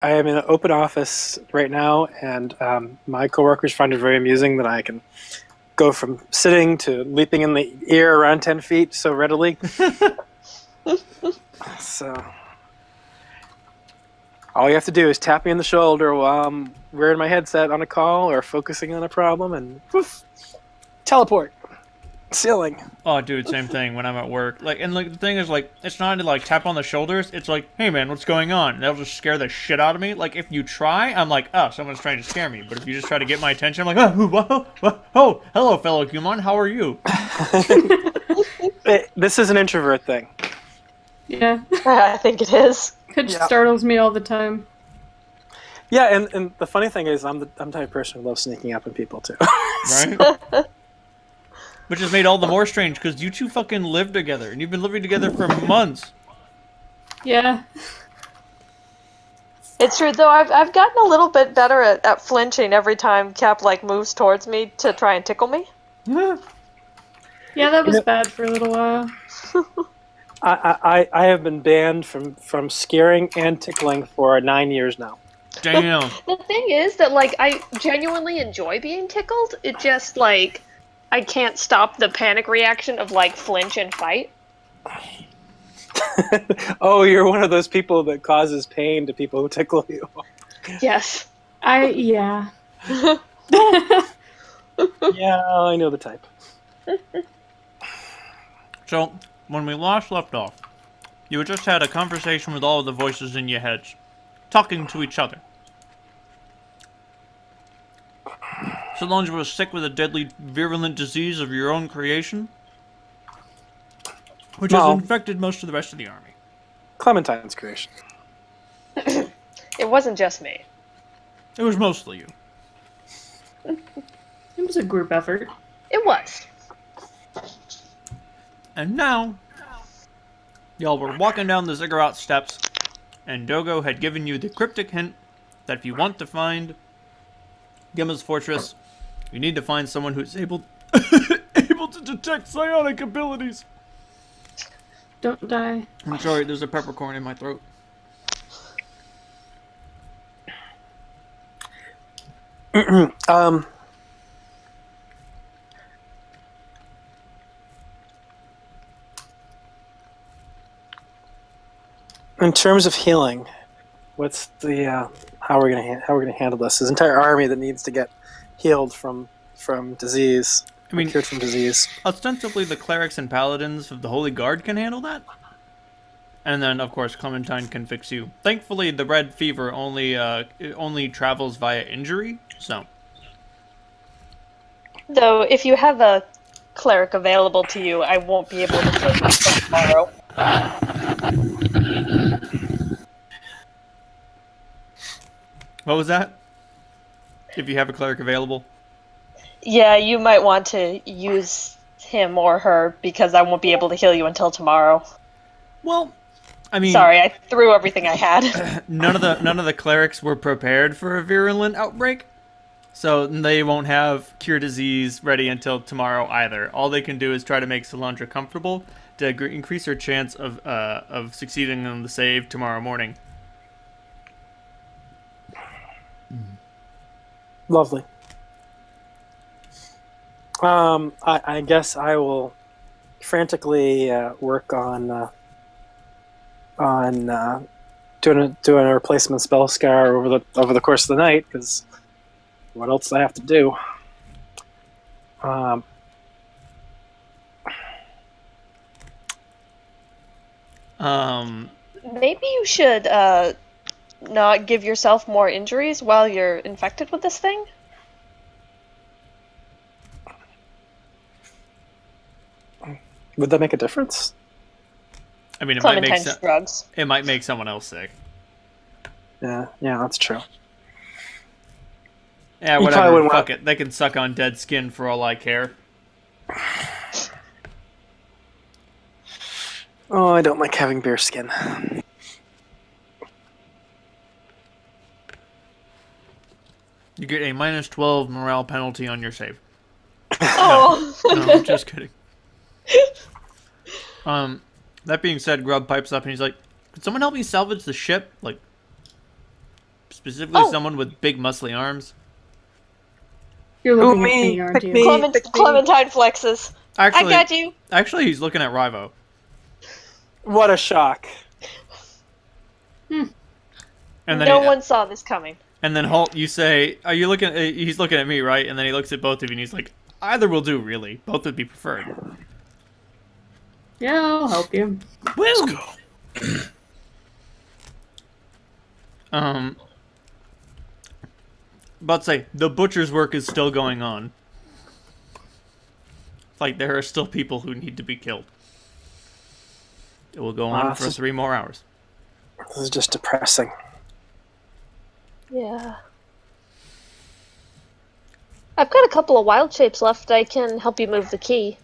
I am in an open office right now, and my coworkers find it very amusing that I can go from sitting to leaping in the air around 10 feet so readily. So all you have to do is tap me in the shoulder while I'm wearing my headset on a call or focusing on a problem, and poof, teleport, ceiling. Oh, dude, same thing when I'm at work. And the thing is, it's not to tap on the shoulders. It's like, hey man, what's going on? And that'll just scare the shit out of me. Like if you try, I'm like, oh, someone's trying to scare me. But if you just try to get my attention, I'm like, oh, oh, hello, fellow human, how are you? This is an introvert thing. Yeah. I think it is. Pitch startles me all the time. Yeah, and the funny thing is, I'm the type of person who loves sneaking up on people too. Right? Which has made all the more strange because you two fucking live together and you've been living together for months. Yeah. It's true though. I've gotten a little bit better at flinching every time Cap moves towards me to try and tickle me. Yeah, that was bad for a little while. I have been banned from scaring and tickling for 9 years now. Damn. The thing is that I genuinely enjoy being tickled. It just I can't stop the panic reaction of flinch and fight. Oh, you're one of those people that causes pain to people who tickle you. Yes. Yeah. Yeah, I know the type. So, when we last left off, you had just had a conversation with all of the voices in your heads, talking to each other. Solange was sick with a deadly virulent disease of your own creation, which has infected most of the rest of the army. Clementine's creation. It wasn't just me. It was mostly you. It was a group effort. It was. And now, y'all were walking down the ziggurat steps, and Dogo had given you the cryptic hint that if you want to find Gemma's fortress, you need to find someone who's able to detect psionic abilities. Don't die. I'm sorry, there's a peppercorn in my throat. In terms of healing, what's the how we're gonna handle this? This entire army that needs to get healed from disease. I mean, cured from disease. Ostensibly, the clerics and paladins of the Holy Guard can handle that. And then, of course, Clementine can fix you. Thankfully, the red fever only travels via injury, so. Though, if you have a cleric available to you, I won't be able to take it until tomorrow. What was that? If you have a cleric available? Yeah, you might want to use him or her because I won't be able to heal you until tomorrow. Well, I mean, sorry, I threw everything I had. none of the clerics were prepared for a virulent outbreak, so they won't have cure disease ready until tomorrow either. All they can do is try to make Solandra comfortable to increase her chance of succeeding on the save tomorrow morning. Lovely. I guess I will frantically work on doing a replacement spell scar over the course of the night, because what else do I have to do? Maybe you should not give yourself more injuries while you're infected with this thing. Would that make a difference? I mean, drugs. It might make someone else sick. Yeah, that's true. Yeah, whatever. Fuck it. They can suck on dead skin for all I care. Oh, I don't like having bear skin. You get a -12 morale penalty on your save. Oh. No, just kidding. That being said, Grub pipes up and he's like, "Could someone help me salvage the ship? Like, specifically Oh. someone with big muscly arms. You're Ooh, looking at me. me, aren't Pick you? me. Clementine flexes. Actually, I got you. Actually, he's looking at Rivo. What a shock. And then No one saw this coming. And then Holt, you say, "Are you looking?" He's looking at me, right? And then he looks at both of you, and he's like, "Either will do, really. Both would be preferred." Yeah, I'll help you. Let's go. But say the butcher's work is still going on. Like there are still people who need to be killed. It will go on for 3 more hours. This is just depressing. Yeah. I've got a couple of wild shapes left. I can help you move the key.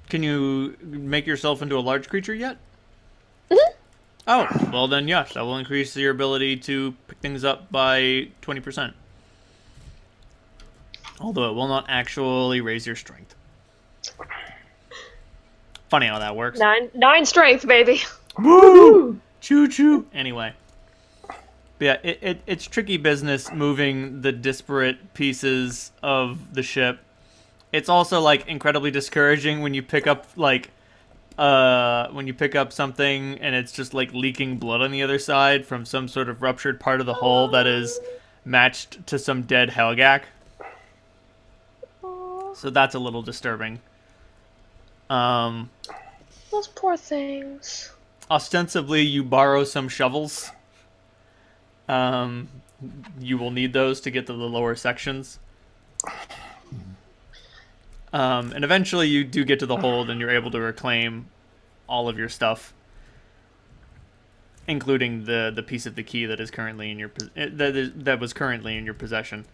Can you make yourself into a large creature yet? Mhm. Oh, well then yes, that will increase your ability to pick things up by 20%. Although it will not actually raise your strength. Funny how that works. Nine strength, baby. Woo! Choo choo. Anyway. But yeah, it's tricky business moving the disparate pieces of the ship. It's also like incredibly discouraging when you pick up like something and it's just like leaking blood on the other side from some sort of ruptured part of the hull that is matched to some dead Helgak. So that's a little disturbing. Those poor things. Ostensibly, you borrow some shovels. You will need those to get to the lower sections. And eventually you do get to the hold and you're able to reclaim all of your stuff, including the piece of the key that is currently in your that was currently in your possession.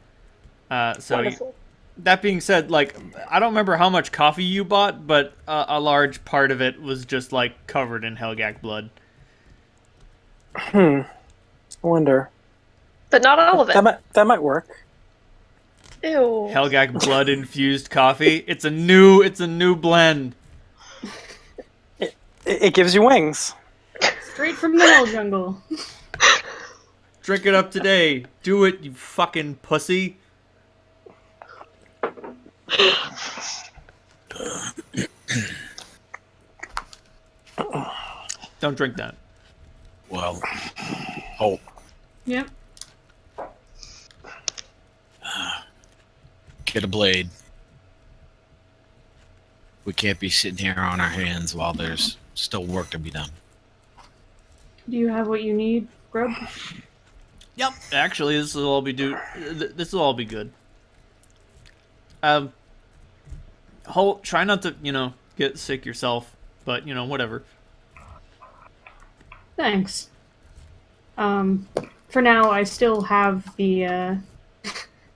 Wonderful. That being said, like I don't remember how much coffee you bought, but a large part of it was just like covered in Helgak blood. I wonder. But not all of it. That might work. Ew. Helgak blood infused coffee. It's a new blend. It gives you wings. Straight from the hell jungle. Drink it up today. Do it, you fucking pussy. Don't drink that. Well, Holt, Yep. get a blade. We can't be sitting here on our hands while there's still work to be done. Do you have what you need, Grub? Yep. Actually, this will all be This will all be good. Holt, try not to, get sick yourself, but whatever. Thanks. For now, I still have the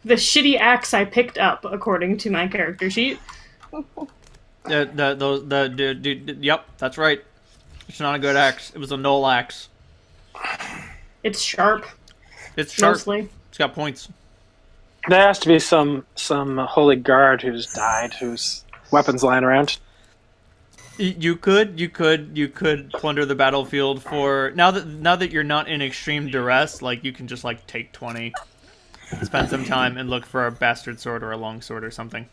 the shitty axe I picked up, according to my character sheet. Yep, that's right. It's not a good axe. It was a null axe. It's sharp, It's sharp. mostly. It's got points. There has to be some holy guard who's died, whose weapons lying around. You could plunder the battlefield for now that you're not in extreme duress. Like you can just like take 20, spend some time, and look for a bastard sword or a long sword or something.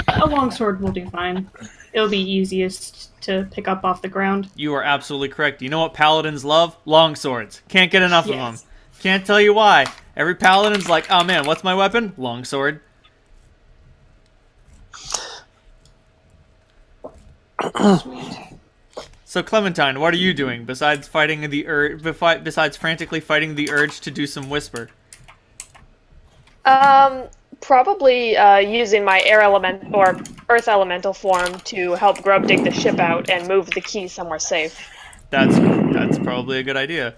A longsword will do fine. It'll be easiest to pick up off the ground. You are absolutely correct. You know what paladins love? Long swords. Can't get enough of Yes. them. Can't tell you why. Every paladin's like, oh man, what's my weapon? Long sword. Sweet. So Clementine, what are you doing besides fighting besides frantically fighting the urge to do some whisper? Probably using my air element or earth elemental form to help Grub dig the ship out and move the key somewhere safe. That's probably a good idea.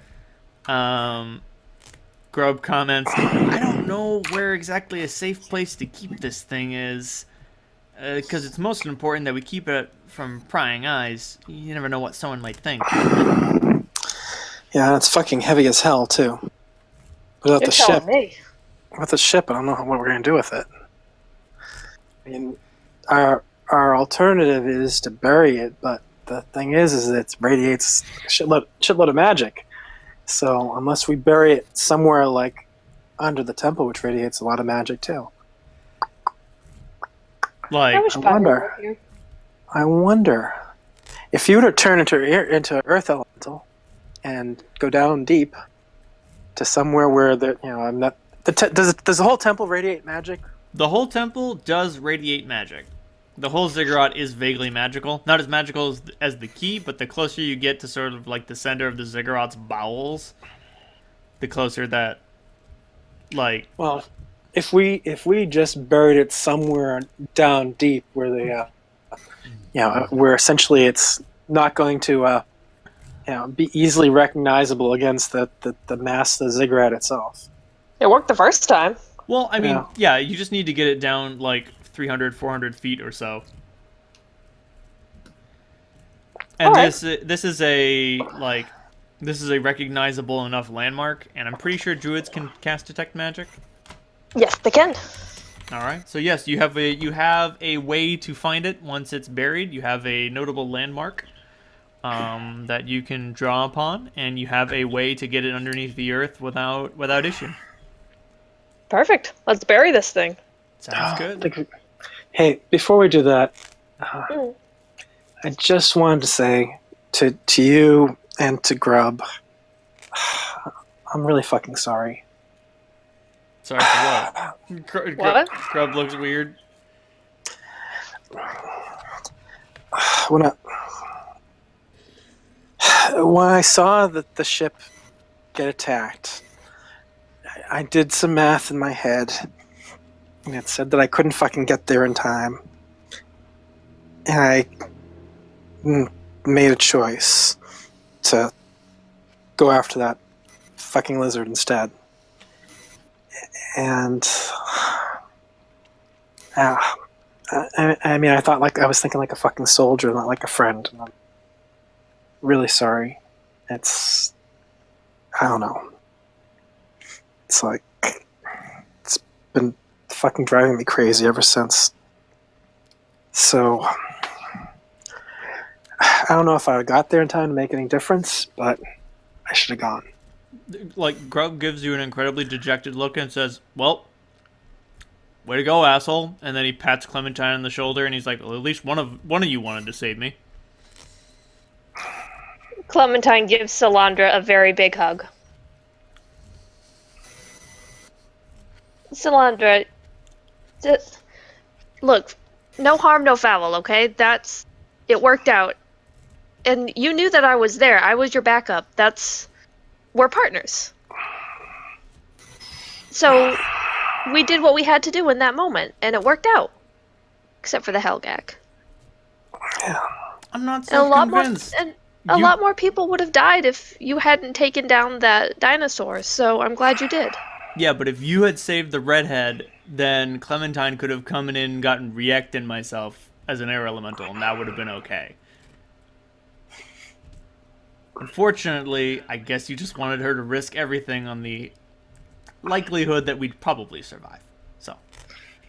Grub comments, I don't know where exactly a safe place to keep this thing is, because it's most important that we keep it from prying eyes. You never know what someone might think. Yeah, it's fucking heavy as hell too. Without You're the telling ship, me. with the ship, I don't know what we're gonna do with it. I mean, our alternative is to bury it, but the thing is it radiates a shitload of magic. So unless we bury it somewhere like under the temple, which radiates a lot of magic too. Like, I wish I Pavel wonder. were here. I wonder if you were to turn into Earth Elemental and go down deep to somewhere where I'm not. Does the whole temple radiate magic? the whole temple does radiate magic. The whole ziggurat is vaguely magical. Not as magical as the key, but the closer you get to sort of like the center of the ziggurat's bowels, the closer that, like, Well, if we just buried it somewhere down deep where where essentially it's not going to be easily recognizable against the mass of the ziggurat itself. It worked the first time. well, I mean, yeah, you just need to get it down like 300, 400 feet or so. And Alright. this is a recognizable enough landmark, and I'm pretty sure druids can cast detect magic. Yes, they can. All right. So yes, you have a way to find it once it's buried. You have a notable landmark that you can draw upon, and you have a way to get it underneath the earth without issue. Perfect. Let's bury this thing. Sounds good. Hey, before we do that, I just wanted to say to you and to Grub, I'm really fucking sorry. Sorry for what? What? Grub looks weird. When I saw that the ship get attacked, I did some math in my head, and it said that I couldn't fucking get there in time. And I made a choice to go after that fucking lizard instead. And I mean, I was thinking like a fucking soldier, not like a friend. And I'm really sorry. I don't know. It's like, it's been fucking driving me crazy ever since. So, I don't know if I got there in time to make any difference, but I should have gone. Like, Grub gives you an incredibly dejected look and says, "Well, way to go, asshole." And then he pats Clementine on the shoulder and he's like, "Well, at least one of you wanted to save me." Clementine gives Salandra a very big hug. Salandra, look, no harm, no foul, okay? It worked out. And you knew that I was there. I was your backup. We're partners. So, we did what we had to do in that moment, and it worked out. Except for the Helgak. Yeah. I'm not And so convinced. a lot more people would have died if you hadn't taken down that dinosaur, so I'm glad you did. Yeah, but if you had saved the redhead, then Clementine could have come in and gotten React and myself as an air elemental, and that would have been okay. Unfortunately, I guess you just wanted her to risk everything on the likelihood that we'd probably survive. So,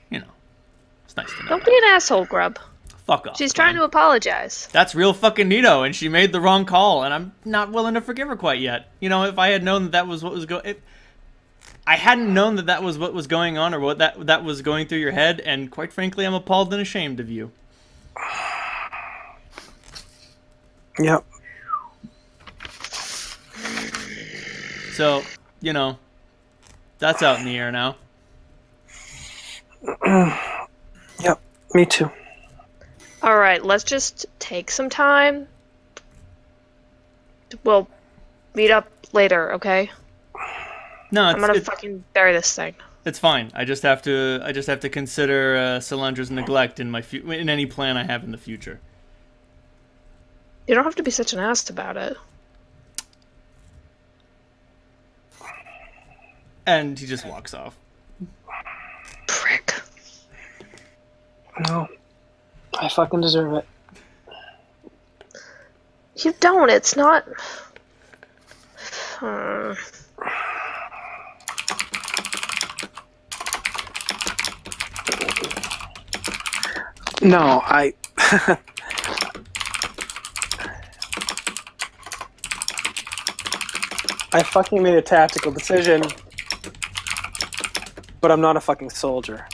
it's nice to know. Don't be an asshole, Grub. Fuck off. She's trying to apologize. That's real fucking neato, and she made the wrong call, and I'm not willing to forgive her quite yet. If I had known that was what was going... I hadn't known that was what was going on, or what that was going through your head, and quite frankly, I'm appalled and ashamed of you. Yep. So, that's out in the air now. Yep, me too. Alright, let's just take some time. We'll meet up later, okay? No, I'm gonna fucking bury this thing. It's fine. I just have to consider Salandra's neglect in in any plan I have in the future. You don't have to be such an ass about it. And he just walks off. Prick. No. I fucking deserve it. You don't, it's not... No, I fucking made a tactical decision, but I'm not a fucking soldier.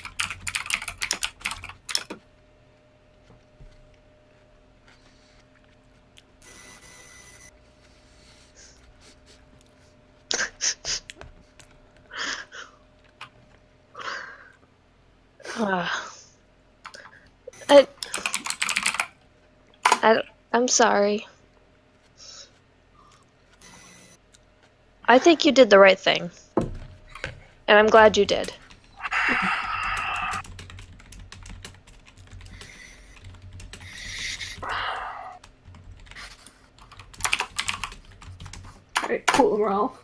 I, I'm sorry. I think you did the right thing. And I'm glad you did. Alright, cool, we're all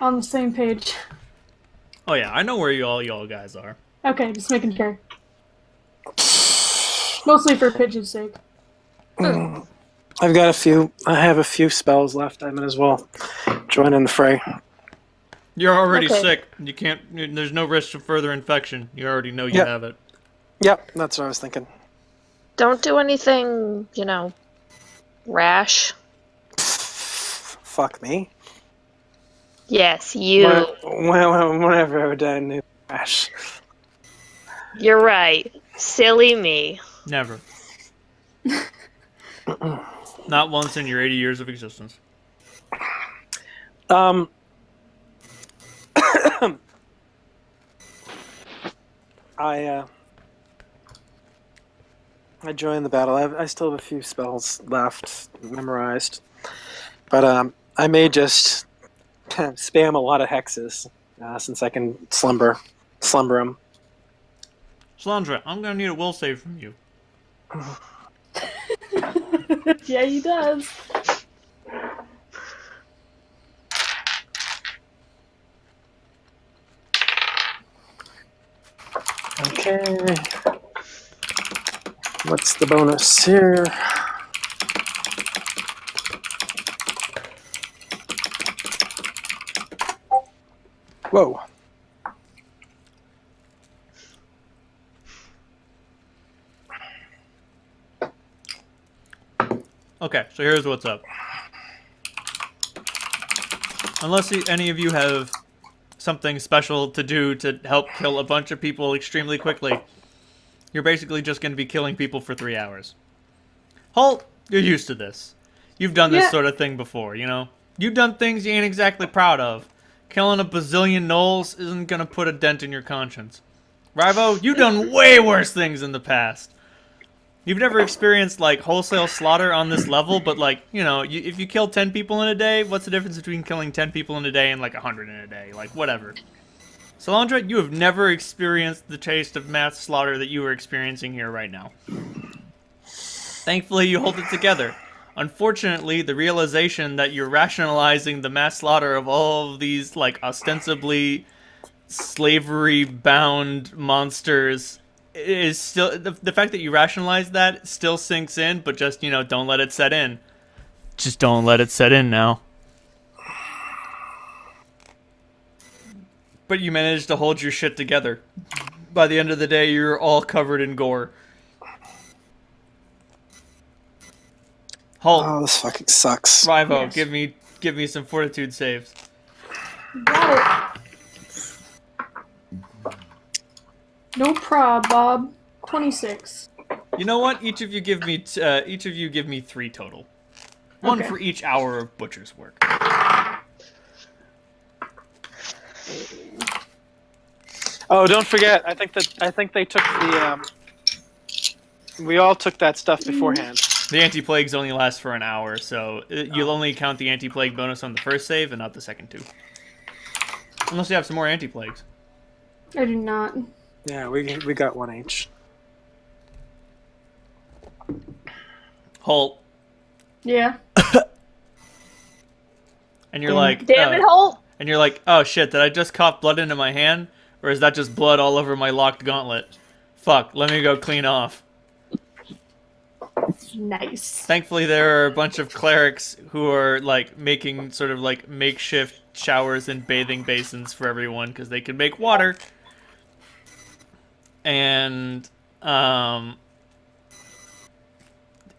on the same page. Oh yeah, I know where y'all guys are. Okay, just making sure. Mostly for Pidge's sake. I've got a few. I have a few spells left. I might as well join in the fray. You're already Okay. sick. You can't. There's no risk of further infection. You already know you Yep. have it. Yep, that's what I was thinking. Don't do anything, rash. Fuck me. Yes, you. Whenever I would die in crash. You're right. Silly me. Never. Not once in your 80 years of existence. I joined the battle. I still have a few spells left memorized, but I may just spam a lot of hexes since I can slumber them. Slandra, I'm gonna need a will save from you. Yeah, he does. Okay. What's the bonus here? Whoa. Okay, so here's what's up. Unless any of you have something special to do to help kill a bunch of people extremely quickly, you're basically just going to be killing people for 3 hours. Holt, you're used to this. You've done this Yeah. sort of thing before, you know? You've done things you ain't exactly proud of. Killing a bazillion gnolls isn't going to put a dent in your conscience. Rivo, you've done way worse things in the past. You've never experienced, like, wholesale slaughter on this level, but, like, if you kill 10 people in a day, what's the difference between killing 10 people in a day and, like, 100 in a day? Like, whatever. Salandra, you have never experienced the taste of mass slaughter that you are experiencing here right now. Thankfully, you hold it together. Unfortunately, the realization that you're rationalizing the mass slaughter of all of these, like, ostensibly slavery-bound monsters is still... The fact that you rationalize that still sinks in, but just, don't let it set in. Just don't let it set in now. But you managed to hold your shit together. By the end of the day, you're all covered in gore. Halt. Oh, this fucking sucks. Rivo, Yes. give me some fortitude saves. Got it. No prob, Bob. 26. You know what? Each of you give me 3 total. One Okay. for each hour of butcher's work. Oh, don't forget. I think they took the. We all took that stuff beforehand. The anti-plagues only last for an hour, so you'll only count the anti-plague bonus on the first save and not the second 2. Unless you have some more anti-plagues. I do not. Yeah, we got one each. Halt. Yeah. And you're like... Damn it, Holt! And you're like, oh shit, did I just cough blood into my hand? Or is that just blood all over my locked gauntlet? Fuck, let me go clean off. Nice. Thankfully, there are a bunch of clerics who are, like, making sort of, like, makeshift showers and bathing basins for everyone, because they can make water. And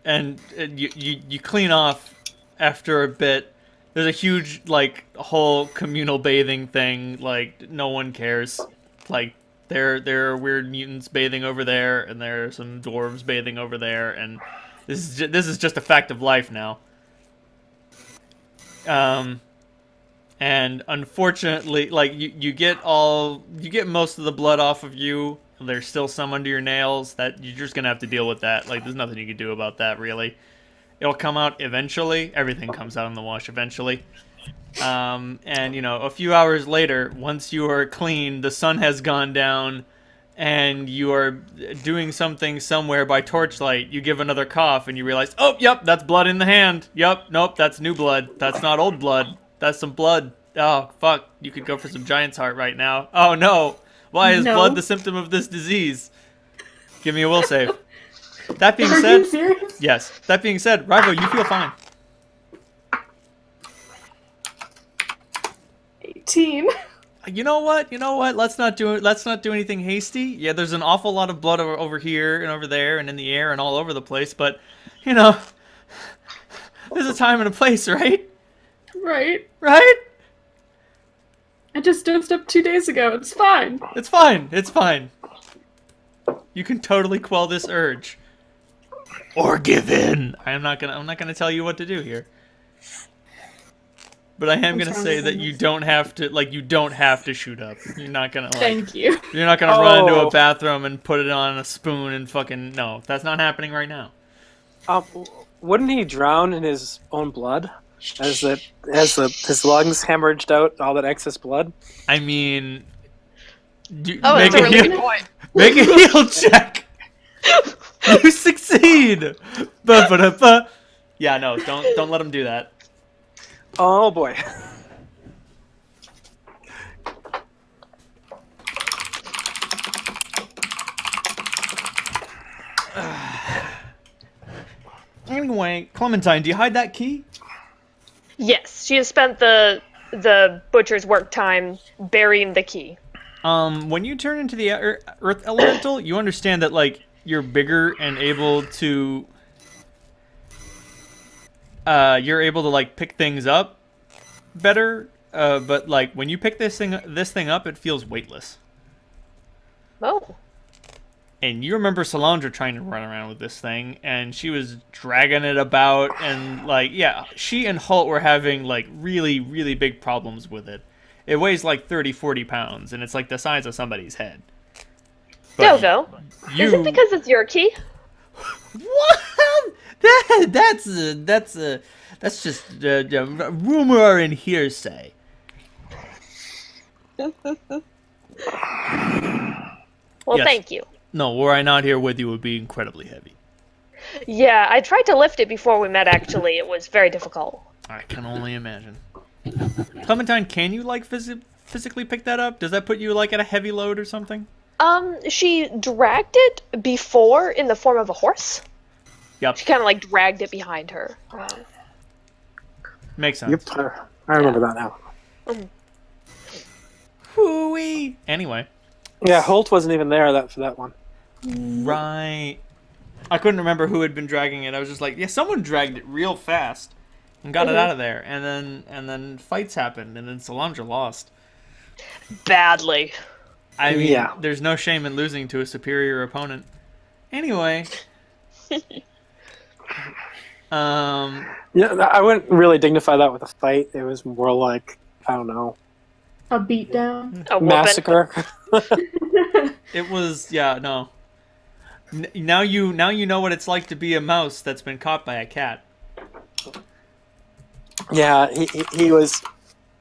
you clean off after a bit. there's a huge like whole communal bathing thing. Like no one cares. Like there are weird mutants bathing over there, and there are some dwarves bathing over there, and this is just a fact of life now. And unfortunately, like you get most of the blood off of you. There's still some under your nails that you're just gonna have to deal with that. Like there's nothing you can do about that really. It'll come out eventually. Everything comes out in the wash eventually. And a few hours later, once you are clean, the sun has gone down, and you are doing something somewhere by torchlight. You give another cough, and you realize, oh, yep, that's blood in the hand. Yep, nope, that's new blood. That's not old blood. That's some blood. Oh, fuck. You could go for some giant's heart right now. Oh, no. Why is blood the symptom of this disease? Give me a will save. That being said, you serious? yes. That being said, Rivo, you feel fine. 18. You know what? Let's not do anything hasty. Yeah, there's an awful lot of blood over here and over there and in the air and all over the place, but there's a time and a place, right? Right. Right? I just dosed up 2 days ago. It's fine. It's fine. It's fine. You can totally quell this urge. Or give in. I'm not gonna tell you what to do here. But I am gonna say that you don't have to shoot up. You're not gonna Thank you. You're not gonna run into a bathroom and put it on a spoon and fucking no. That's not happening right now. Wouldn't he drown in his own blood as his lungs hemorrhaged out all that excess blood? I mean, That's a really good point. Make a heal check. You succeed. Ba-ba-da-ba. Yeah, no, don't let him do that. Oh boy. Anyway, Clementine, do you hide that key? Yes, she has spent the butcher's work time burying the key. When you turn into the Earth Elemental, you understand that like you're bigger and able to like pick things up better. But like when you pick this thing up, it feels weightless. Oh. And you remember Solandra trying to run around with this thing, and she was dragging it about, and like, yeah, she and Holt were having like really, really big problems with it. It weighs like 30, 40 pounds, and it's like the size of somebody's head. But Dogo, is it because it's your key? What? That's just rumor and hearsay. Well, Yes. thank you. No, were I not here with you, it would be incredibly heavy. Yeah, I tried to lift it before we met, actually. It was very difficult. I can only imagine. Clementine, can you like physically pick that up? Does that put you like at a heavy load or something? She dragged it before in the form of a horse. Yep. She kind of like dragged it behind her. Makes sense. Yep, I remember that now. Hooey. Anyway. Yeah, Holt wasn't even there for that one. Right. I couldn't remember who had been dragging it. I was just like, yeah, someone dragged it real fast and got it out of there. And then fights happened, and then Solandra lost. Badly. I mean, Yeah. There's no shame in losing to a superior opponent. Anyway. Yeah, I wouldn't really dignify that with a fight. It was more like, I don't know, A beatdown. A whooping. massacre. It was, yeah, no. Now you know what it's like to be a mouse that's been caught by a cat. Yeah, he was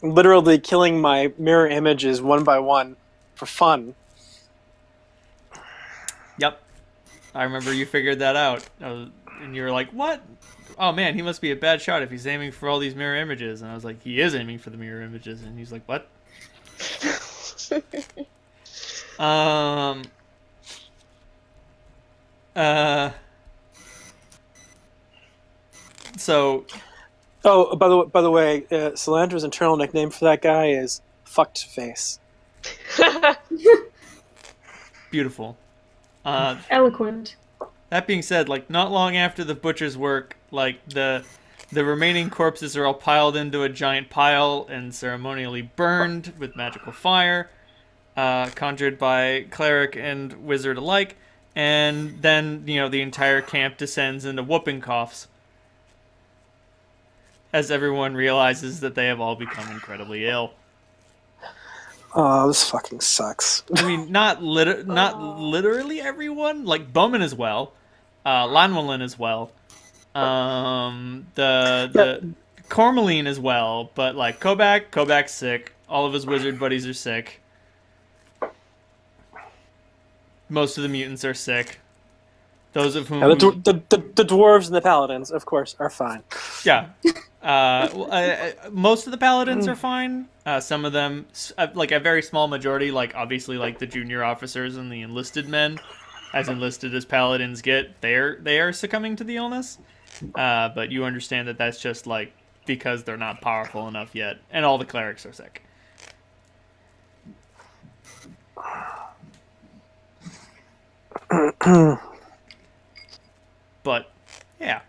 literally killing my mirror images one by one for fun. Yep. I remember you figured that out. And you were like, what? Oh man, he must be a bad shot if he's aiming for all these mirror images. And I was like, he is aiming for the mirror images. And he's like, what? So, Oh, by the way, Solandra's internal nickname for that guy is Fucked Face. beautiful. Eloquent. That being said, like not long after the butcher's work, like the The remaining corpses are all piled into a giant pile and ceremonially burned with magical fire, conjured by cleric and wizard alike. And then, the entire camp descends into whooping coughs as everyone realizes that they have all become incredibly ill. Oh, this fucking sucks. I mean, not literally everyone. Like Bowman as well, Lanwalin as well, the Cormeline as well. But like Kobak's sick. All of his wizard buddies are sick. Most of the mutants are sick. Those of whom... Yeah, the dwarves and the paladins, of course, are fine. Yeah. Most of the paladins are fine. Some of them, like a very small majority, like obviously like the junior officers and the enlisted men, as enlisted as paladins get, they are succumbing to the illness. But you understand that that's just like because they're not powerful enough yet, and all the clerics are sick. But yeah.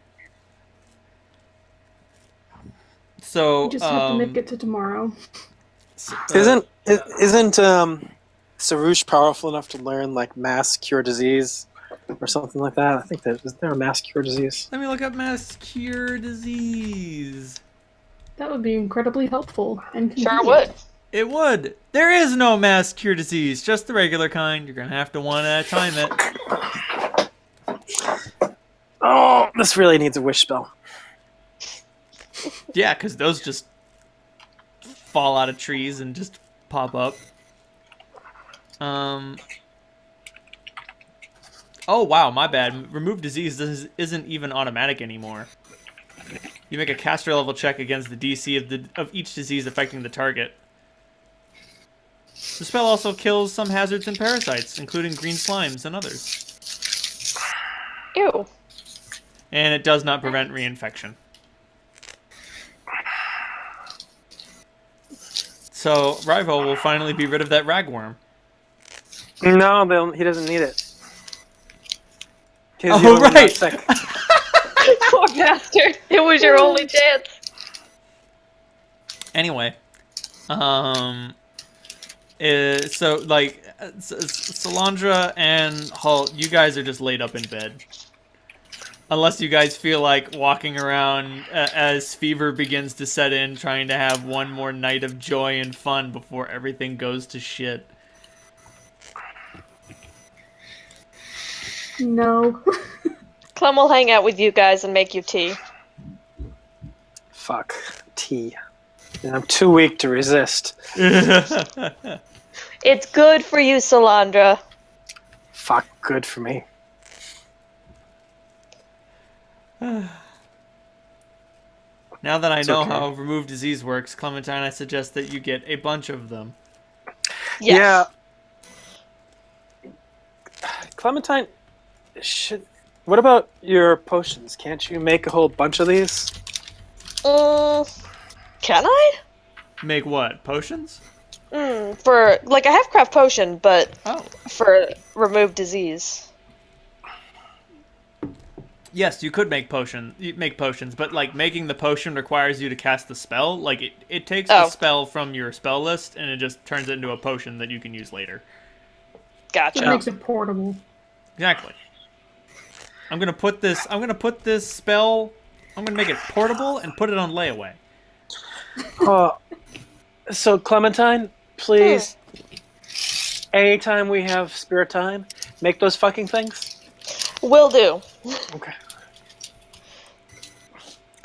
So You just have to make it to tomorrow. Isn't Sarouche powerful enough to learn like mass cure disease or something like that? I think isn't there a mass cure disease? Let me look up mass cure disease. That would be incredibly helpful and Sure convenient. would. It would. There is no mass cure disease, just the regular kind. You're gonna have to one at a time it. Oh, this really needs a wish spell. Yeah, because those just fall out of trees and just pop up. Oh, wow, my bad. Remove disease isn't even automatic anymore. You make a caster level check against the DC of each disease affecting the target. The spell also kills some hazards and parasites, including green slimes and others. Ew. And it does not prevent reinfection. So, Rivo will finally be rid of that ragworm. No, he doesn't need it. Oh, right! Sick. Poor bastard. It was your only chance. Anyway. So, like, Solandra and Halt, you guys are just laid up in bed. Unless you guys feel like walking around as fever begins to set in, trying to have one more night of joy and fun before everything goes to shit. No. Clem will hang out with you guys and make you tea. Fuck. Tea. And I'm too weak to resist. It's good for you, Solandra. Fuck, good for me. Now that I know okay. how remove disease works, Clementine, I suggest that you get a bunch of them. Yes. Yeah. Clementine, what about your potions? Can't you make a whole bunch of these? Can I? Make what? Potions? For, like, I have craft potion, but Oh. for remove disease. Yes, you could make potions, but like making the potion requires you to cast the spell. Like it takes the spell from your spell list and it just turns it into a potion that you can use later. Gotcha. It makes it portable. Exactly. I'm gonna put this spell. I'm gonna make it portable and put it on layaway. So Clementine, please. Anytime we have spare time, make those fucking things. Will do. Okay.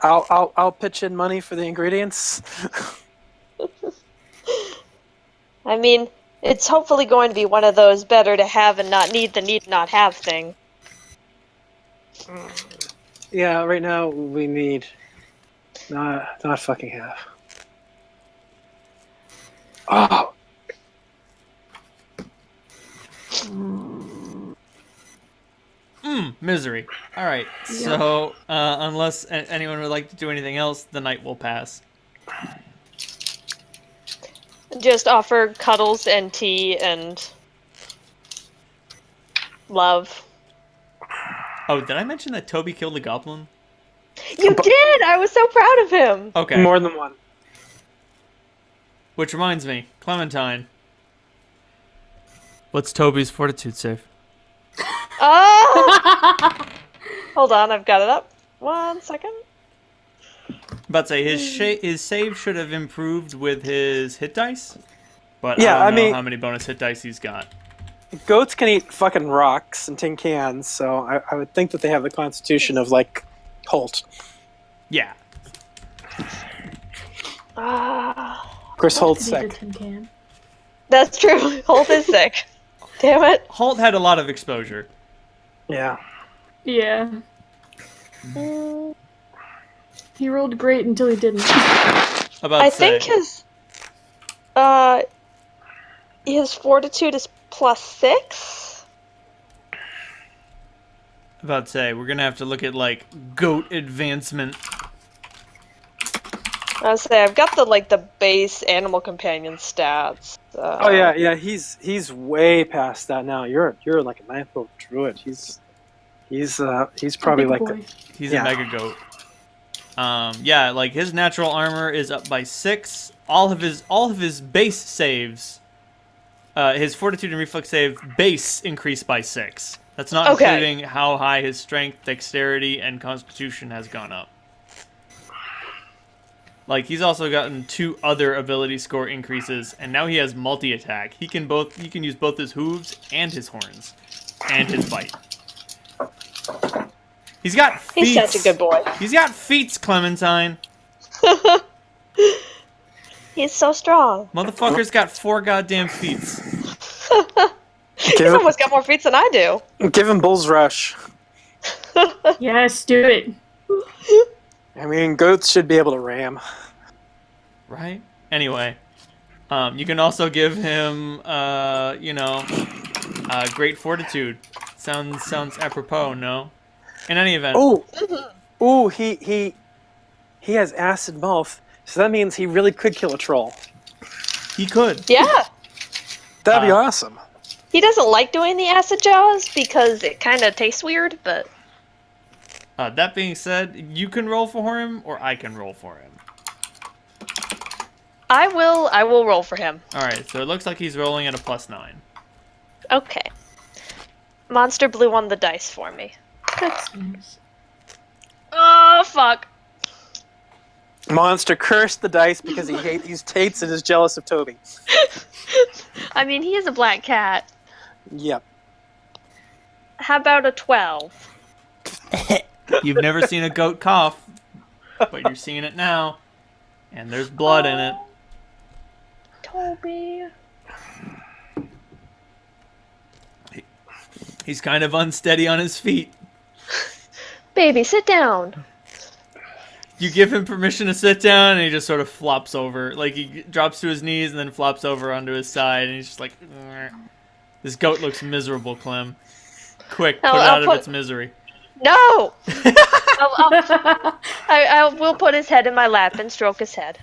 I'll pitch in money for the ingredients. I mean, it's hopefully going to be one of those better to have and not need than need not have thing. Yeah, right now we need not fucking have. Oh. Misery. All right. So unless anyone would like to do anything else, the night will pass. Just offer cuddles and tea and love. Oh, did I mention that Toby killed a goblin? You did! I was so proud of him! Okay. More than one. Which reminds me, Clementine. What's Toby's fortitude save? Oh! Hold on, I've got it up. 1 second. About to say his save should have improved with his hit dice, but Yeah, I don't know mean, how many bonus hit dice he's got. goats can eat fucking rocks and tin cans, so I would think that they have the constitution of, like, Holt. Yeah. Of course, Holt's Could eat a sick. tin can. That's true. Holt is sick. Damn it. Holt had a lot of exposure. Yeah. Yeah. He rolled great until he didn't. About I to say, think his fortitude is +6. about to say we're gonna have to look at like goat advancement. I was say I've got the base animal companion stats. Oh yeah. He's way past that now. You're like a 9th level druid. He's probably Big like boy. He's Yeah. a mega goat. Yeah, like his natural armor is up by 6. All of his base saves, his fortitude and reflex save base increased by 6. That's not Okay. including how high his strength, dexterity, and constitution has gone up. Like he's also gotten 2 other ability score increases, and now he has multi-attack. He can use both his hooves and his horns, and his bite. He's got feats. He's such a good boy. He's got feats, Clementine. He's so strong. Motherfucker's got 4 goddamn feats. He's give, almost got more feats than I do. give him Bull's Rush. Yes, do it. I mean, goats should be able to ram. Right? Anyway, you can also give him, great fortitude. Sounds apropos, no? In any event, He has acid mouth, so that means he really could kill a troll. he could. Yeah. That'd be awesome. He doesn't like doing the acid jaws because it kind of tastes weird, but That being said, you can roll for him, or I can roll for him. I will roll for him. Alright, so it looks like he's rolling at a +9. Okay. Monster blew on the dice for me. That's nice. Oh, fuck. Monster cursed the dice because he hates and is jealous of Toby. I mean, he is a black cat. Yep. How about a 12? You've never seen a goat cough, but you're seeing it now. And there's blood in it. Toby. He's kind of unsteady on his feet. Baby, sit down. You give him permission to sit down, and he just sort of flops over. Like, he drops to his knees and then flops over onto his side, and he's just like, "Grr." This goat looks miserable, Clem. Quick, put it out of its misery. No! I will put his head in my lap and stroke his head.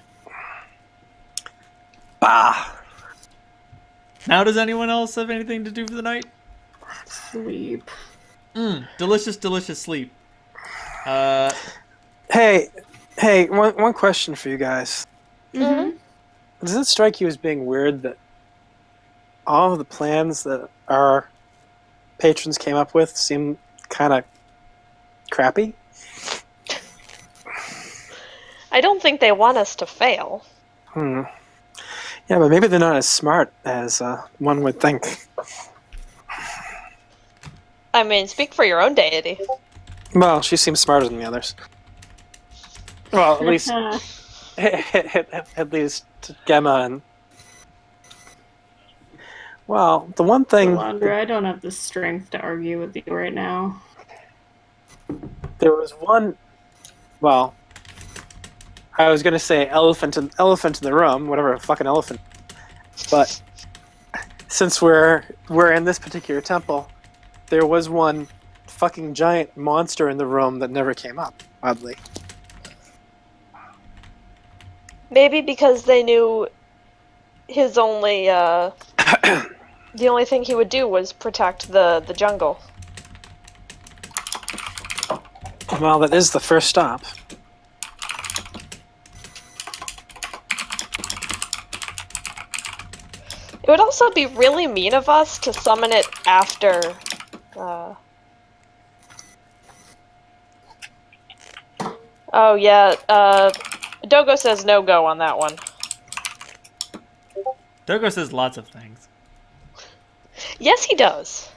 Bah. Now, does anyone else have anything to do for the night? Sleep. Delicious, delicious sleep. Hey, one question for you guys. Mm-hmm. Does it strike you as being weird that all of the plans that our patrons came up with seem kind of crappy? I don't think they want us to fail. Yeah, but maybe they're not as smart as one would think. I mean, speak for your own deity. Well, she seems smarter than the others. Well, at least, at least Gemma and. Well, the one thing Laundra, I don't have the strength to argue with you right now. there was one. Well, I was gonna say elephant in the room, whatever, a fucking elephant. But since we're in this particular temple, there was one fucking giant monster in the room that never came up. Oddly. Maybe because they knew his only, the only thing he would do was protect the jungle. Well, that is the first stop. It would also be really mean of us to summon it after. Oh yeah. Dogo says no go on that one. Dogo says lots of things. Yes, he does.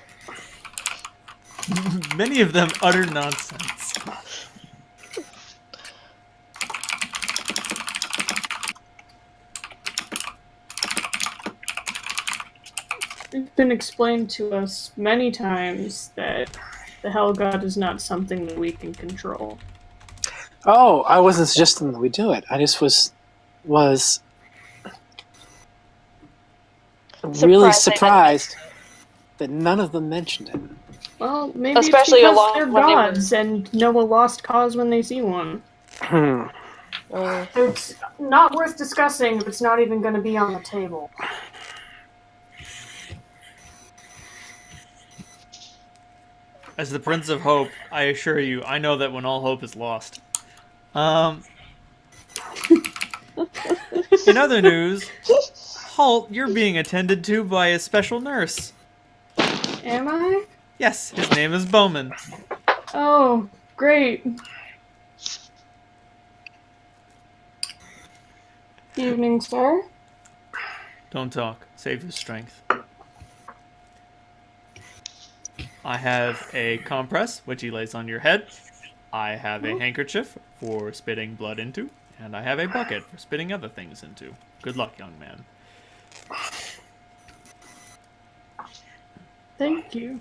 Many of them utter nonsense. It's been explained to us many times that the Hell God is not something that we can control. Oh, I wasn't suggesting that we do it. I just was really surprised that none of them mentioned it. Well, maybe Especially it's because along they're when they were- gods and know a lost cause when they see one. Hmm. It's not worth discussing if it's not even going to be on the table. As the Prince of Hope, I assure you, I know that when all hope is lost. In other news, Halt, you're being attended to by a special nurse. Am I? Yes, his name is Bowman. Oh, great. Evening, sir. Don't talk. Save your strength. I have a compress, which he lays on your head. I have a handkerchief for spitting blood into. And I have a bucket for spitting other things into. Good luck, young man. Thank you.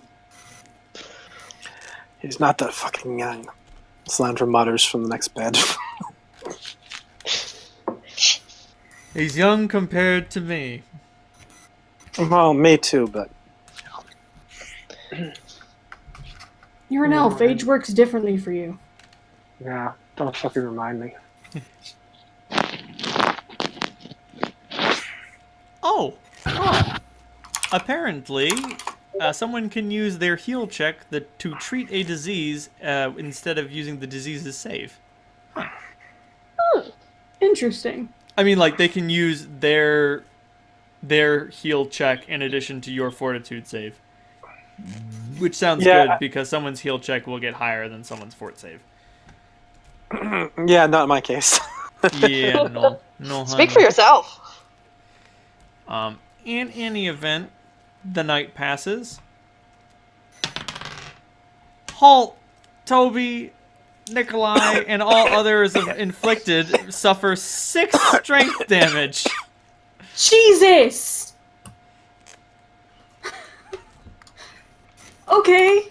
He's not that fucking young. Slandra mutters from the next bed. He's young compared to me. Well, me too, but... You're an elf. Age works differently for you. Yeah, don't fucking remind me. Oh! Apparently, someone can use their heal check to treat a disease instead of using the disease's save. Interesting. I mean, like, they can use their heal check in addition to your fortitude save. Which sounds good, because someone's heal check will get higher than someone's fort save. Yeah, not in my case. Yeah, no, Speak honey. for yourself. In any event, the night passes. Halt, Toby, Nikolai, and all others inflicted suffer 6 strength damage. Jesus! Okay.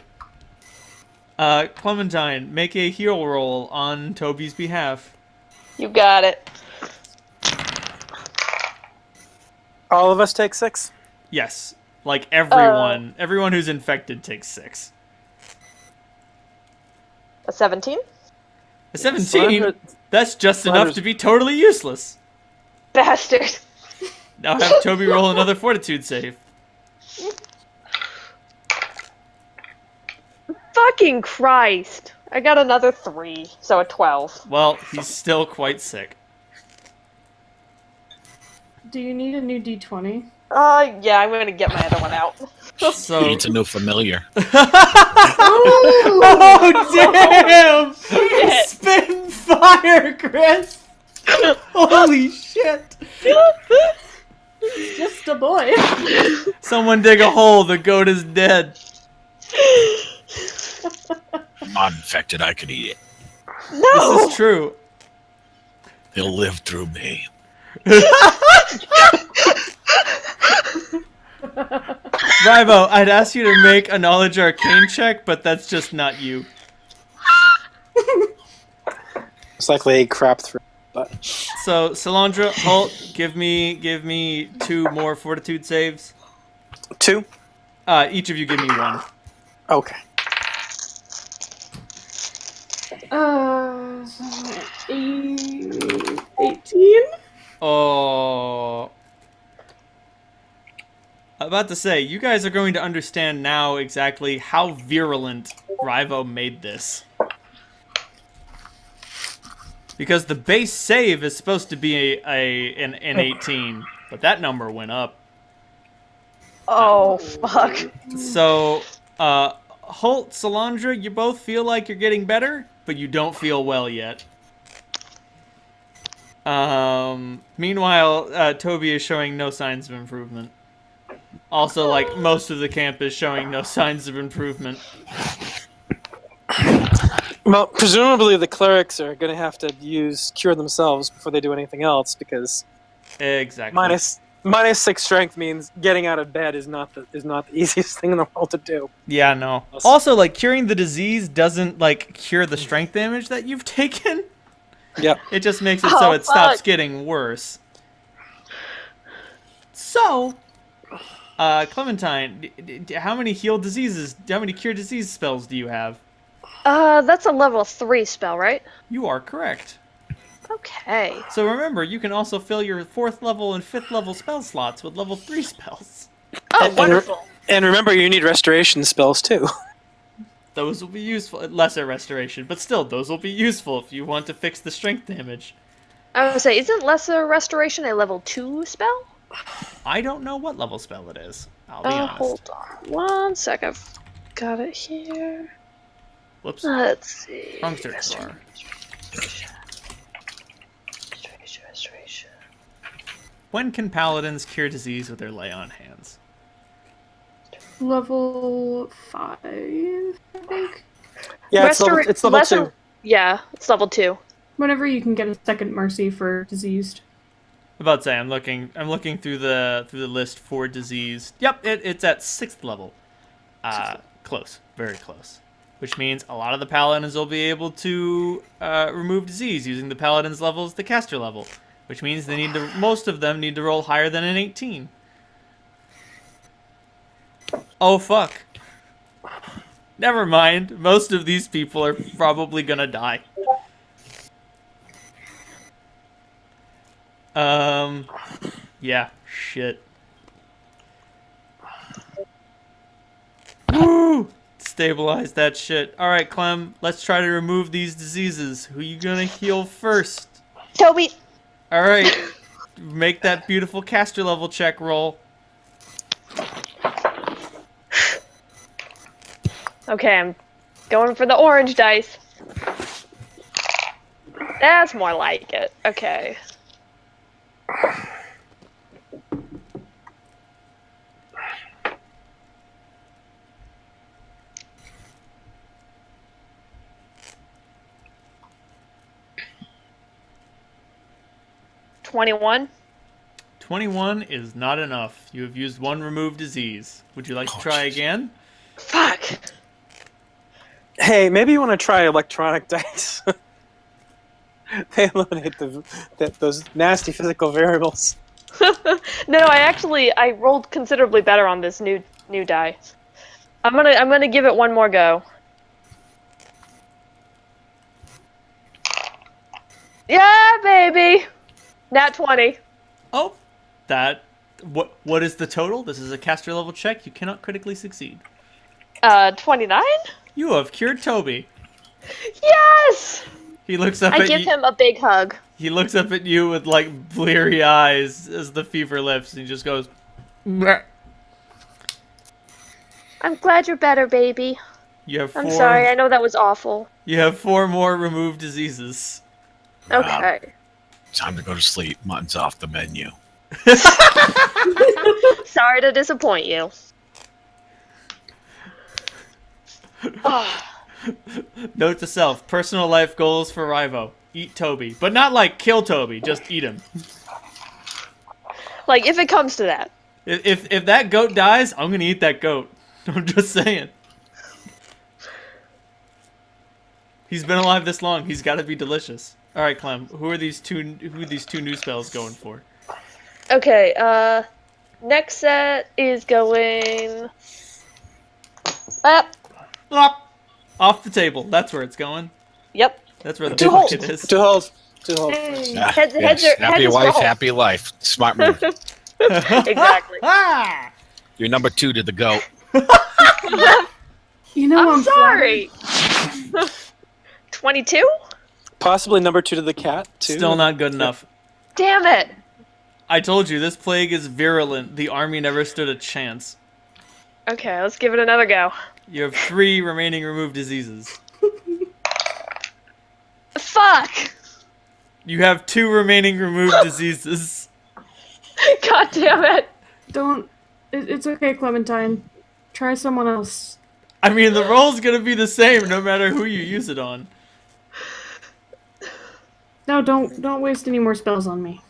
Clementine, make a heal roll on Toby's behalf. You got it. All of us take 6? Yes, like everyone who's infected takes 6. A 17? A 17? Slandra- That's just enough Slandra's- to be totally useless. Bastard. Now have Toby roll another fortitude save. Fucking Christ. I got another 3, so a 12. Well, he's still quite sick. Do you need a new D20? Yeah, I'm gonna get my other one out. So, It's a new familiar. oh damn! Shit. Spin fire, Chris! Holy shit! Just a boy. Someone dig a hole, the goat is dead. I'm not infected, I could eat it. No! This is true. He'll live through me. Rivo, I'd ask you to make a knowledge arcane check, but that's just not you. It's likely a crap through, but... So, Salandra, Halt, give me 2 more fortitude saves. 2? Each of you give me 1. Okay. 18? Oh. I'm about to say, you guys are going to understand now exactly how virulent Rivo made this. Because the base save is supposed to be an 18, but that number went up. Oh, fuck. So, Holt, Solandra, you both feel like you're getting better, but you don't feel well yet. Meanwhile, Toby is showing no signs of improvement. Also, like, most of the camp is showing no signs of improvement. Well, presumably the clerics are going to have to use cure themselves before they do anything else, because Exactly. minus 6 strength means getting out of bed is not the easiest thing in the world to do. Yeah, no. Also, like, curing the disease doesn't, like, cure the strength damage that you've taken. Yep. It just makes it so Oh, it stops fuck. getting worse. So, Clementine, how many cure disease spells do you have? That's a level 3 spell, right? You are correct. Okay. So remember, you can also fill your 4th level and 5th level spell slots with level 3 spells. Oh, wonderful. And remember, you need restoration spells too. Those will be useful. Lesser restoration, but still, those will be useful if you want to fix the strength damage. I would say, isn't Lesser Restoration a level 2 spell? I don't know what level spell it is. I'll be honest. Hold on 1 sec. I've got it here. Whoops. Let's see. Wrong search bar. Restoration. When can paladins cure disease with their lay on hands? Level 5, I think. Yeah, it's level 2. Yeah, it's level 2. Whenever you can get a second mercy for diseased. About to say, I'm looking through the list for disease. Yep, it's at 6th level. Close, very close. Which means a lot of the paladins will be able to remove disease using the paladin's level as the caster level. Which means most of them need to roll higher than an 18. Oh fuck. Never mind. Most of these people are probably gonna die. Yeah, shit. Woo! Stabilize that shit. Alright, Clem, let's try to remove these diseases. Who you gonna heal first? Toby! Alright, make that beautiful caster level check roll. Okay, I'm going for the orange dice. That's more like it. Okay. $21. 21 is not enough. You have used 1 remove disease. Would you like to try again? Fuck. Hey, maybe you want to try electronic dice. They eliminate those nasty physical variables. No, I rolled considerably better on this new die. I'm gonna give it one more go. Yeah, baby. Nat 20. Oh, what is the total? This is a caster level check. You cannot critically succeed. 29? You have cured Toby. Yes! He looks up I at give you. him a big hug. He looks up at you with like bleary eyes as the fever lifts, and he just goes. "Meh." I'm glad you're better, baby. You have 4. I'm sorry, I know that was awful. You have 4 more removed diseases. Okay. Time to go to sleep. Mutton's off the menu. Sorry to disappoint you. Oh, Note to self: personal life goals for Rivo. Eat Toby, but not like kill Toby. Just eat him. like, if it comes to that. If that goat dies, I'm gonna eat that goat. I'm just saying. He's been alive this long. He's got to be delicious. All right, Clem. Who are these two new spells going for? Okay. Next set is going up. Up. Off the table. That's where it's going. Yep. That's where the To hold. bucket is. To hold. Hey, Ah, heads yes. are Happy heads wife, roll. happy life. Smart move. Exactly. Ah! You're number 2 to the goat. You know, I'm sorry. 22? Possibly number 2 to the cat too. Still not good enough. Damn it. I told you, this plague is virulent. The army never stood a chance. Okay, let's give it another go. You have 3 remaining removed diseases. Fuck! You have 2 remaining removed diseases. God damn it! Don't. It's okay, Clementine. Try someone else. I mean, the roll's gonna be the same no matter who you use it on. No, don't waste any more spells on me.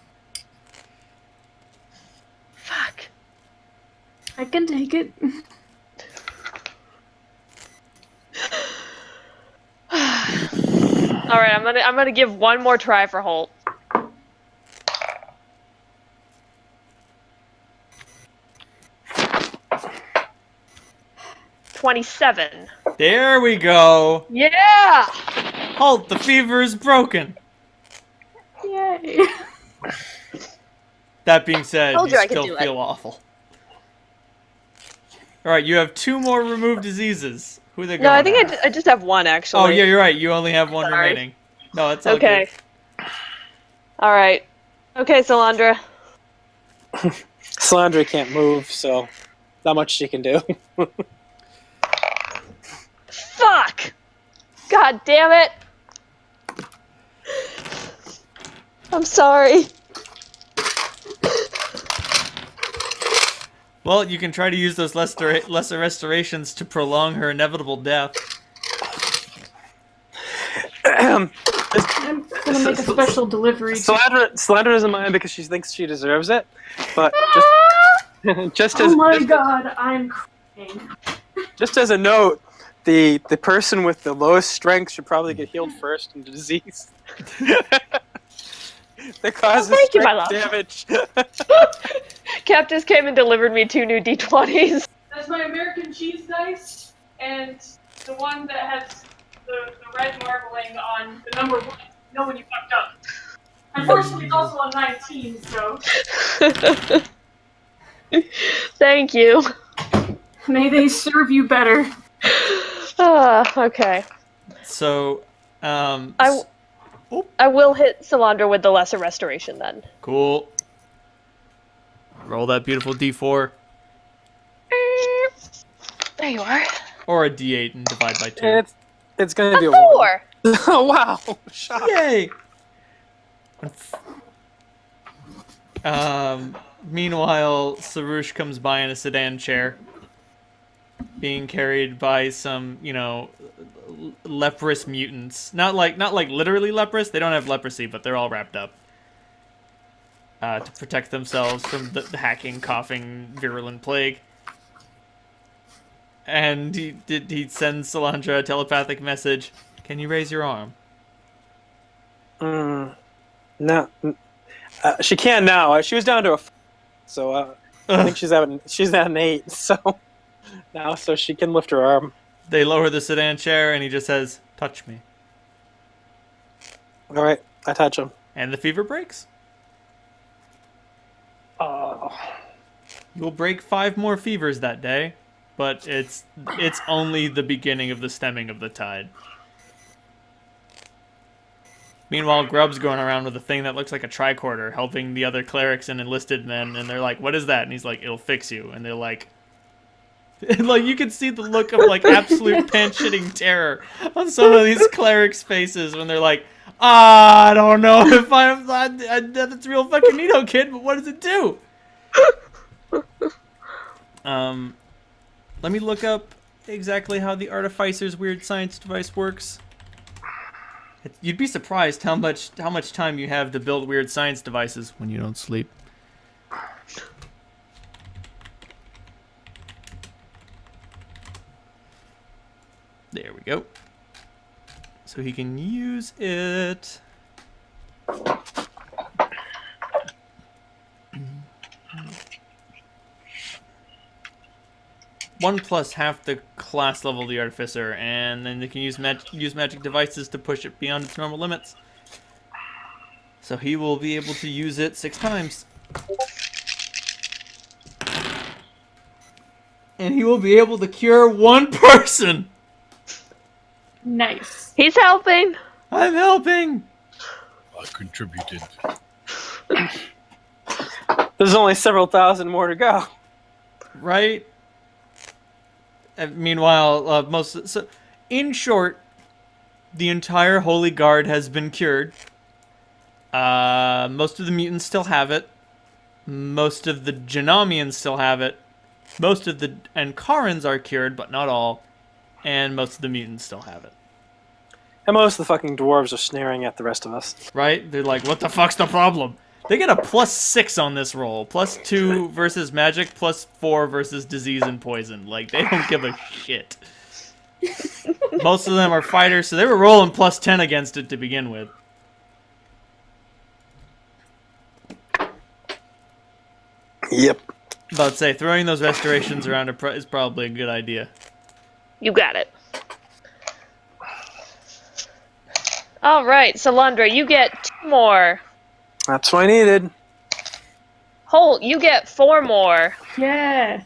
Fuck. I can take it. Alright, I'm gonna give one more try for Holt. $27. There we go. Yeah! Halt, the fever is broken. Yay. That being said, Told you you I could still do it. feel awful. Alright, you have 2 more removed diseases. Who are they going No, I think at? I just have one, actually. Oh, yeah, you're right. You only have 1 Sorry. remaining. No, it's all Okay. good. Alright. Okay, Salandra. Salandra can't move, so not much she can do. Fuck! God damn it! I'm sorry. Well, you can try to use those lesser restorations to prolong her inevitable death. I'm gonna make a special delivery. Salandra doesn't mind because she thinks she deserves it, but just as Oh my god, I'm crying. just as a note, the person with the lowest strength should probably get healed first in the disease. They cause thank you, my strength love. damage. Cap just came and delivered me 2 new D20s. That's my American cheese dice, and the one that has the red marbling on the number 1. No one you fucked up. Unfortunately, it's also on 19, so. Thank you. May they serve you better. Okay. So, I will hit Salandra with the lesser restoration then. cool. Roll that beautiful D4. There you are. Or a D8 and divide by 2. It's gonna be a 4! Oh wow! Shock. Yay! Meanwhile, Sarush comes by in a sedan chair, being carried by some, leprous mutants. Not like literally leprous. They don't have leprosy, but they're all wrapped up to protect themselves from the hacking, coughing, virulent plague. And he sends Salandra a telepathic message. Can you raise your arm? No, she can now. She was down to a, so I think she's at an 8. So now, so she can lift her arm. They lower the sedan chair, and he just says, "Touch me." All right, I touch him. And the fever breaks. Oh, You will break 5 more fevers that day, but it's only the beginning of the stemming of the tide. Meanwhile, Grub's going around with a thing that looks like a tricorder, helping the other clerics and enlisted men, and they're like, "What is that?" And he's like, "It'll fix you." And they're like, you can see the look of absolute pant-shitting terror on some of these clerics' faces when they're like, I don't know if that's real fucking neato, kid, but what does it do? Let me look up exactly how the Artificer's weird science device works. You'd be surprised how much time you have to build weird science devices when you don't sleep. There we go. So he can use it. One plus half the class level of the Artificer, and then they can use magic devices to push it beyond its normal limits. So he will be able to use it 6 times. And he will be able to cure 1 person! Nice. He's helping. I'm helping! I contributed. There's only several thousand more to go. Right? Meanwhile, in short, the entire Holy Guard has been cured. Most of the mutants still have it. Most of the Janamians still have it. Most of the Karens are cured, but not all. And most of the mutants still have it. And most of the fucking dwarves are snaring at the rest of us. Right? They're like, what the fuck's the problem? They get a +6 on this roll. +2 versus magic, +4 versus disease and poison. Like, they don't give a shit. Most of them are fighters, so they were rolling +10 against it to begin with. Yep. About to say, throwing those restorations around is probably a good idea. You got it. All right, Salandra, you get 2 more. That's what I needed. Holt, you get 4 more. Yeah.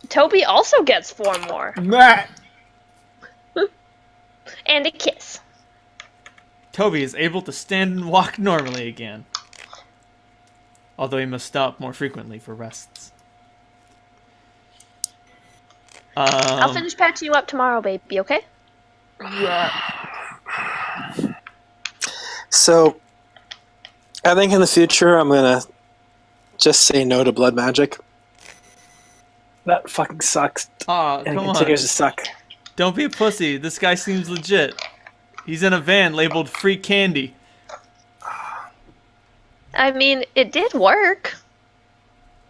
Toby also gets 4 more. Matt! And a kiss. Toby is able to stand and walk normally again. Although he must stop more frequently for rests. I'll finish patching you up tomorrow, baby, okay? So, I think in the future I'm gonna just say no to blood magic. That fucking sucks. Aw, And come on. continues to suck. Don't be a pussy. This guy seems legit. He's in a van labeled free candy. I mean, it did work.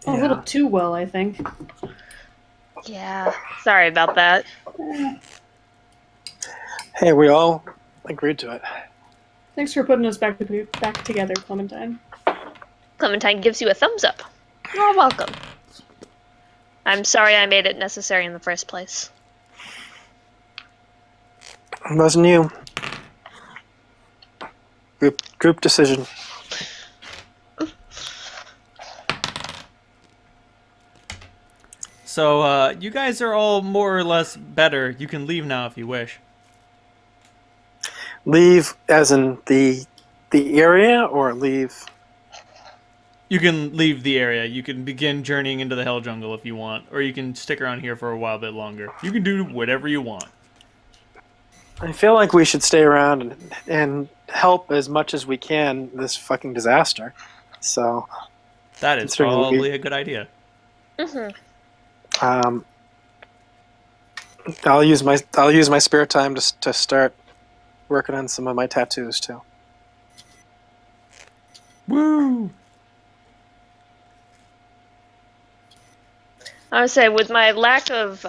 A little too well, I think. Yeah, sorry about that. Hey, we all agreed to it. Thanks for putting us back together, Clementine. Clementine gives you a thumbs up. You're welcome. I'm sorry I made it necessary in the first place. It wasn't you. Group decision. So, you guys are all more or less better. You can leave now if you wish. Leave as in the area, or leave? You can leave the area. You can begin journeying into the Hell Jungle if you want. Or you can stick around here for a while bit longer. You can do whatever you want. I feel like we should stay around and help as much as we can this fucking disaster. So That is Considering probably a good idea. Mm-hmm. I'll use my spare time to start working on some of my tattoos too. Woo! I would say, with my lack of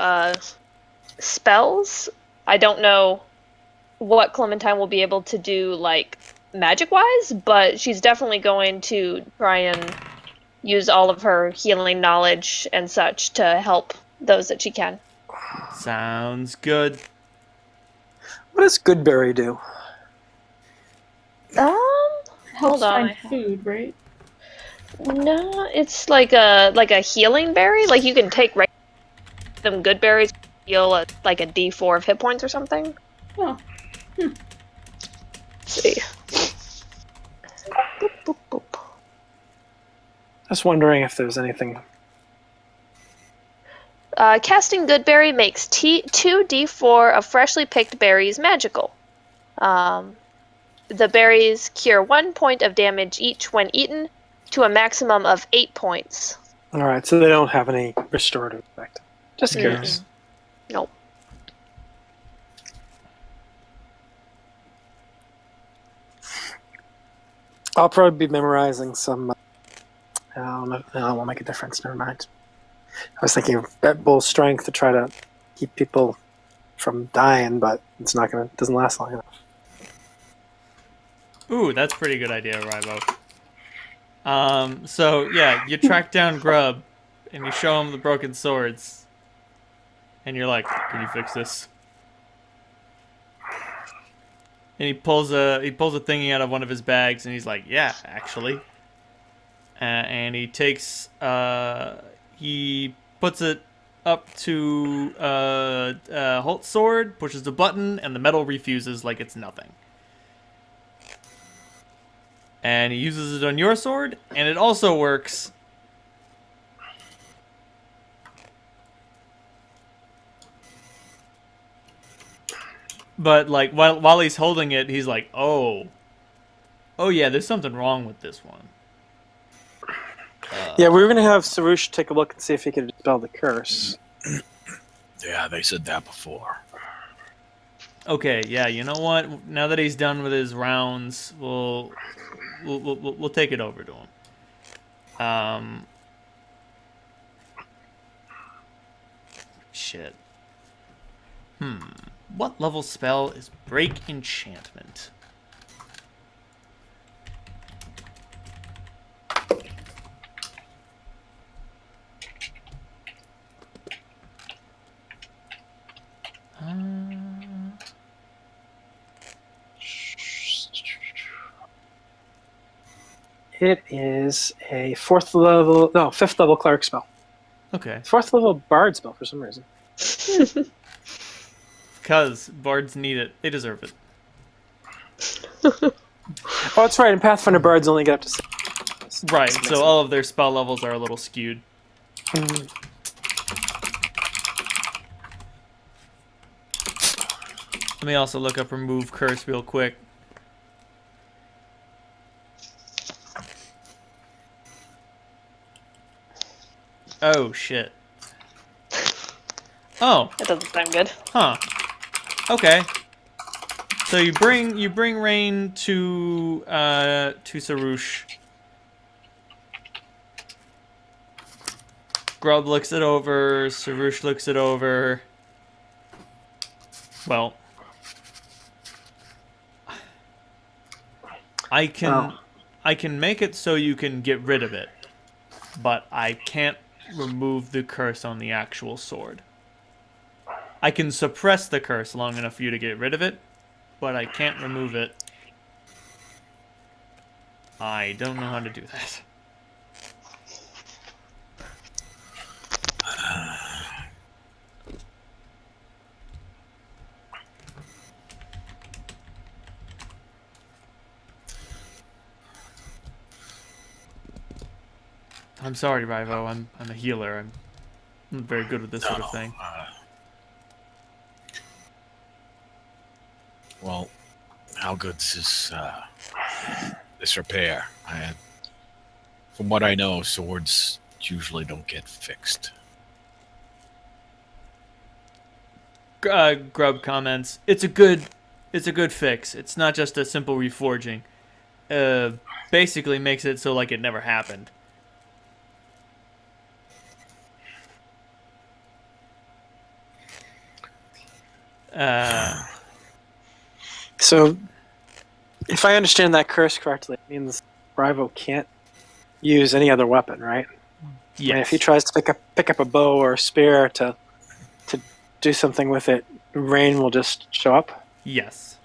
spells, I don't know what Clementine will be able to do, like, magic-wise, but she's definitely going to try and use all of her healing knowledge and such to help those that she can. Sounds good. What does Goodberry do? Helps Hold on. find food, right? No, it's like a healing berry. Like, you can take them good berries, heal like a D4 of hit points or something. Oh. Let's see. Boop, boop, boop. Just wondering if there's anything. Casting Goodberry makes 2d4 of freshly picked berries magical. The berries cure 1 point of damage each when eaten, to a maximum of 8 points. All right, so they don't have any restorative effect. Just curious. Nope. I'll probably be memorizing some. I don't know. It won't make a difference. Never mind. I was thinking of Red Bull strength to try to keep people from dying, but it's not gonna. It doesn't last long enough. Ooh, that's a pretty good idea, Rybo. So, yeah, you track down Grub, and you show him the broken swords. And you're like, can you fix this? And he pulls a thingy out of one of his bags, and he's like, yeah, actually. And he takes, he puts it up to Holt's sword, pushes the button, and the metal refuses like it's nothing. And he uses it on your sword, and it also works. But like while he's holding it, he's like, "Oh yeah, there's something wrong with this one." Yeah, we were gonna have Sarush take a look and see if he could dispel the curse. Yeah, they said that before. Okay, yeah, you know what? Now that he's done with his rounds, we'll take it over to him. Shit. What level spell is Break Enchantment? It is a fifth level cleric spell. Okay. 4th level bard spell for some reason. Because bards need it. They deserve it. Oh, that's right. And Pathfinder bards only get up to 6. Right, so all of their spell levels are a little skewed. Let me also look up remove curse real quick. Oh shit. Oh. That doesn't sound good. Huh. Okay. So you bring Rain to Sarush. Grub looks it over, Sarush looks it over. Well, I can make it so you can get rid of it, but I can't remove the curse on the actual sword. I can suppress the curse long enough for you to get rid of it, but I can't remove it. I don't know how to do that. I'm sorry, Rivo. I'm a healer. I'm not very good with this sort of thing. Well, how good's this repair? From what I know, swords usually don't get fixed. Grub comments. It's a good fix. It's not just a simple reforging. Basically makes it so like it never happened. So, if I understand that curse correctly, it means Rivo can't use any other weapon, right? Yes. I mean, if he tries to pick up a bow or a spear to do something with it, rain will just show up. Yes.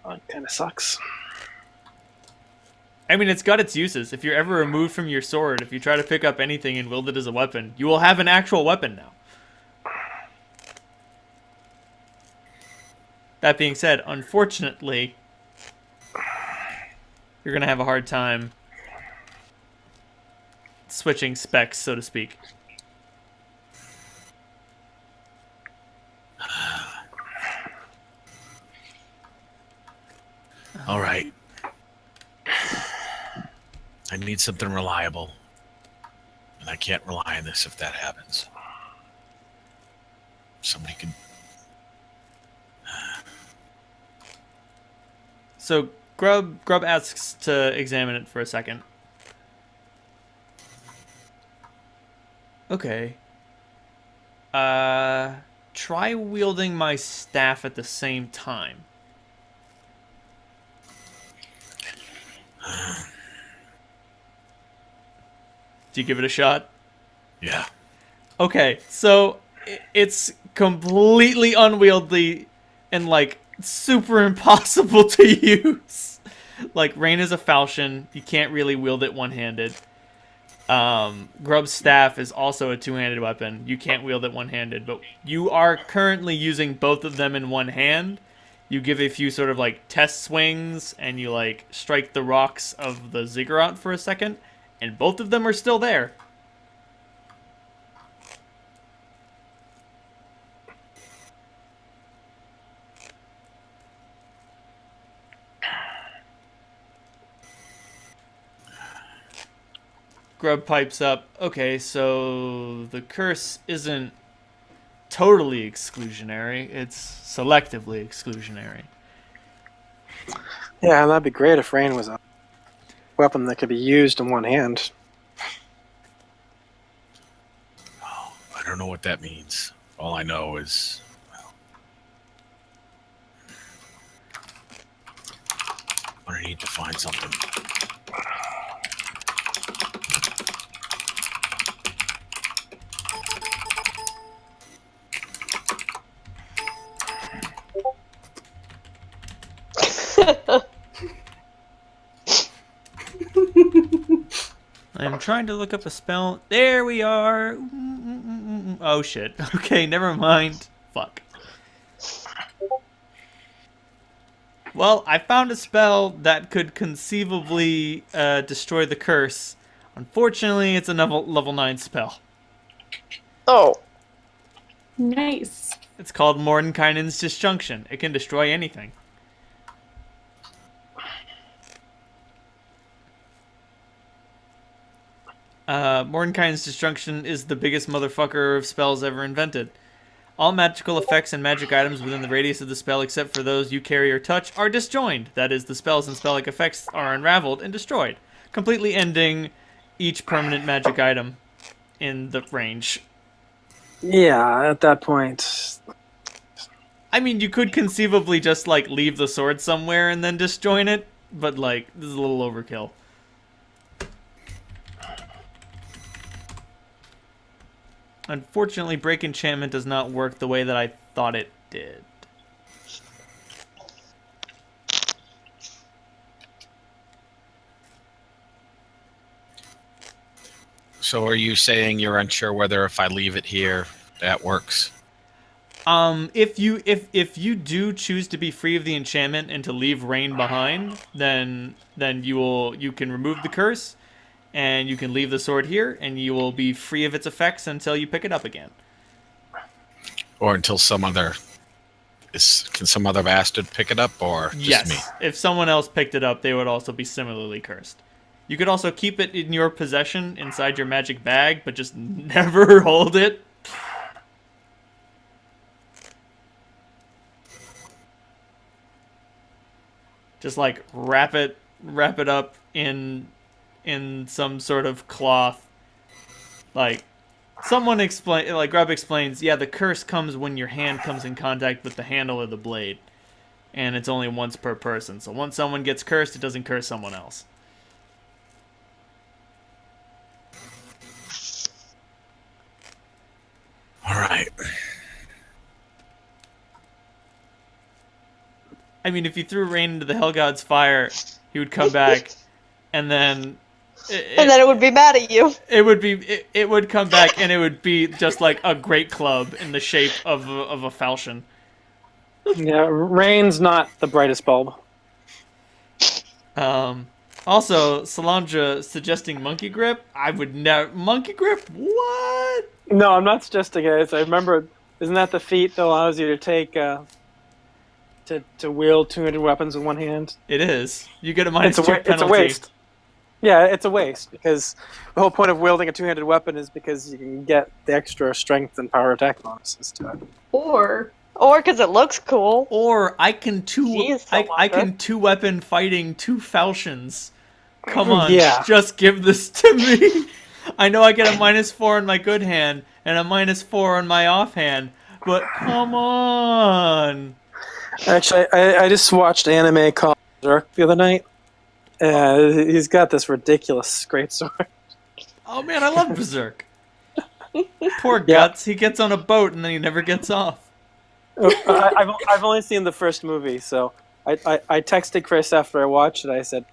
Well, it kind of sucks. I mean, it's got its uses. If you're ever removed from your sword, if you try to pick up anything and wield it as a weapon, you will have an actual weapon now. That being said, unfortunately, you're going to have a hard time switching specs, so to speak. All right. I need something reliable. And I can't rely on this if that happens. Somebody could... So Grub asks to examine it for a second. Okay. Try wielding my staff at the same time. Do you give it a shot? Yeah. Okay, so it's completely unwieldy and like super impossible to use. Like, Rain is a falchion. You can't really wield it one-handed. Grub's staff is also a two-handed weapon. You can't wield it one-handed, but you are currently using both of them in one hand. you give a few sort of like test swings and you like strike the rocks of the ziggurat for a second, and both of them are still there. Grub pipes up. Okay, so the curse isn't totally exclusionary, it's selectively exclusionary. Yeah, that'd be great if rain was a weapon that could be used in one hand. Oh, I don't know what that means. All I know is, I need to find something. I'm trying to look up a spell. There we are. Oh shit. Okay, never mind. Fuck. Well, I found a spell that could conceivably destroy the curse. Unfortunately, it's a level 9 spell. Oh. Nice. It's called Mordenkainen's Disjunction. It can destroy anything. Mordenkainen's Disjunction is the biggest motherfucker of spells ever invented. All magical effects and magic items within the radius of the spell, except for those you carry or touch, are disjoined. That is, the spells and spell-like effects are unraveled and destroyed, completely ending each permanent magic item in the range. Yeah, at that point. I mean, you could conceivably just, like, leave the sword somewhere and then disjoin it, but, like, this is a little overkill. Unfortunately, break enchantment does not work the way that I thought it did. So are you saying you're unsure whether if I leave it here, that works? If you do choose to be free of the enchantment and to leave rain behind, then you can remove the curse, and you can leave the sword here, and you will be free of its effects until you pick it up again. Or until some other... Can some other bastard pick it up, or just me? If someone else picked it up, they would also be similarly cursed. You could also keep it in your possession inside your magic bag, but just never hold it. Just like wrap it up in some sort of cloth. Like Grub explains, yeah, the curse comes when your hand comes in contact with the handle of the blade. And it's only once per person. So once someone gets cursed, it doesn't curse someone else. All right. I mean, if you threw rain into the Hell God's fire, he would come back, and then... it would be mad at you. It would come back, and it would be just like a great club in the shape of a falchion. Yeah, rain's not the brightest bulb. Also, Solandra suggesting monkey grip. I would never... Monkey grip? What? No, I'm not suggesting it. I remember, isn't that the feat that allows you to take... To wield 200 weapons with one hand? It is. You get a minus 2 penalty. It's a waste. Yeah, it's a waste, because the whole point of wielding a two-handed weapon is because you can get the extra strength and power attack bonuses to it. Or because it looks cool. Or I can I can 2-weapon fighting 2 falchions. Come on, Yeah. just give this to me. I know I get a -4 on my good hand and a -4 on my offhand, but come on. Actually, I just watched anime called Berserk the other night. He's got this ridiculous greatsword. Oh man, I love Berserk. Poor Guts, he gets on a boat and then he never gets off. I've only seen the first movie, so I texted Chris after I watched it. I said,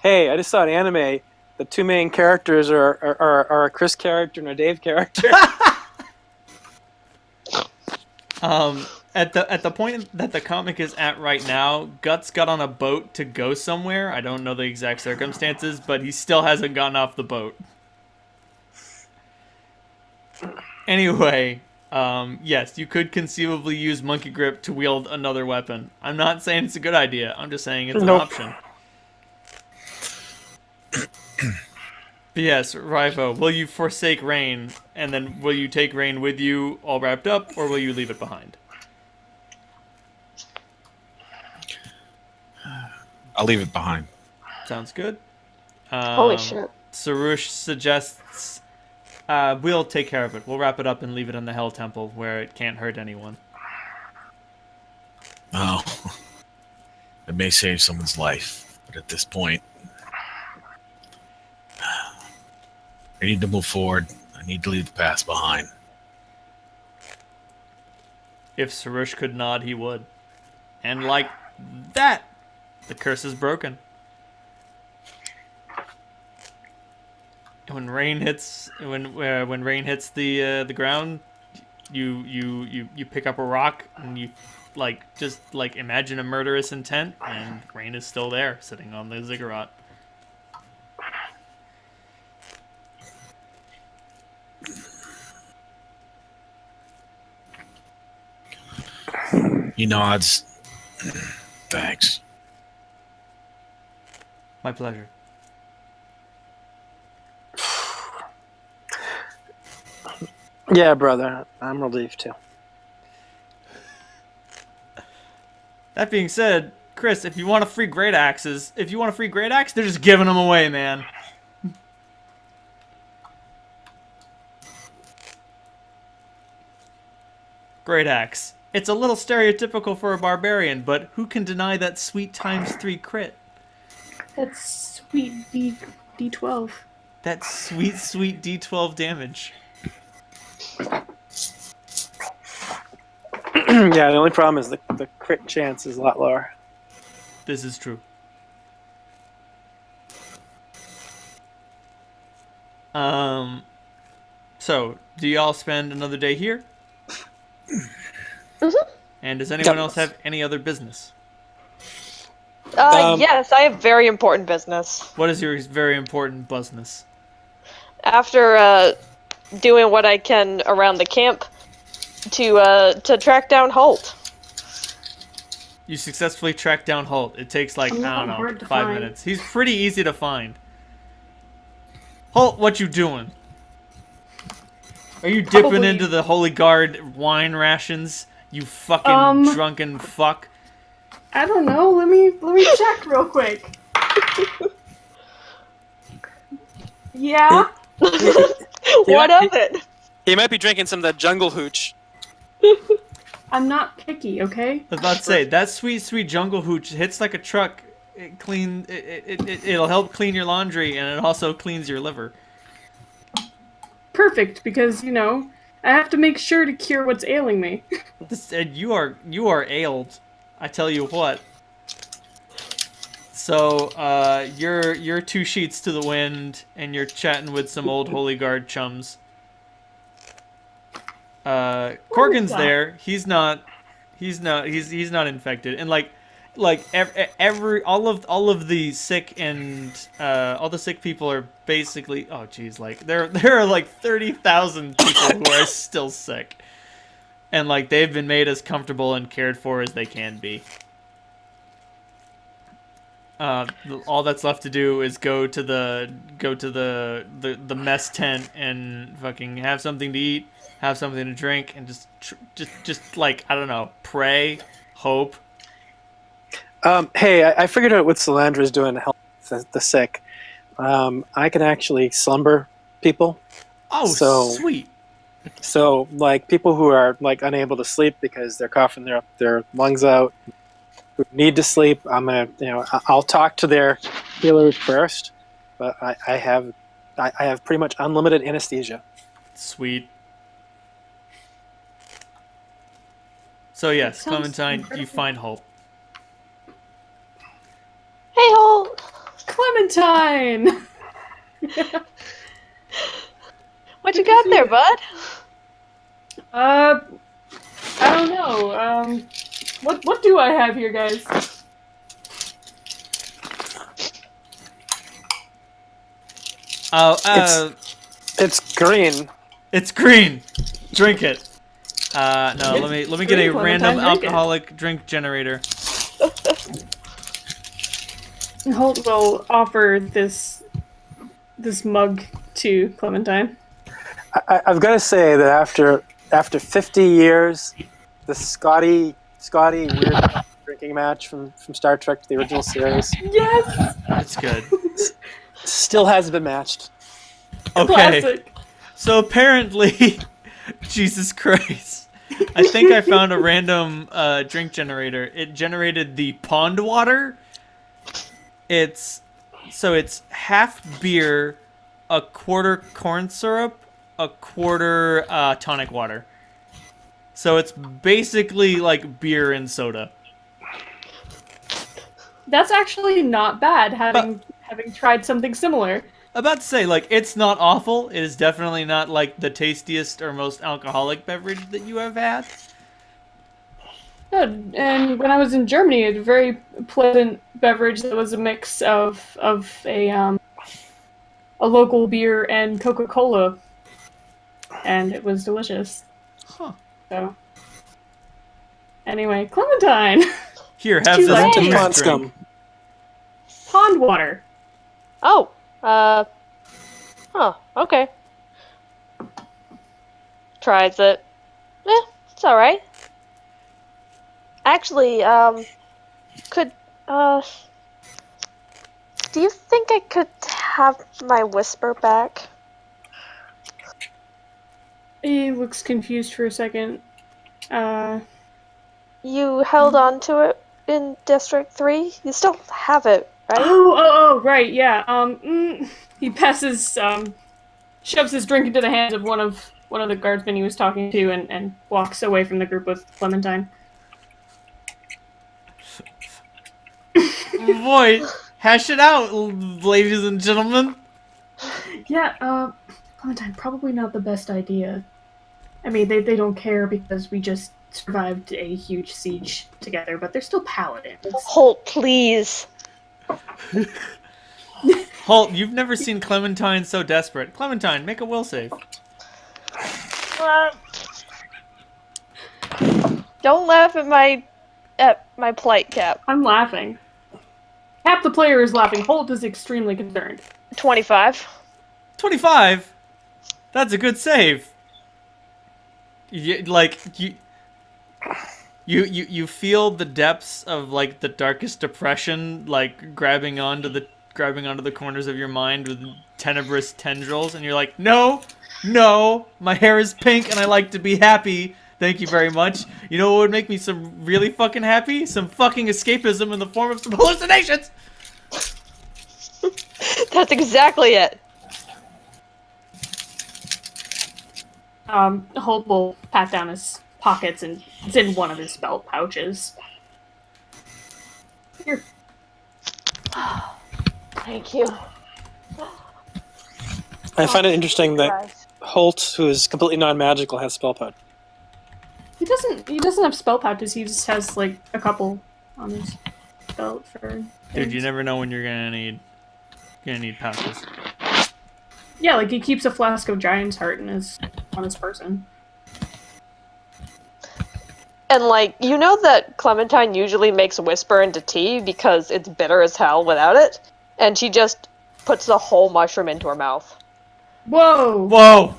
"Hey, I just saw an anime. The 2 main characters are a Chris character and a Dave character." at the point that the comic is at right now, Guts got on a boat to go somewhere. I don't know the exact circumstances, but he still hasn't gotten off the boat. Anyway, yes, you could conceivably use Monkey Grip to wield another weapon. I'm not saying it's a good idea. I'm just saying it's an option. But yes, Rivo, will you forsake Rain, and then will you take Rain with you all wrapped up, or will you leave it behind? I'll leave it behind. Sounds good. Holy shit. Sarush suggests we'll take care of it. We'll wrap it up and leave it in the Hell Temple where it can't hurt anyone. Oh. It may save someone's life, but at this point, I need to move forward. I need to leave the past behind. If Sarush could nod, he would. And like that, the curse is broken. When rain hits the ground, you pick up a rock and you just imagine a murderous intent, and Rain is still there, sitting on the ziggurat. He nods. Thanks. My pleasure. Yeah, brother. I'm relieved too. That being said, Chris, if you want a free great axe, they're just giving them away, man. Great axe. It's a little stereotypical for a barbarian, but who can deny that sweet ×3 crit? That's sweet D12. That sweet, sweet D12 damage. Yeah, the only problem is the crit chance is a lot lower. This is true. So, do y'all spend another day here? Mm-hmm. And does anyone else have any other business? Yes, I have very important business. What is your very important business? After doing what I can around the camp to track down Holt. You successfully track down Holt. It takes I don't know, hard to 5 find. minutes. He's pretty easy to find. Holt, what you doing? Are you dipping Probably- into the Holy Guard wine rations? You fucking drunken fuck. I don't know. Let me check real quick. Yeah. What of it? He might be drinking some of that jungle hooch. I'm not picky, okay? I was about to say, that sweet, sweet jungle hooch hits like a truck. It'll help clean your laundry, and it also cleans your liver. Perfect, because, I have to make sure to cure what's ailing me. You are ailed. I tell you what. So, you're 2 sheets to the wind, and you're chatting with some old Holy Guard chums. Corgan's there. He's not infected, and all of the sick and all the sick people are basically, oh geez, there are 30,000 people who are still sick, and they've been made as comfortable and cared for as they can be. All that's left to do is go to the mess tent and fucking have something to eat, have something to drink, and just I don't know, pray, hope. Hey, I figured out what Solandra's doing to help the sick. I can actually slumber people. Oh, So- sweet. So, people who are unable to sleep because they're coughing their lungs out, who need to sleep, I'm gonna, I'll talk to their healers first. But I have pretty much unlimited anesthesia. Sweet. So yes, That sounds Clementine, incredible. you find Hope. Hey, Holt! Clementine! What you got there, bud? I don't know. What do I have here, guys? It's green. It's green. Drink it. No, let me get a green, Clementine, random drink it. alcoholic drink generator. Holt will offer this mug to Clementine. I've got to say that after 50 years, the Scotty weird drinking match from Star Trek, the original series, Yes! It's good. still hasn't been matched. Okay. Classic. So apparently, Jesus Christ. I think I found a random drink generator. It generated the pond water. It's half beer, a quarter corn syrup, a quarter tonic water. So it's basically like beer and soda. That's actually not bad, having tried something similar. About to say, like, it's not awful. It is definitely not like the tastiest or most alcoholic beverage that you have had. Good. And when I was in Germany, it was a very pleasant beverage that was a mix of a local beer and Coca-Cola, and it was delicious. Huh. So, anyway, Clementine, Here, have Too this late. booze Pond drink. scum. pond water. Oh, okay. Tries it. It's alright. Actually, could, do you think I could have my whisper back? He looks confused for a second. You held on to it in District 3? You still have it, right? Oh, right, yeah. He passes, shoves his drink into the hands of one of the guardsmen he was talking to, and walks away from the group with Clementine. Boy, hash it out, ladies and gentlemen. Yeah, Clementine, probably not the best idea. I mean, they don't care because we just survived a huge siege together, but they're still paladins. Holt, please. Holt, you've never seen Clementine so desperate. Clementine, make a will save. Don't laugh at my plight, Cap. I'm laughing. Cap the player is laughing. Holt is extremely concerned. 25. 25? That's a good save. You feel the depths of like the darkest depression like grabbing onto the corners of your mind with tenebrous tendrils, and you're like, no, my hair is pink and I like to be happy. Thank you very much. You know what would make me some really fucking happy? Some fucking escapism in the form of some hallucinations. That's exactly it. Holt will pat down his pockets, and it's in one of his belt pouches. Here. Thank you. I find it interesting that Christ. Holt, who is completely non-magical, has spell pouch. He doesn't have spell pouches. He just has like a couple on his belt for. Dude, things. you never know when you're gonna need pouches. Yeah, like he keeps a flask of Giant's Heart on his person. And like, you know that Clementine usually makes Whisper into tea because it's bitter as hell without it? And she just puts the whole mushroom into her mouth. Whoa! Whoa!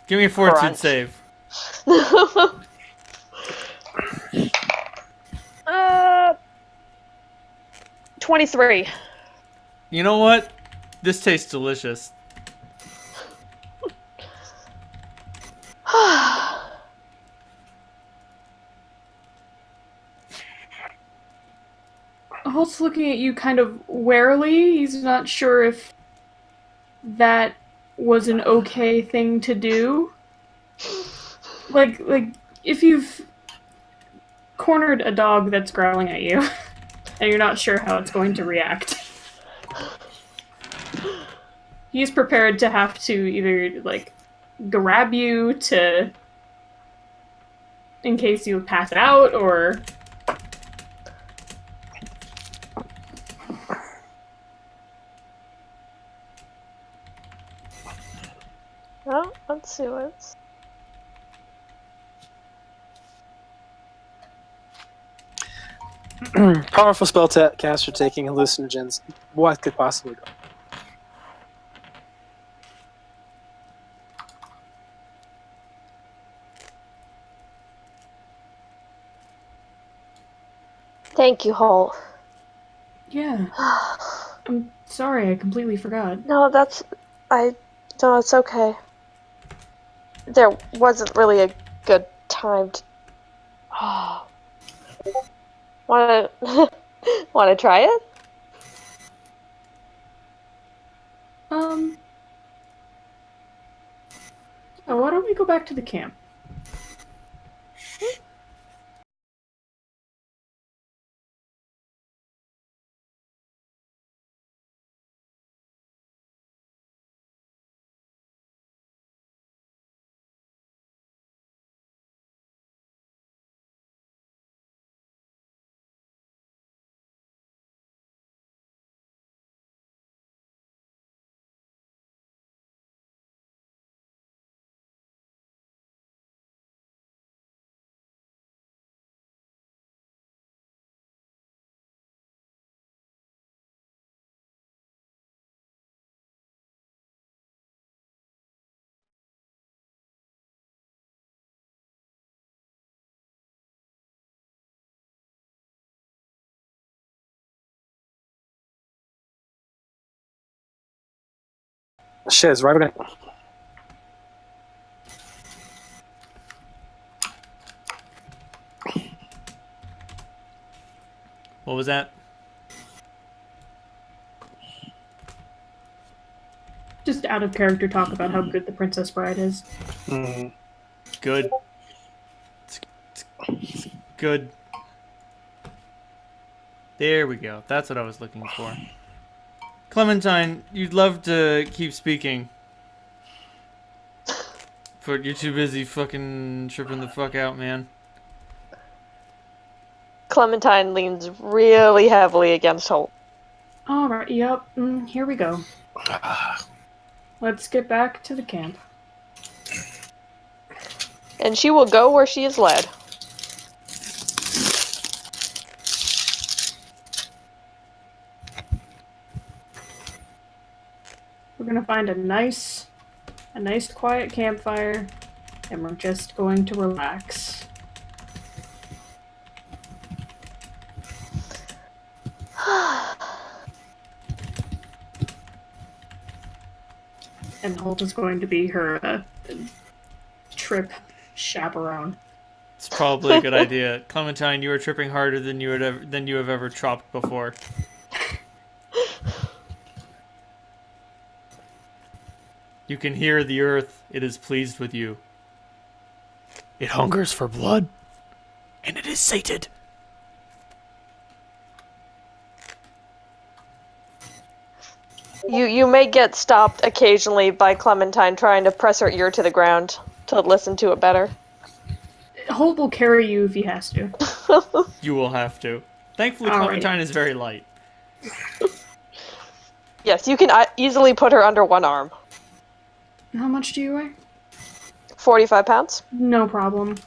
Give me a fortitude Crunch. save. 23. You know what? This tastes delicious. Holt's looking at you kind of warily. He's not sure if that was an okay thing to do. Like if you've cornered a dog that's growling at you, and you're not sure how it's going to react. He's prepared to have to either, like, grab you to, in case you pass out, or... Well, let's see what's... Powerful spellcaster taking hallucinogens. What could possibly go? Thank you, Hall. Yeah. I'm sorry, I completely forgot. No, no, it's okay. There wasn't really a good time to... Wanna... Wanna try it? Why don't we go back to the camp? Shit, it's right behind. What was that? Just out of character talk about how good the Princess Bride is. Mm. Good. It's good. There we go. That's what I was looking for. Clementine, you'd love to keep speaking. But you're too busy fucking tripping the fuck out, man. Clementine leans really heavily against Holt. Alright, yep, here we go. Let's get back to the camp. And she will go where she is led. We're gonna find a nice quiet campfire, and we're just going to relax. And Holt is going to be her trip chaperone. It's probably a good idea. Clementine, you are tripping harder than you have ever chopped before. You can hear the earth. It is pleased with you. It hungers for blood, and it is sated. You may get stopped occasionally by Clementine trying to press her ear to the ground to listen to it better. Holt will carry you if he has to. You will have to. Thankfully, Alright. Clementine is very light. Yes, you can easily put her under one arm. How much do you weigh? 45 pounds. No problem.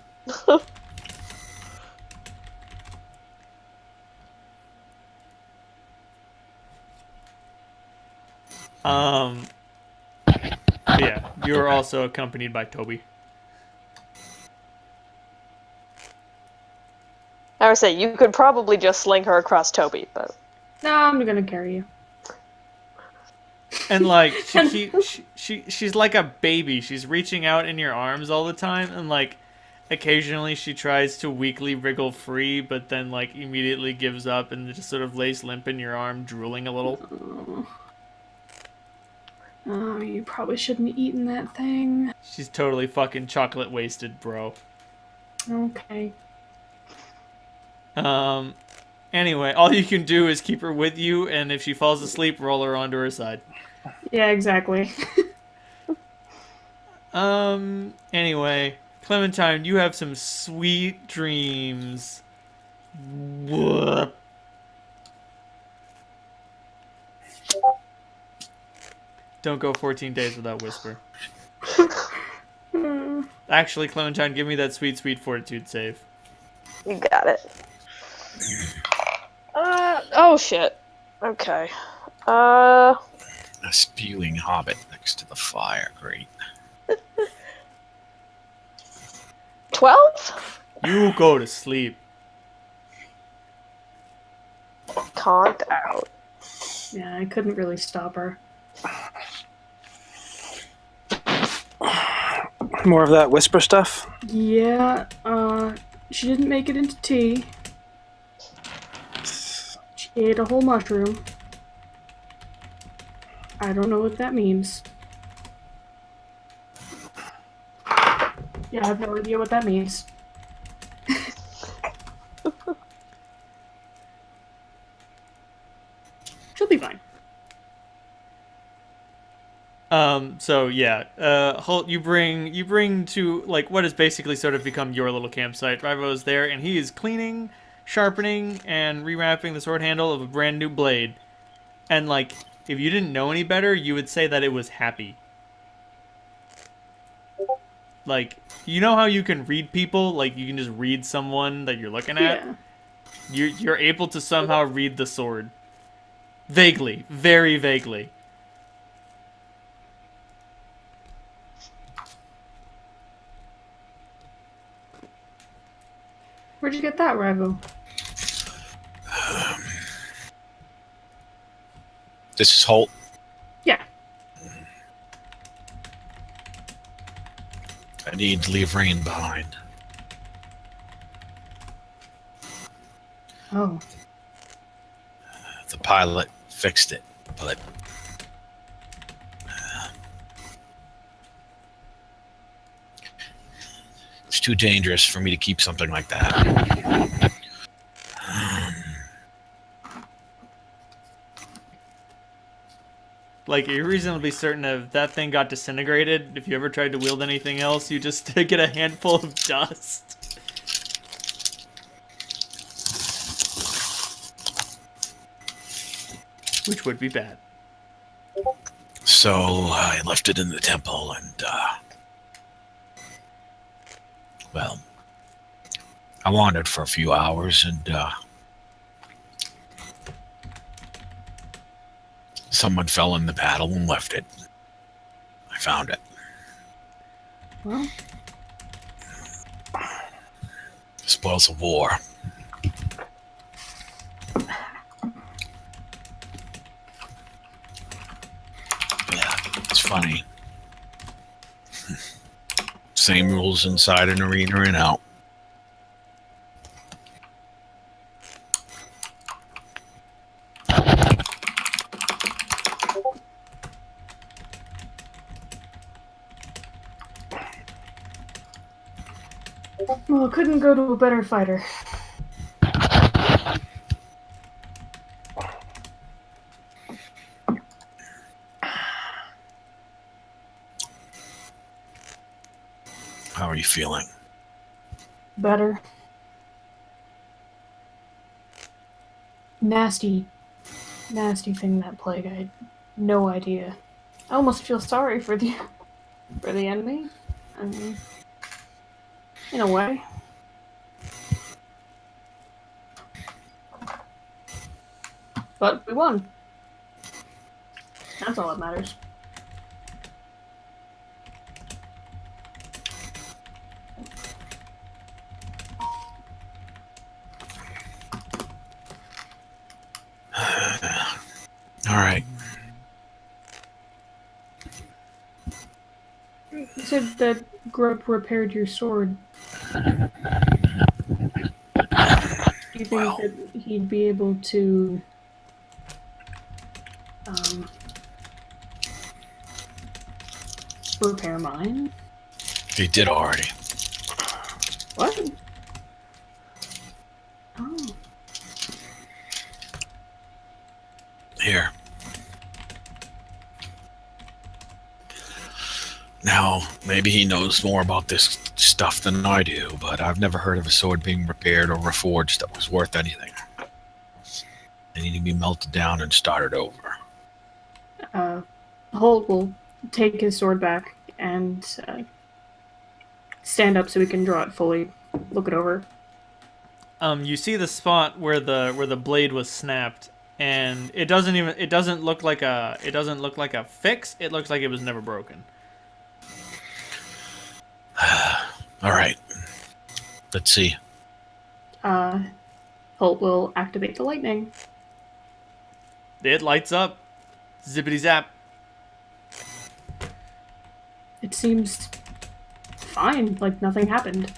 Yeah, you are also accompanied by Toby. I would say you could probably just sling her across Toby, but No, I'm gonna carry you. And like she's like a baby. She's reaching out in your arms all the time, and like occasionally she tries to weakly wriggle free, but then like immediately gives up and just sort of lays limp in your arm, drooling a little. Oh, you probably shouldn't have eaten that thing. She's totally fucking chocolate wasted, bro. Okay. Anyway, all you can do is keep her with you, and if she falls asleep, roll her onto her side. Yeah, exactly. Anyway, Clementine, you have some sweet dreams. Whoop. Don't go 14 days without whisper. Actually, Clementine, give me that sweet, sweet fortitude save. You got it. Oh shit. Okay. A spewing hobbit next to the fire. Great. 12? You go to sleep. Conked out. Yeah, I couldn't really stop her. More of that whisper stuff? Yeah, she didn't make it into tea. She ate a whole mushroom. I don't know what that means. Yeah, I have no idea what that means. She'll be fine. So yeah, Holt, you bring to like what has basically sort of become your little campsite. Rivo is there, and he is cleaning, sharpening, and rewrapping the sword handle of a brand new blade. And like, if you didn't know any better, you would say that it was happy. Like, you know how you can read people? Like, you can just read someone that you're looking at? Yeah. You're able to somehow read the sword. Vaguely. Very vaguely. Where'd you get that, Rival? This is Holt. Yeah. I need to leave Rain behind. Oh. The pilot fixed it, but it's too dangerous for me to keep something like that. Like, you're reasonably certain if that thing got disintegrated, if you ever tried to wield anything else, you just get a handful of dust. Which would be bad. So I left it in the temple and, well, I wandered for a few hours and, someone fell in the battle and left it. I found it. Well. Spoils of war. Yeah, it's funny. Same rules inside an arena and out. Well, couldn't go to a better fighter. How are you feeling? Better. Nasty thing, that plague. I had no idea. I almost feel sorry for the enemy. I mean, in a way. But we won. That's all that matters. All right. You said that Grubb repaired your sword. Do you think that he'd be able to repair mine? They did already. What? Oh. Here. Now, maybe he knows more about this stuff than I do, but I've never heard of a sword being repaired or reforged that was worth anything. They need to be melted down and started over. Holt will take his sword back and stand up so we can draw it fully, look it over. You see the spot where the blade was snapped, and it doesn't look like a fix. It looks like it was never broken. All right. Let's see. Holt will activate the lightning. It lights up. Zippity zap. It seems fine, like nothing happened.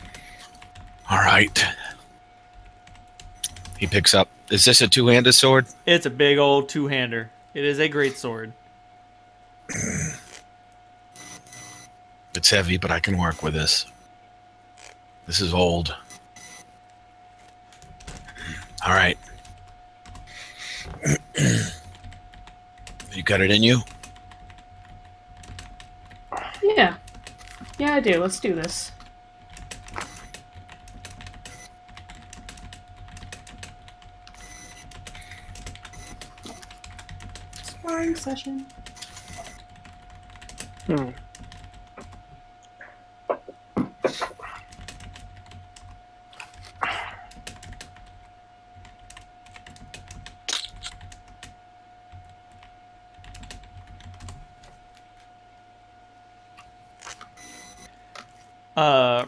All right. He picks up. Is this a two-handed sword? It's a big old two-hander. It is a great sword. It's heavy, but I can work with this. This is old. All right. You got it in you? Yeah. Yeah, I do. Let's do this. Sparring session.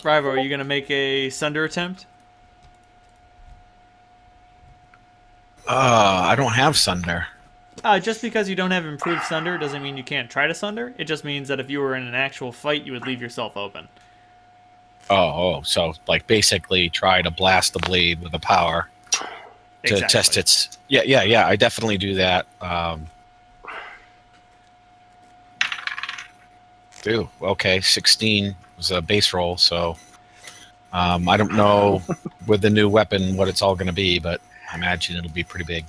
Rivo, are you gonna make a sunder attempt? I don't have sunder. Just because you don't have improved sunder doesn't mean you can't try to sunder. It just means that if you were in an actual fight, you would leave yourself open. So like basically try to blast the blade with the power to test its. Yeah. I definitely do that. Okay, 16 was a base roll, so I don't know with the new weapon what it's all going to be, but I imagine it'll be pretty big.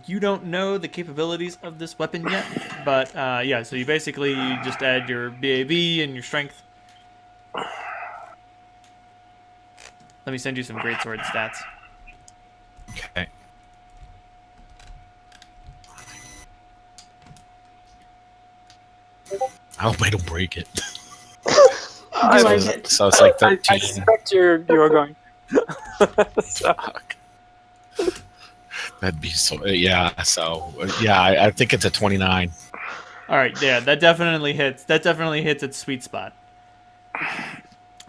You don't know the capabilities of this weapon yet, but yeah, so you just add your BAB and your strength. Let me send you some greatsword stats. Okay. I hope I don't break it. I like it. So it's like 13. I suspect you're going. So. That'd be so. Yeah. So yeah, I think it's a 29. All right, yeah, that definitely hits. That definitely hits its sweet spot.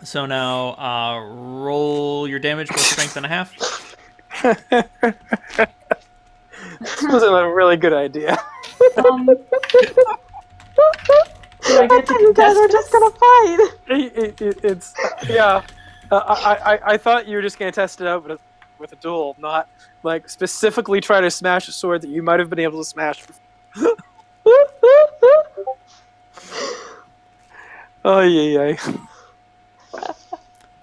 So now, roll your damage plus strength and a half. This wasn't a really good idea. Do I get to You guys contest are this? just gonna fight. It's yeah. I thought you were just gonna test it out with a duel, not like specifically try to smash a sword that you might have been able to smash. Oh yeah.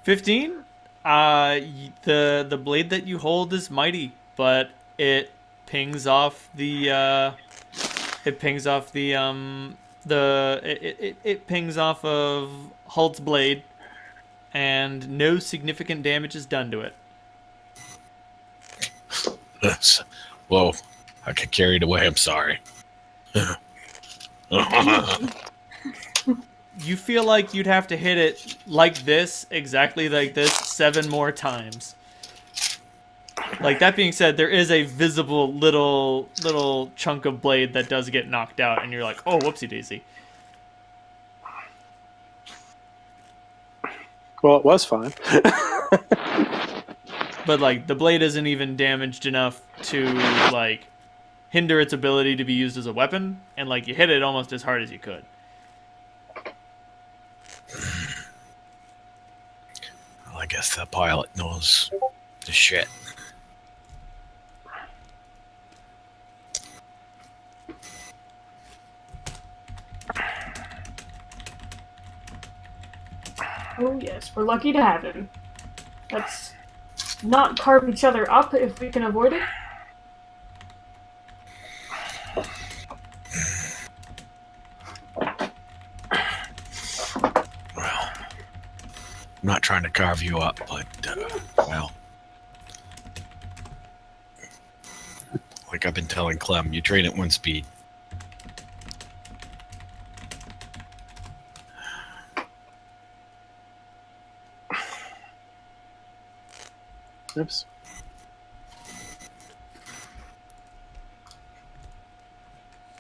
15. The blade that you hold is mighty, but it pings off the it pings off of Hult's blade, and no significant damage is done to it. Whoa, I got carried away. I'm sorry. You feel like you'd have to hit it like this, exactly like this, 7 more times. Like, that being said, there is a visible little chunk of blade that does get knocked out, and you're like, oh, whoopsie daisy. Well, it was fine. But, like, the blade isn't even damaged enough to, like, hinder its ability to be used as a weapon, and, like, you hit it almost as hard as you could. Well, I guess the pilot knows the shit. Oh yes, we're lucky to have him. Let's not carve each other up if we can avoid it. not trying to carve you up, but, well. Like I've been telling Clem, you train at 1 speed. Oops.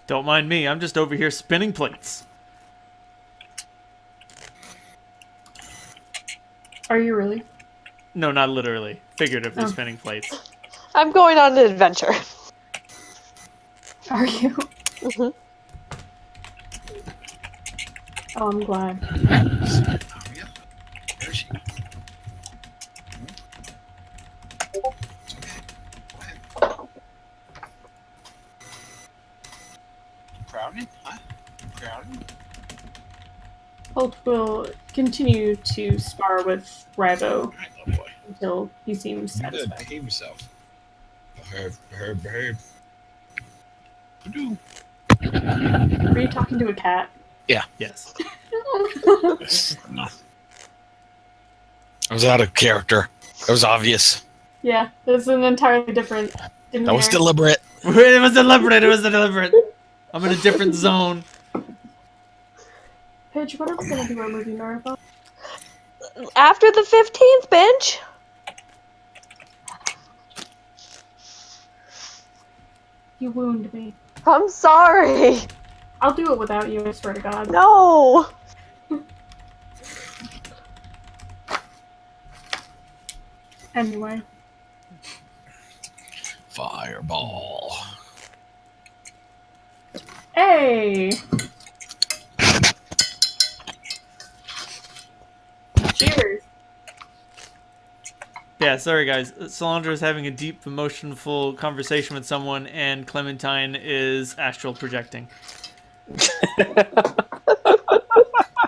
Don't mind me. I'm just over here spinning plates. Are you really? No, not literally. Figuratively Oh. spinning plates. I'm going on an adventure. Are you? Mhm. Oh, I'm glad. Where is she? Crowded? Huh? Crowded? Holt will continue to spar with Rivo Alright, little boy. until he seems You good. satisfied. Behave yourself. Behave. Do. Were you talking to a cat? Yes. No. I was out of character. That was obvious. Yeah, that's an entirely different. That was deliberate. It was deliberate. It was deliberate. I'm in a different zone. Paige, what are we gonna do our movie marathon? After the 15th bench? You wound me. I'm sorry. I'll do it without you, I swear to God. No. Anyway. Fireball. Hey! Cheers! Yeah, sorry guys. Solandra is having a deep, emotionful conversation with someone, and Clementine is astral projecting.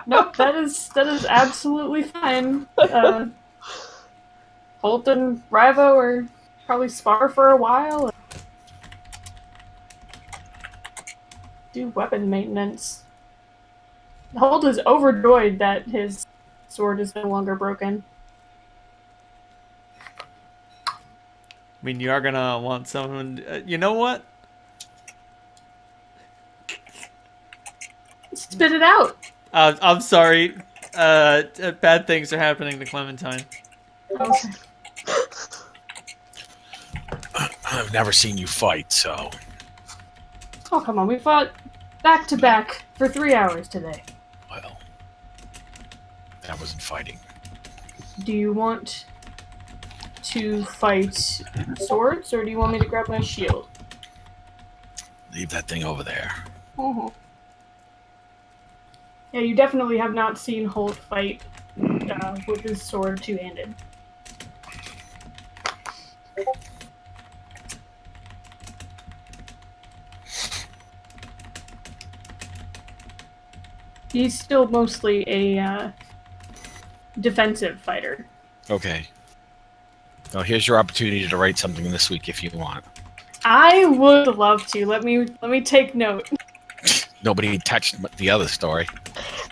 Nope, that is absolutely fine. Holt and Rivo are probably spar for a while. And do weapon maintenance. Holt is overjoyed that his sword is no longer broken. I mean, you are gonna want someone. You know what? Spit it out! I'm sorry. Bad things are happening to Clementine. Okay. I've never seen you fight, so. Oh, come on, we fought back to back for 3 hours today. Well. That wasn't fighting. Do you want to fight swords, or do you want me to grab my shield? Leave that thing over there. Oh. Yeah, you definitely have not seen Holt fight with his sword two-handed. He's still mostly a defensive fighter. Okay. Well, here's your opportunity to write something this week if you want. I would love to. Let me take note. Nobody touched the other story.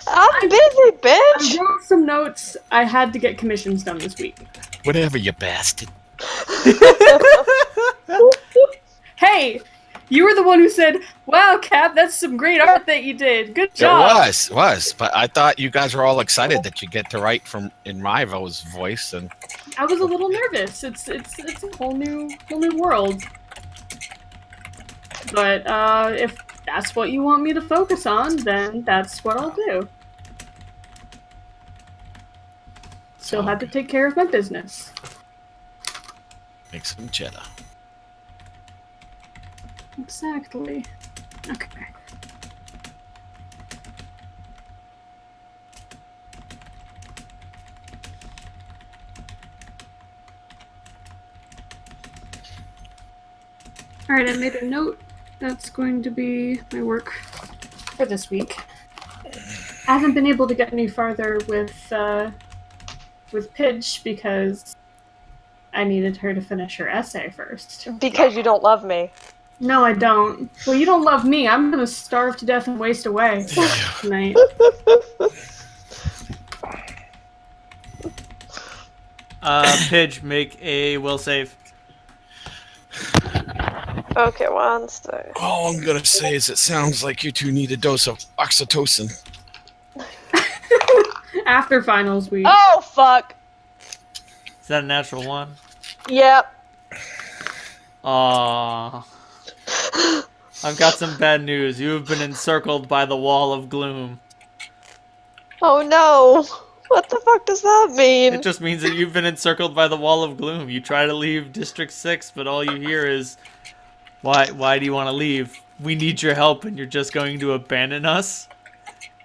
I'm busy, I bitch. wrote some notes. I had to get commissions done this week. Whatever, you bastard. Hey, you were the one who said, "Wow, Cap, that's some great art that you did. Good job." It was. But I thought you guys were all excited that you get to write from in Rivo's voice, and I was a little nervous. It's a whole new world. But if that's what you want me to focus on, then that's what I'll do. Still have to take care of my business. make some cheddar. Exactly. Okay. Alright, I made a note. That's going to be my work for this week. I haven't been able to get any farther with Pidge because I needed her to finish her essay first. Because you don't love me. No, I don't. Well, you don't love me. I'm gonna starve to death and waste away tonight. Pidge, make a will save. Okay, one sec. All I'm gonna say is it sounds like you two need a dose of oxytocin. After finals week. Oh, fuck! Is that a natural one? Yep. Aww. I've got some bad news. You have been encircled by the wall of gloom. Oh no! What the fuck does that mean? It just means that you've been encircled by the wall of gloom. You try to leave District 6, but all you hear is, why do you want to leave? We need your help and you're just going to abandon us?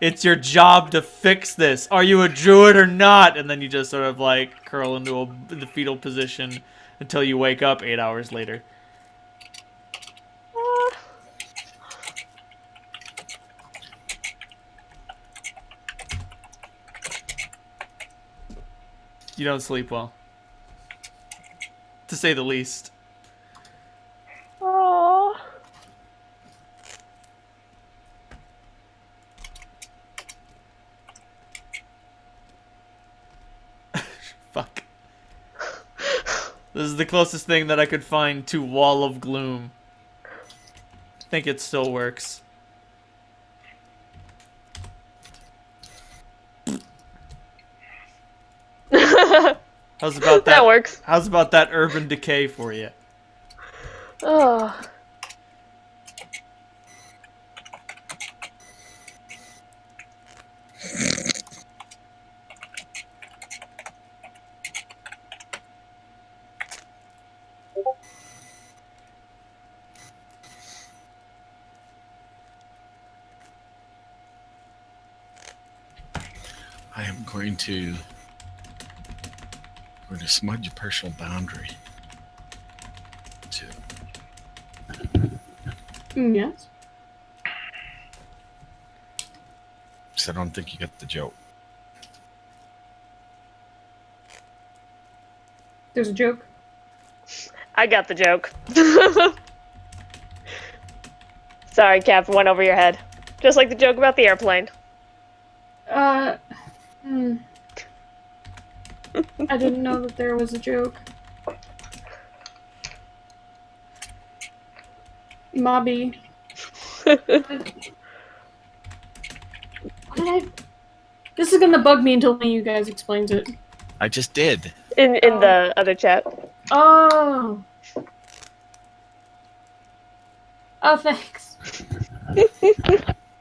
It's your job to fix this. Are you a druid or not? And then you just sort of like curl into the fetal position until you wake up 8 hours later. You don't sleep well. To say the least. Oh. Fuck. This is the closest thing that I could find to Wall of Gloom. I think it still works. How's about that? That works. How's about that urban decay for you? Oh. I am going to smudge a personal boundary. Yes. So I don't think you get the joke. There's a joke. I got the joke. Sorry, Cap, went over your head. Just like the joke about the airplane. I didn't know that there was a joke. Mobby. What did I... This is gonna bug me until one of you guys explains it. I just did. In the other chat. Oh. Oh, thanks. I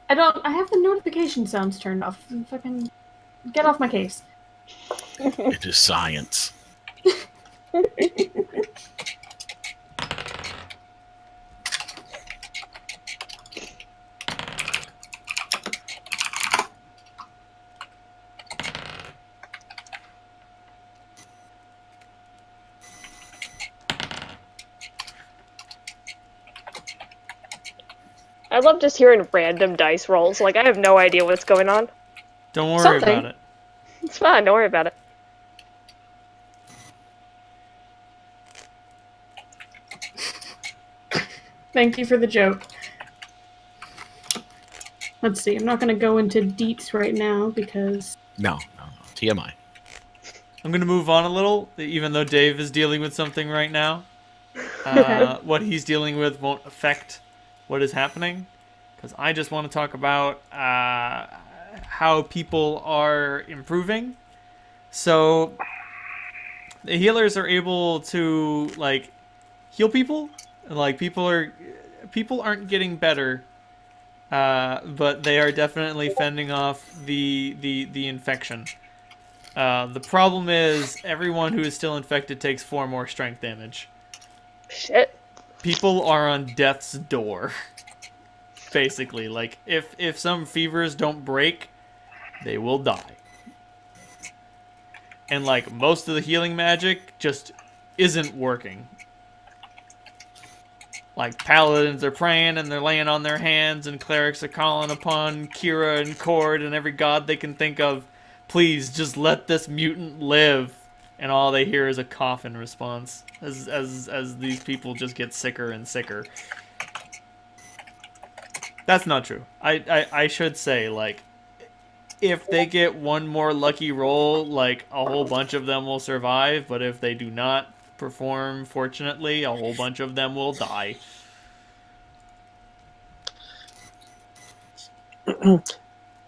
have the notification sounds turned off. Fucking get off my case. It is science. I love just hearing random dice rolls. Like, I have no idea what's going on. Don't worry Something. about it. It's fine, don't worry about it. Thank you for the joke. Let's see, I'm not gonna go into deets right now because... No. TMI. I'm gonna move on a little, even though Dave is dealing with something right now. Okay. What he's dealing with won't affect what is happening, because I just want to talk about how people are improving. So the healers are able to like heal people. Like people aren't getting better, but they are definitely fending off the infection. The problem is everyone who is still infected takes 4 more strength damage. Shit. People are on death's door. Basically, like if some fevers don't break, they will die. And like most of the healing magic just isn't working. Like paladins are praying and they're laying on their hands, and clerics are calling upon Kira and Cord and every god they can think of. Please just let this mutant live. And all they hear is a cough in response as these people just get sicker and sicker. That's not true. I should say, like, if they get one more lucky roll, like a whole bunch of them will survive, but if they do not perform fortunately, a whole bunch of them will die.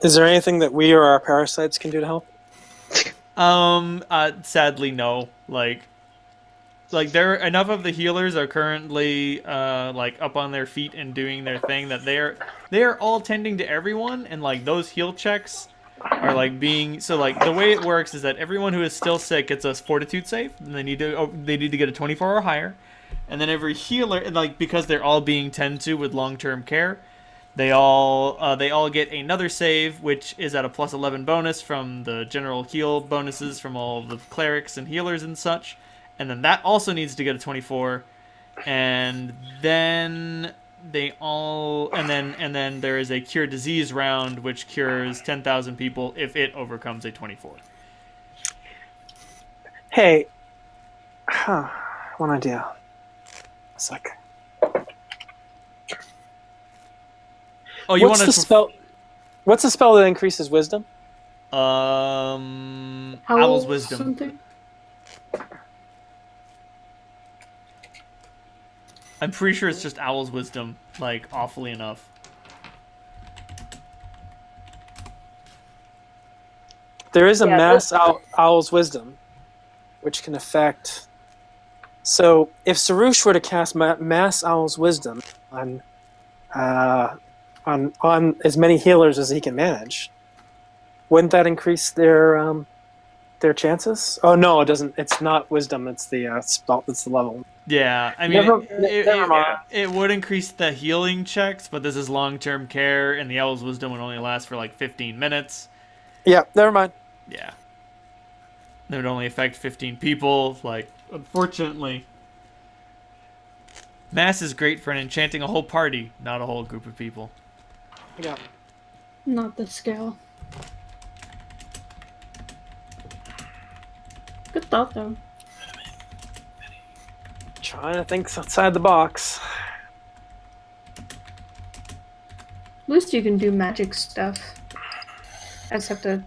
Is there anything that we or our parasites can do to help? Sadly no. Like there enough of the healers are currently like up on their feet and doing their thing that they're all tending to everyone, and like those heal checks are like being so like the way it works is that everyone who is still sick gets a fortitude save, and they need to get a 24 or higher, and then every healer, and like because they're all being tended to with long-term care, they all get another save, which is at a plus 11 bonus from the general heal bonuses from all the clerics and healers and such. And then that also needs to get a 24. And then and then there is a cure disease round, which cures 10,000 people if it overcomes a 24. Hey, one idea. A sec. Oh, you What's want the spell? What's the spell that increases wisdom? Owl's Wisdom. Something? I'm pretty sure it's just Owl's Wisdom, like, awfully enough. There is a Yeah, mass owl's wisdom, which can affect. So if Sarush were to cast mass owl's wisdom on as many healers as he can manage, wouldn't that increase their chances? Oh no, it doesn't. It's not wisdom. It's the spell. It's the level. Yeah, I mean, Never mind. it would increase the healing checks, but this is long-term care, and the Owl's Wisdom would only last for like 15 minutes. Yeah, never mind. Yeah. It would only affect 15 people, like, unfortunately. Mass is great for enchanting a whole party, not a whole group of people. Yeah. Not the scale. Good thought, though. Trying to think outside the box. At least you can do magic stuff. I just have to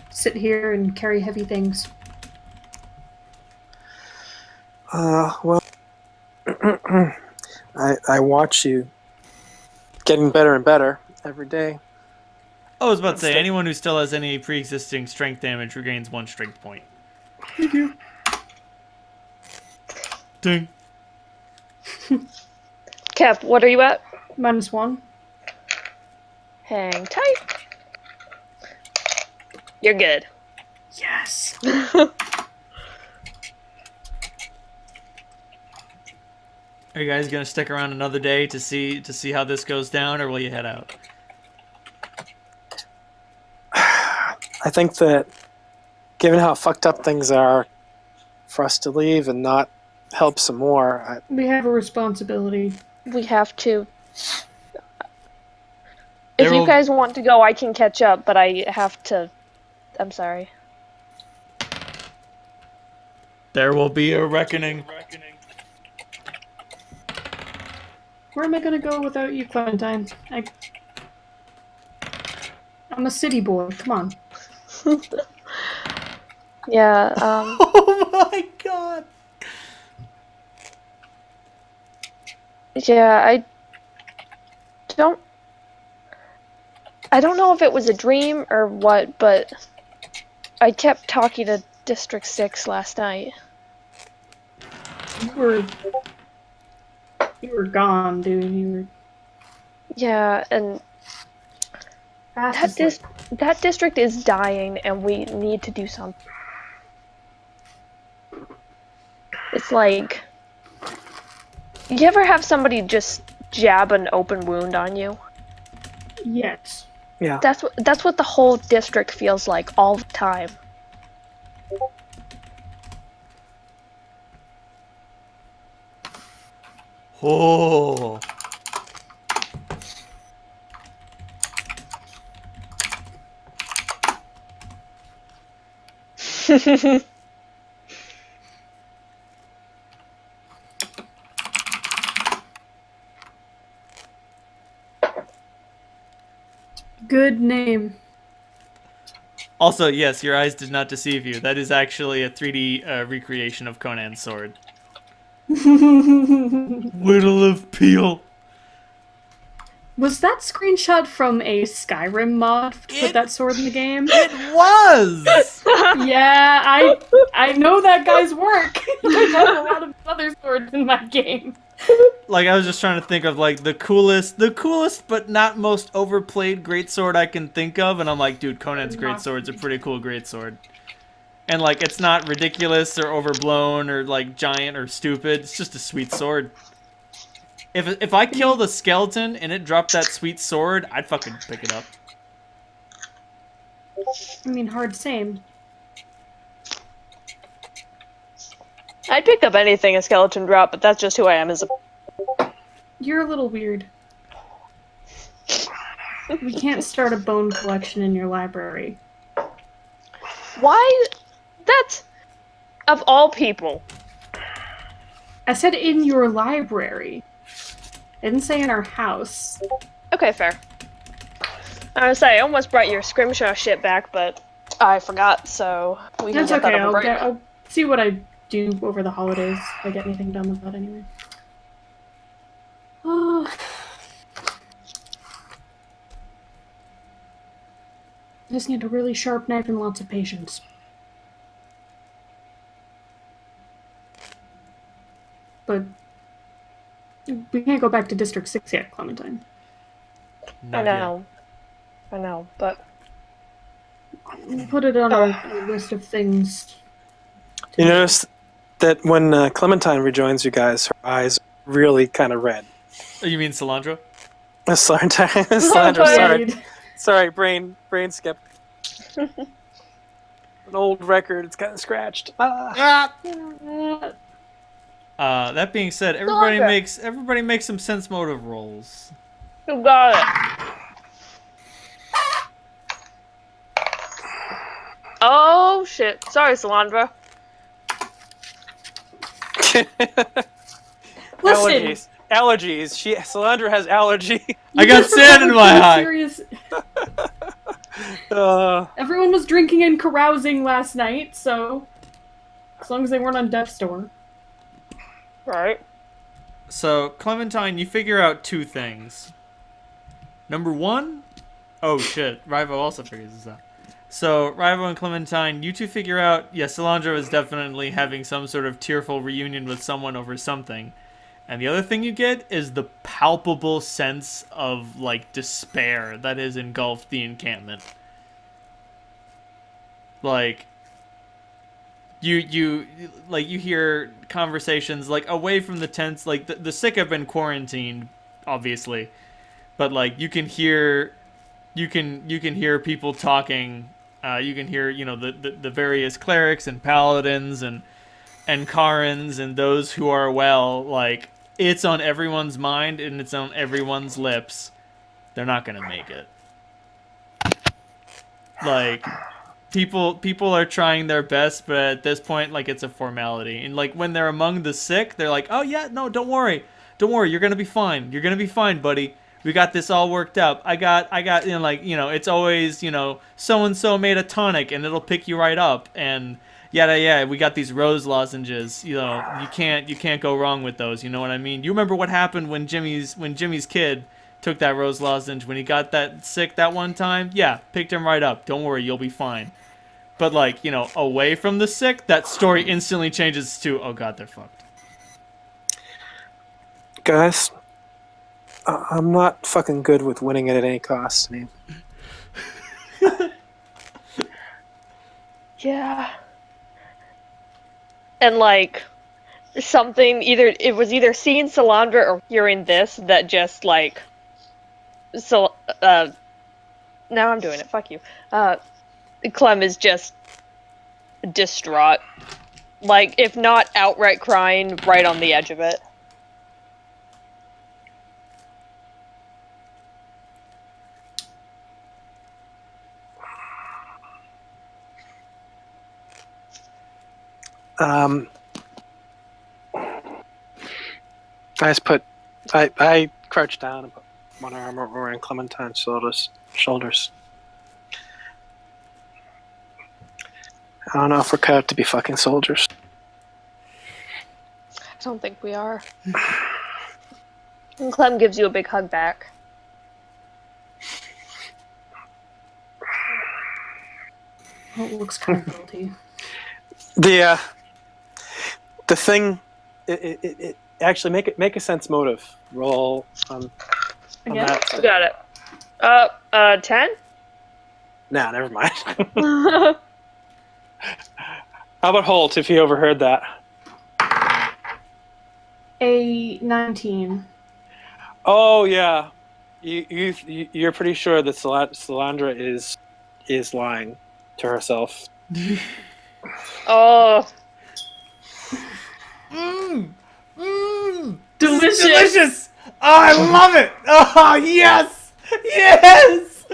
sit here and carry heavy things. Well, I watch you getting better and better every day. I was about to say, anyone who still has any pre-existing strength damage regains 1 strength point. Ding. Kev, what are you at? -1. Hang tight. You're good. Yes. Are you guys gonna stick around another day to see how this goes down, or will you head out? I think that, given how fucked up things are, for us to leave and not help some more, We have a responsibility. We have to. There If you will- guys want to go, I can catch up, but I have to. I'm sorry. There will be a reckoning. Where am I gonna go without you, Clementine? I'm a city boy. Come on. Yeah, Oh my god! yeah, I don't know if it was a dream or what, but I kept talking to District 6 last night. You were gone, dude. You were Yeah, and fast that as that district is dying, and we need to do something. It's like, you ever have somebody just jab an open wound on you? Yes. yeah. That's what the whole district feels like all the time. Oh. Good name. Also, yes, your eyes did not deceive you. That is actually a 3D recreation of Conan's sword. Whittle of Peel. Was that screenshot from a Skyrim mod to put It- that sword in the game? It was! Yeah, I know that guy's work. I have a lot of other swords in my game. Like, I was just trying to think of, like, the coolest but not most overplayed greatsword I can think of, and I'm like, dude, Conan's greatsword's a pretty cool greatsword. And, like, it's not ridiculous or overblown or, like, giant or stupid. It's just a sweet sword. If I killed a skeleton and it dropped that sweet sword, I'd fucking pick it up. I mean, hard same. I'd pick up anything a skeleton drop, but that's just who I am as a. You're a little weird. We can't start a bone collection in your library. Why? That's of all people. I said in your library. I didn't say in our house. Okay, fair. I was say I almost brought your scrimshaw shit back, but I forgot, so we can That's get okay. that over break. I'll see what I do over the holidays. If I get anything done with that anyway. Oh. I just need a really sharp knife and lots of patience. But we can't go back to District 6 yet, Clementine. I know. I know, but We'll put it on our list of things. You notice that when Clementine rejoins you guys, her eyes really kind of red. Oh, you mean cilantro? Cilantro, sorry, brain skip. An old record, it's kind of scratched. That being said, everybody Cilantro. makes some sense motive rolls. you got it. Oh shit! Sorry, Salandra. Listen, Allergies. Salandra has allergy. I got sand in my eye. serious. Everyone was drinking and carousing last night, so as long as they weren't on death's door. Right. So, Clementine, you figure out two things. Number one, oh shit, Rivo also figures this out. So, Rivo and Clementine, you two figure out, yeah, Cilantro is definitely having some sort of tearful reunion with someone over something. And the other thing you get is the palpable sense of, like, despair that has engulfed the encampment. Like, you hear conversations, like, away from the tents, like, the sick have been quarantined, obviously. But, like, you can hear people talking. You can hear, the various clerics and paladins and Karens and those who are well, like, it's on everyone's mind and it's on everyone's lips. They're not gonna make it. Like, people are trying their best, but at this point, like, it's a formality. And, like, when they're among the sick, they're like, oh yeah, no, don't worry, you're gonna be fine, buddy. We got this all worked up. I got, it's always, so-and-so made a tonic and it'll pick you right up. And yeah, we got these rose lozenges. You can't go wrong with those. You know what I mean? You remember what happened when Jimmy's kid took that rose lozenge when he got that sick that one time? Yeah, picked him right up. Don't worry, you'll be fine. But, like, away from the sick, that story instantly changes to, oh god, they're fucked. Guys, I'm not fucking good with winning it at any cost. I mean, Yeah. And like something it was either seeing Salandra or hearing this that just like now I'm doing it, fuck you. Clem is just distraught. Like, if not outright crying, right on the edge of it. I crouched down and put one arm around Clementine's shoulders. I don't know if we're cut out to be fucking soldiers. I don't think we are. And Clem gives you a big hug back. Oh, it looks kind of guilty. The thing, it actually make a sense motive roll on Again? that. You got it. 10? Nah, never mind. How about Holt if he overheard that? A 19. Oh yeah, you're pretty sure that Salandra is lying to herself. Oh. Delicious! Oh, I love it! Oh, yes! Yes!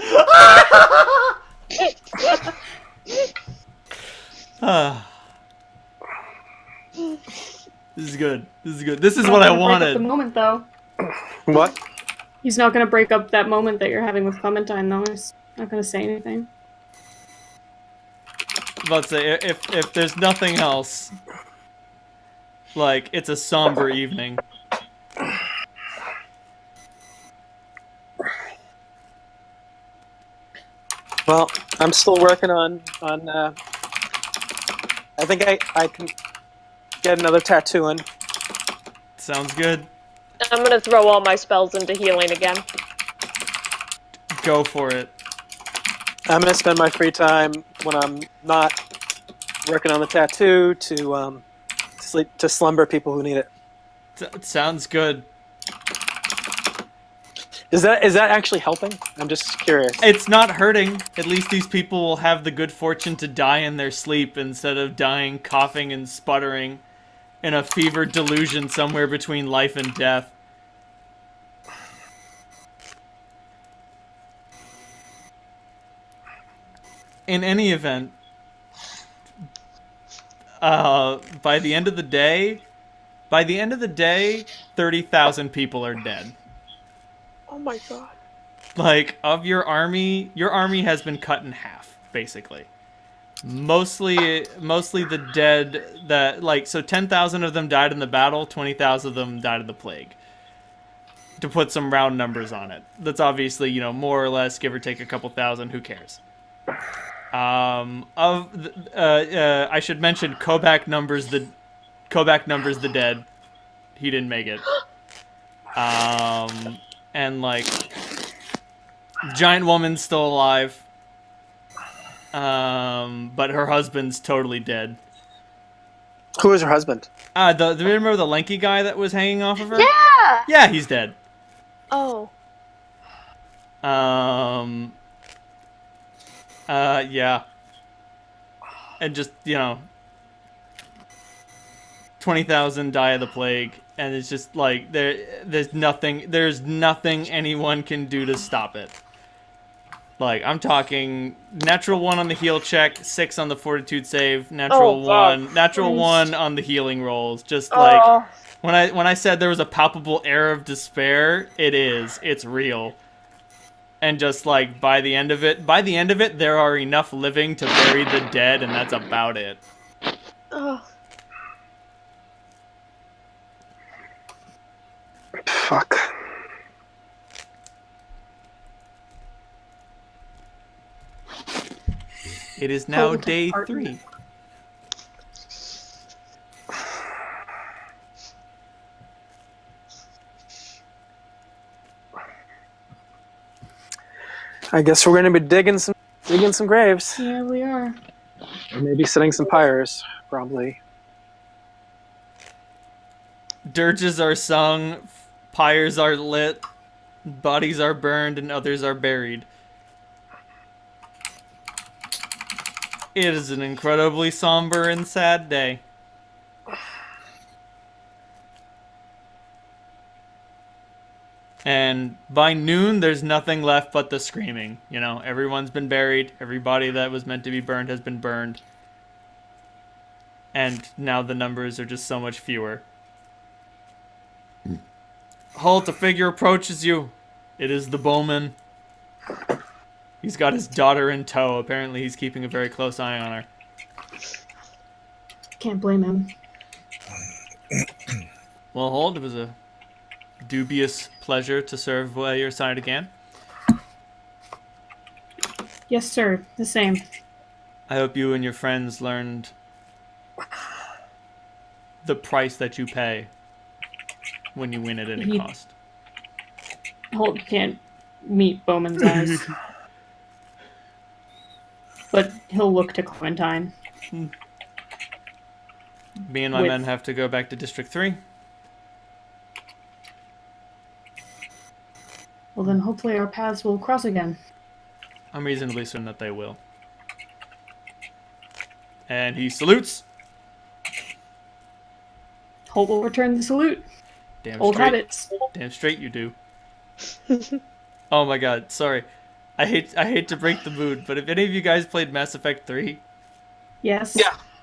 This is good. This is good. This is what I Break up the wanted. moment, though. What? He's not gonna break up that moment that you're having with Clementine, though. He's not gonna say anything. About to say, if there's nothing else, like, it's a somber evening. Well, I'm still working on. I think I can get another tattoo in. Sounds good. I'm gonna throw all my spells into healing again. Go for it. I'm gonna spend my free time when I'm not working on the tattoo to slumber people who need it. Sounds good. Is that actually helping? I'm just curious. It's not hurting. At least these people will have the good fortune to die in their sleep instead of dying coughing and sputtering in a fevered delusion somewhere between life and death. In any event, by the end of the day, 30,000 people are dead. Oh my god. Like, of your army has been cut in half, basically. Mostly the dead that, like, so 10,000 of them died in the battle, 20,000 of them died of the plague. To put some round numbers on it. That's obviously, you know, more or less, give or take a couple thousand, who cares? I should mention Kobach numbers the dead. He didn't make it. And like, giant woman's still alive. But her husband's totally dead. Who is her husband? Do you remember the lanky guy that was hanging off of her? Yeah! Yeah, he's dead. Oh. Yeah. And just, you know, 20,000 die of the plague, and it's just like there's nothing anyone can do to stop it. Like, I'm talking natural 1 on the heal check, 6 on the fortitude save, natural 1 on the healing rolls. Just like when I said there was a palpable air of despair, it's real. And just like by the end of it, there are enough living to bury the dead, and that's about it. Oh. Fuck. It is now Hold day apart. 3. I guess we're gonna be digging some graves. Yeah, we are. Or maybe setting some pyres, probably. Dirges are sung, pyres are lit, bodies are burned, and others are buried. It is an incredibly somber and sad day. And by noon, there's nothing left but the screaming. You know, everyone's been buried. Everybody that was meant to be burned has been burned. And now the numbers are just so much fewer. Halt, a figure approaches you. It is the Bowman. He's got his daughter in tow. Apparently, he's keeping a very close eye on her. Can't blame him. Well, Hold, it was a dubious pleasure to serve by your side again. Yes, sir. The same. I hope you and your friends learned the price that you pay when you win at any cost. Holt can't meet Bowman's eyes. But he'll look to Clementine. Me and my men have to go back to District 3. Well, then hopefully our paths will cross again. I'm reasonably certain that they will. And he salutes. Holt will return the salute. Damn Old straight. habits. Damn straight you do. Oh my god, sorry. I hate to break the mood, but if any of you guys played Mass Effect 3, Yes.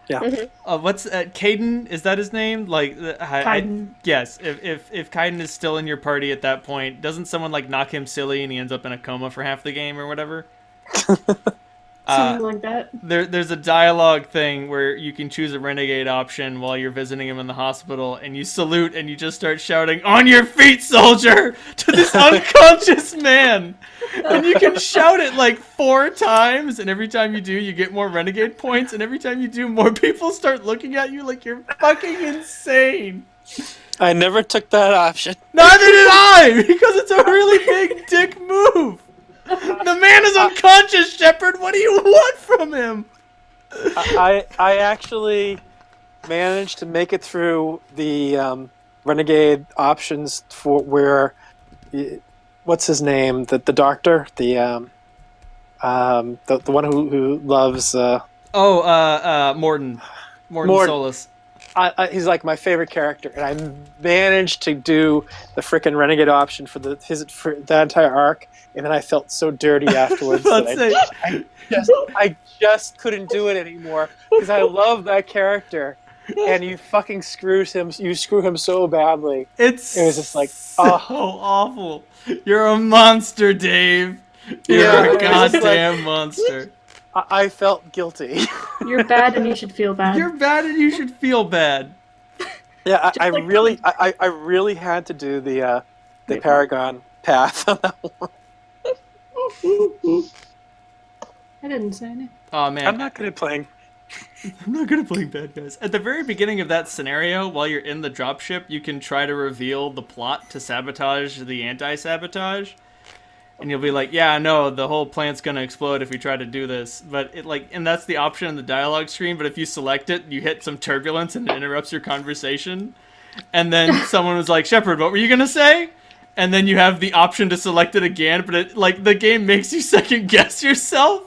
Yeah. what's Caden? Is that his name? Like, Kaiden. yes. If Caden is still in your party at that point, doesn't someone like knock him silly and he ends up in a coma for half the game or whatever? Something like that. There's a dialogue thing where you can choose a renegade option while you're visiting him in the hospital, and you salute and you just start shouting, "On your feet, soldier!" to this unconscious man. And you can shout it like 4 times, and every time you do, you get more renegade points, and every time you do, more people start looking at you like you're fucking insane. I never took that option. Neither did I, because it's a really big dick move. The man is unconscious, Shepard. What do you want from him? I actually managed to make it through the renegade options for where, what's his name? The doctor, the one who loves. Morton Solus. He's like my favorite character, and I managed to do the frickin' renegade option for that entire arc, and then I felt so dirty afterwards that I just couldn't do it anymore because I love that character, and you fucking screw him so badly. It was just like so awful. You're a monster, Dave. You're a goddamn monster. I felt guilty. You're bad and you should feel bad. You're bad and you should feel bad. Yeah, I really had to do the Paragon path on that one. I didn't say anything. Oh man, I'm not good at playing bad guys. At the very beginning of that scenario, while you're in the dropship, you can try to reveal the plot to sabotage the anti-sabotage. And you'll be like, yeah, no, the whole plant's gonna explode if we try to do this. But and that's the option in the dialogue screen, but if you select it, you hit some turbulence and it interrupts your conversation. And then someone was like, Shepard, what were you gonna say? And then you have the option to select it again, but the game makes you second guess yourself.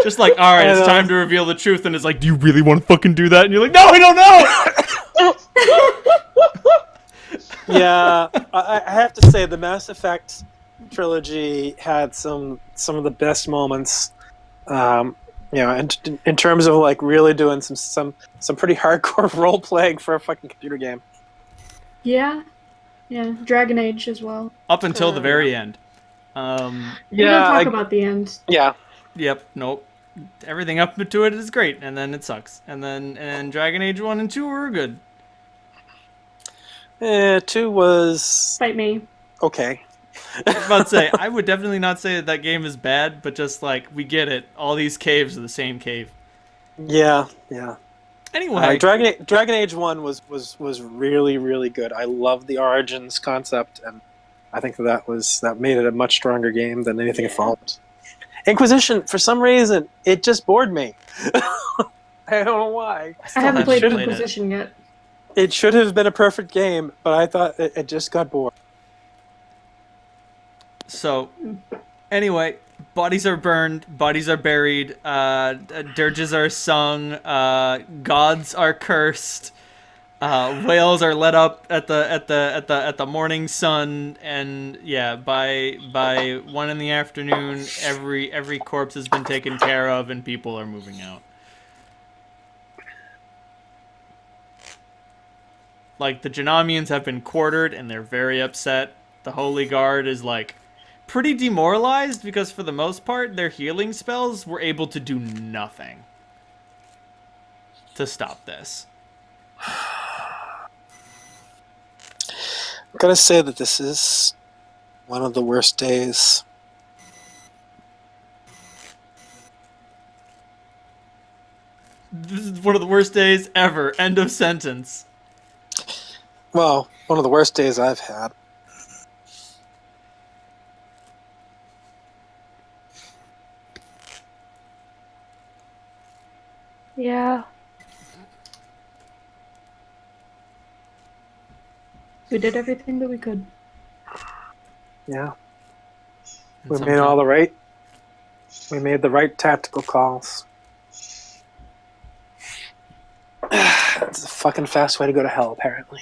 Just like, alright, it's time to reveal the truth, and it's like, do you really want to fucking do that? And you're like, no, I don't know! Yeah, I have to say, the Mass Effect trilogy had some of the best moments, in terms of like really doing some pretty hardcore role playing for a fucking computer game. Yeah, Dragon Age as well. Up until the very end. We're gonna talk about the end. Yeah. Yep. Nope. Everything up to it is great, and then it sucks. And Dragon Age 1 and 2 were good. 2 was Fight me. okay. I was about to say, I would definitely not say that game is bad, but just like, we get it. All these caves are the same cave. Yeah. Anyway, Dragon Age 1 was really, really good. I love the Origins concept, and I think that made it a much stronger game than anything it followed. Inquisition, for some reason, it just bored me. I don't know why. I haven't played Inquisition yet. It should have been a perfect game, but I thought it just got bored. So, anyway, bodies are burned, bodies are buried, dirges are sung, gods are cursed, whales are let up at the morning sun, and yeah, by 1 in the afternoon, every corpse has been taken care of, and people are moving out. Like, the Janamians have been quartered, and they're very upset. The Holy Guard is like pretty demoralized because for the most part, their healing spells were able to do nothing to stop this. I'm gonna say that this is one of the worst days. This is one of the worst days ever. End of sentence. Well, one of the worst days I've had. Yeah. We did everything that we could. Yeah. And We made all the right. We made the right tactical calls. It's a fucking fast way to go to hell, apparently.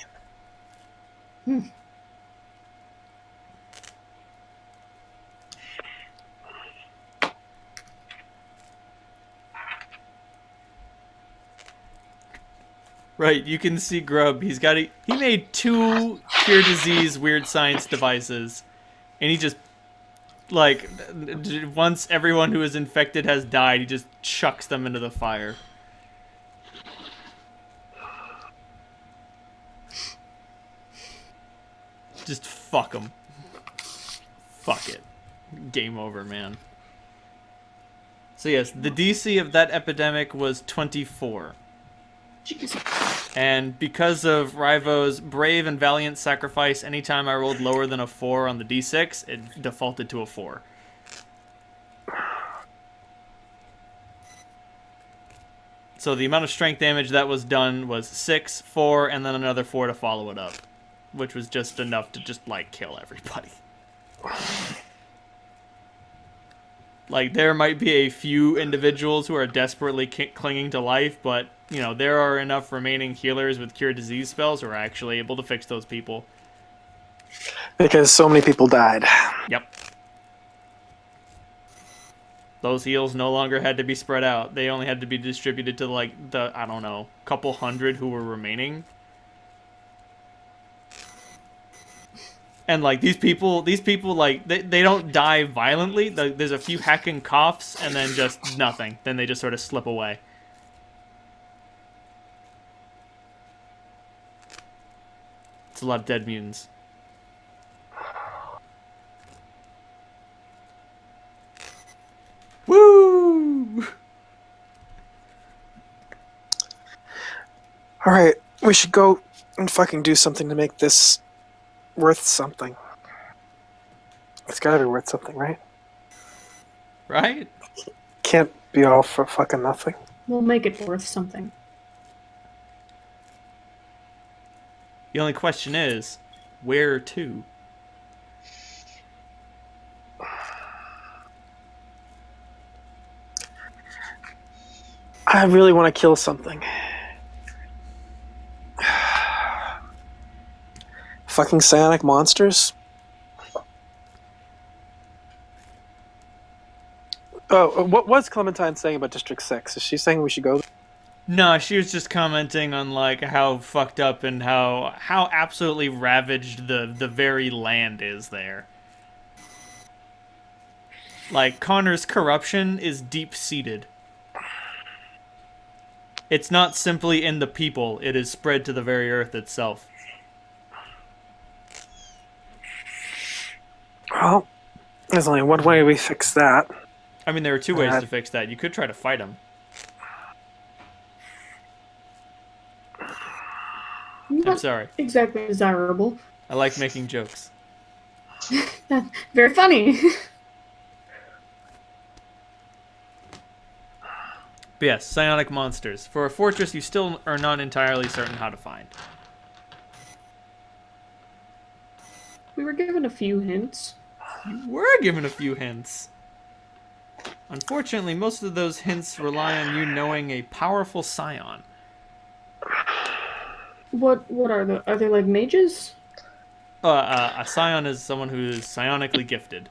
Right, you can see Grub. He made 2 cure disease weird science devices, and he just, like, once everyone who is infected has died, he just chucks them into the fire. Just fuck them. Fuck it. Game over, man. So yes, the DC of that epidemic was 24. Jesus. And because of Rivo's brave and valiant sacrifice, anytime I rolled lower than a 4 on the d6, it defaulted to a 4. So the amount of strength damage that was done was 6, 4, and then another 4 to follow it up. Which was just enough to just, like, kill everybody. Like, there might be a few individuals who are desperately clinging to life, but, you know, there are enough remaining healers with cure disease spells who are actually able to fix those people. Because so many people died. Yep. Those heals no longer had to be spread out. They only had to be distributed to, like, the, I don't know, couple hundred who were remaining. And, like, these people, like, they don't die violently. There's a few hacking coughs, and then just nothing. Then they just sort of slip away. It's a lot of dead mutants. Woo! Alright, we should go and fucking do something to make this worth something. It's gotta be worth something, right? Right? Can't be all for fucking nothing. We'll make it worth something. The only question is, where to? I really want to kill something. Fucking psionic monsters? Oh, what was Clementine saying about District 6? Is she saying we should go? No, she was just commenting on, like, how fucked up and how absolutely ravaged the very land is there. Like, Connor's corruption is deep-seated. It's not simply in the people, it is spread to the very earth itself. Well, there's only one way we fix that. I mean, there are 2 ways to fix that. You could try to fight him. I'm Not sorry. exactly desirable. I like making jokes. That's very funny. But yes, psionic monsters. For a fortress you still are not entirely certain how to find. We were given a few hints. You were given a few hints. Unfortunately, most of those hints rely on you knowing a powerful scion. What are they like mages? A scion is someone who is psionically gifted.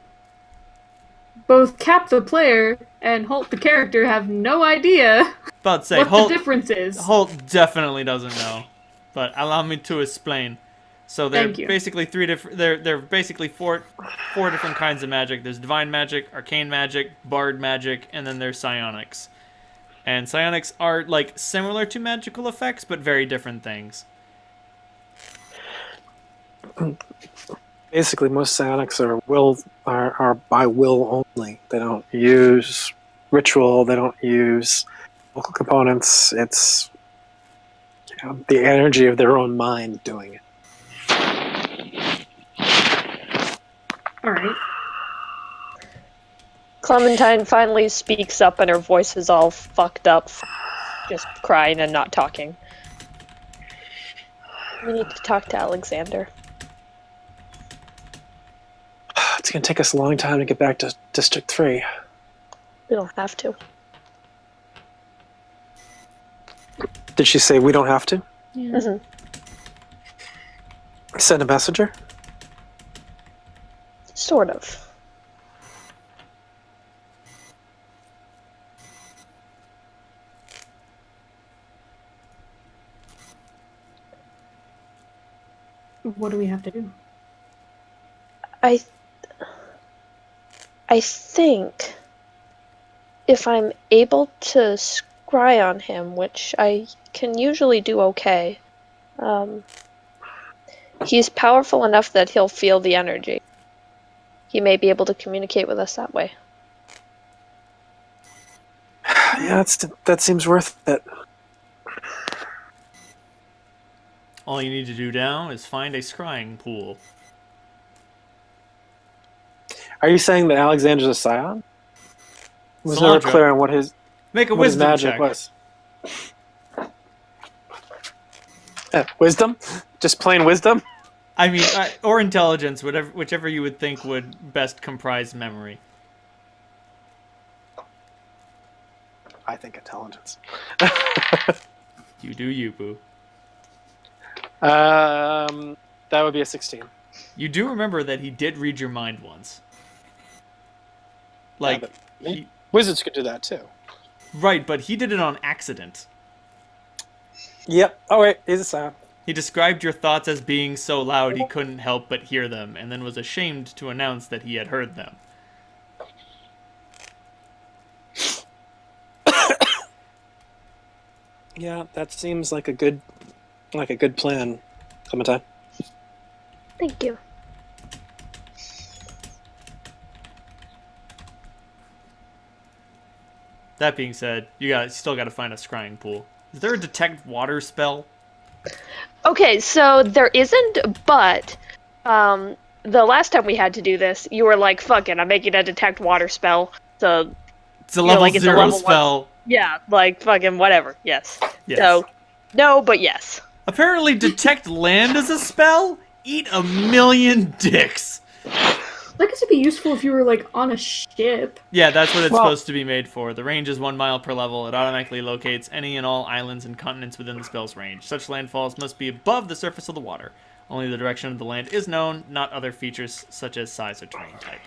Both Cap the player and Holt the character have no idea About to say, what Holt, the difference is. Holt definitely doesn't know. But allow me to explain. So they're Thank you. basically they're basically four different kinds of magic. There's divine magic, arcane magic, bard magic, and then there's psionics. And psionics are like similar to magical effects, but very different things. Basically, most psionics are by will only. They don't use ritual. They don't use local components. It's the energy of their own mind doing it. All right. Clementine finally speaks up and her voice is all fucked up, just crying and not talking. We need to talk to Alexander. It's going to take us a long time to get back to District 3. We don't have to. Did she say we don't have to? Yeah. Mhm. Send a messenger? Sort of. What do we have to do? I think if I'm able to scry on him, which I can usually do okay, he's powerful enough that he'll feel the energy. He may be able to communicate with us that way. Yeah, that seems worth it. All you need to do now is find a scrying pool. Are you saying that Alexander's a scion? Was never Cilantro. clear on what his Make a what his wisdom magic check. was. Wisdom? Just plain wisdom? I mean, or intelligence, whichever you would think would best comprise memory. I think intelligence. You do you, boo. That would be a 16. You do remember that he did read your mind once. Like, Yeah, but he, wizards could do that too. right, but he did it on accident. Yep. Oh wait, he's a scion. He described your thoughts as being so loud he couldn't help but hear them, and then was ashamed to announce that he had heard them. Yeah, that seems like a good plan, Clementine. Thank you. That being said, you still got to find a scrying pool. Is there a detect water spell? Okay, so there isn't, but the last time we had to do this, you were like, fuck it, I'm making a detect water spell. So, It's a level like, it's a 0 level one. spell. yeah, like, fucking whatever, yes. Yes. So, no, but yes. Apparently, detect land is a spell? Eat a million dicks. That could be useful if you were like on a ship. Yeah, that's what it's Well- supposed to be made for. The range is 1 mile per level. It automatically locates any and all islands and continents within the spell's range. Such landfalls must be above the surface of the water. Only the direction of the land is known, not other features such as size or terrain type.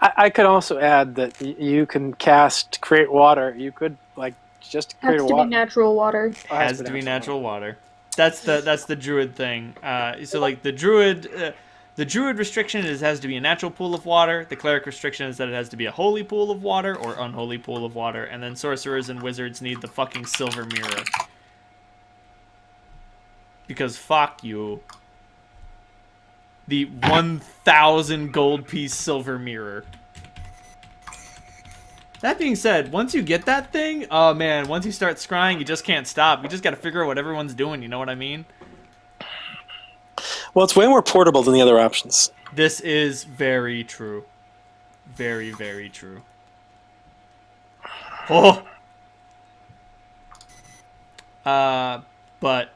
I could also add that you can create water. You could just create Has a to water. be natural water. Has to be natural water. That's the druid thing. So like the druid restriction is it has to be a natural pool of water. The cleric restriction is that it has to be a holy pool of water or unholy pool of water. And then sorcerers and wizards need the fucking silver mirror. Because fuck you. The 1,000 gold piece silver mirror. That being said, once you get that thing, oh man, once you start scrying, you just can't stop. You just gotta figure out what everyone's doing, you know what I mean? Well, it's way more portable than the other options. This is very true. Very, very true. Oh! But,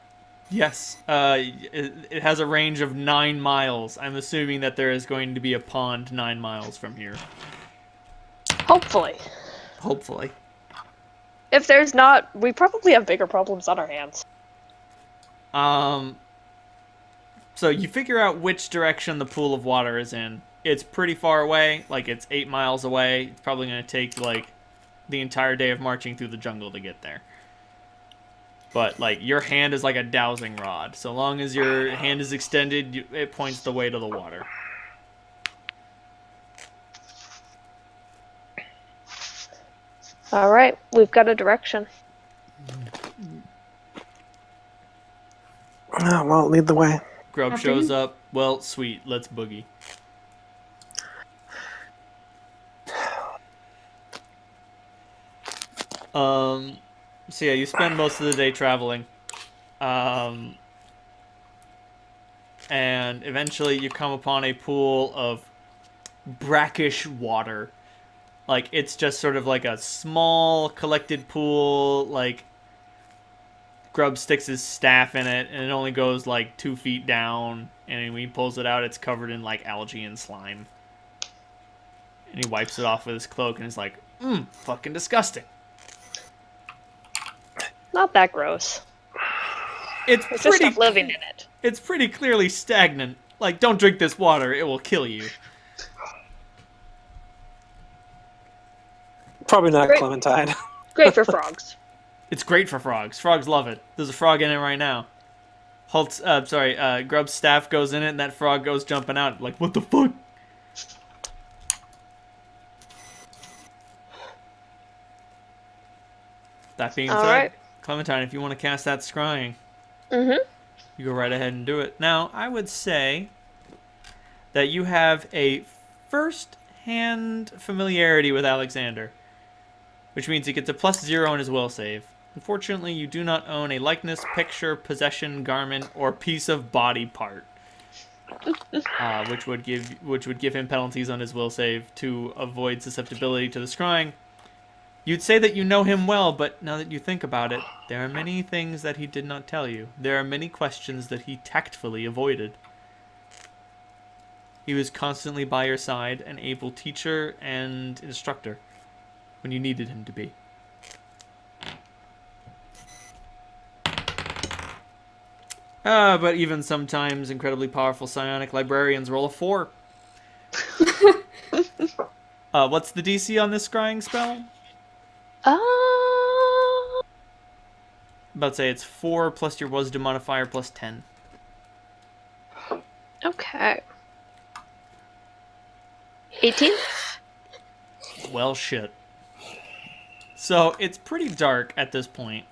yes, it has a range of 9 miles. I'm assuming that there is going to be a pond 9 miles from here. Hopefully. Hopefully. If there's not, we probably have bigger problems on our hands. So you figure out which direction the pool of water is in. It's pretty far away, like it's 8 miles away. It's probably going to take like the entire day of marching through the jungle to get there. But, like, your hand is like a dowsing rod. So long as your hand is extended, it points the way to the water. All right, we've got a direction. Oh, well, lead the way. Grub After shows you. up. Well, sweet. Let's boogie. So yeah, you spend most of the day traveling. And eventually you come upon a pool of brackish water. Like, it's just sort of like a small collected pool. Like, Grub sticks his staff in it, and it only goes like 2 feet down. And when he pulls it out, it's covered in like algae and slime. And he wipes it off with his cloak, and is like, fucking disgusting. Not that gross. It's It's just pretty, stuff living in it. it's pretty clearly stagnant. Like, don't drink this water; it will kill you. Probably not Great. Clementine. Great for frogs. It's great for frogs. Frogs love it. There's a frog in it right now. Grub's staff goes in it, and that frog goes jumping out. Like, what the fuck? That being All said, right. Clementine, if you want to cast that scrying, Mm-hmm. you go right ahead and do it. Now, I would say that you have a first-hand familiarity with Alexander, which means he gets a +0 on his will save. Unfortunately, you do not own a likeness, picture, possession, garment, or piece of body part, which would give him penalties on his will save to avoid susceptibility to the scrying. You'd say that you know him well, but now that you think about it, there are many things that he did not tell you. There are many questions that he tactfully avoided. He was constantly by your side, an able teacher and instructor, when you needed him to be. But even sometimes incredibly powerful psionic librarians roll a 4. What's the DC on this scrying spell? About to say it's 4 plus your wisdom modifier plus 10. Okay. 18? Well, shit. So it's pretty dark at this point.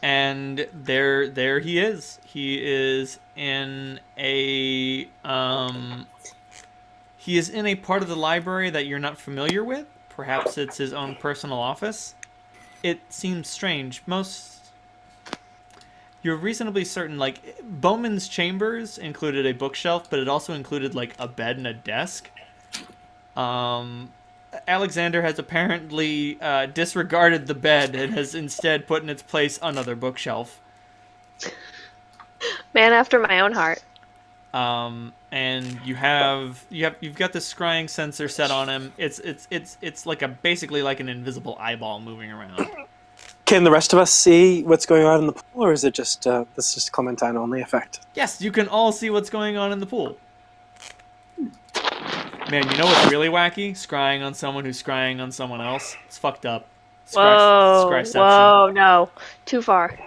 And there he is. He is in a part of the library that you're not familiar with. Perhaps it's his own personal office. It seems strange. You're reasonably certain, like, Bowman's chambers included a bookshelf, but it also included, like, a bed and a desk. Alexander has apparently disregarded the bed and has instead put in its place another bookshelf. Man after my own heart. And you've got the scrying sensor set on him. It's like basically like an invisible eyeball moving around. Can the rest of us see what's going on in the pool, or is it just this is just Clementine only effect? Yes, you can all see what's going on in the pool. Man, you know what's really wacky? Scrying on someone who's scrying on someone else. It's fucked up. Whoa, no. Too far.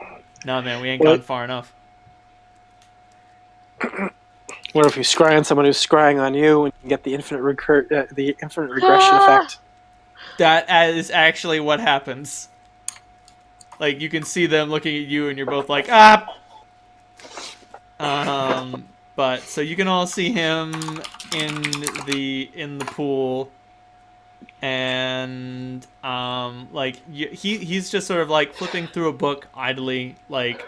No, man, we ain't gone far enough. What if you scry on someone who's scrying on you and you get the infinite regression effect? That is actually what happens. Like, you can see them looking at you and you're both like, ah! But, so you can all see him in the pool. And, he's just sort of, like, flipping through a book idly, like,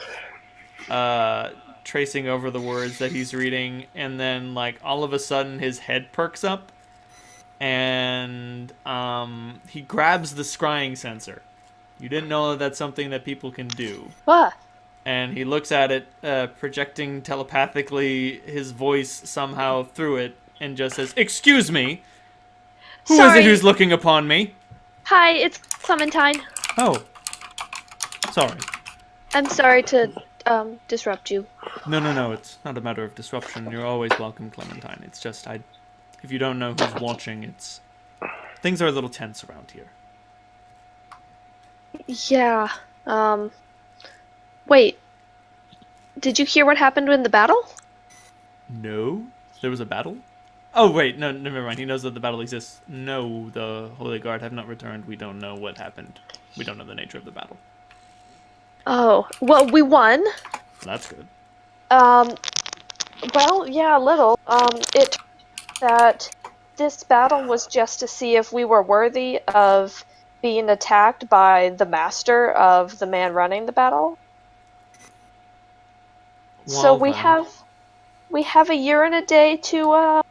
tracing over the words that he's reading, and then, like, all of a sudden his head perks up, and he grabs the scrying sensor. You didn't know that that's something that people can do. What? And he looks at it, projecting telepathically his voice somehow through it, and just says, "Excuse me, who is Sorry. it who's looking upon me?" Hi, it's Clementine. Oh, sorry. I'm sorry to disrupt you. No, it's not a matter of disruption. You're always welcome, Clementine. It's just, if you don't know who's watching, things are a little tense around here. Yeah. Wait, did you hear what happened in the battle? No? There was a battle? Oh, wait, no, never mind. He knows that the battle exists. No, the Holy Guard have not returned. We don't know what happened. We don't know the nature of the battle. Oh, well, we won. That's good. Well, yeah, a little. It turned out that this battle was just to see if we were worthy of being attacked by the master of the man running the battle. So Well, we have a year and a day to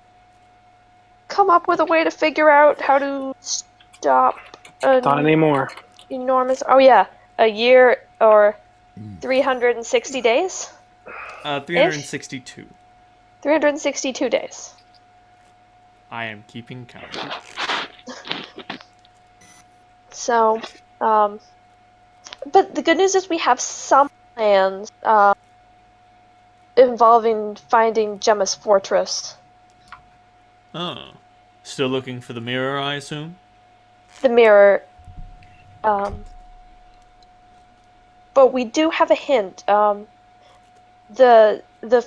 come up with a way to figure out how to stop Not an anymore. enormous. Oh yeah, a year or 360 days. 362. 362 days. I am keeping count. So, but the good news is we have some plans involving finding Gemma's fortress. Oh. Still looking for the mirror, I assume? The mirror. But we do have a hint. The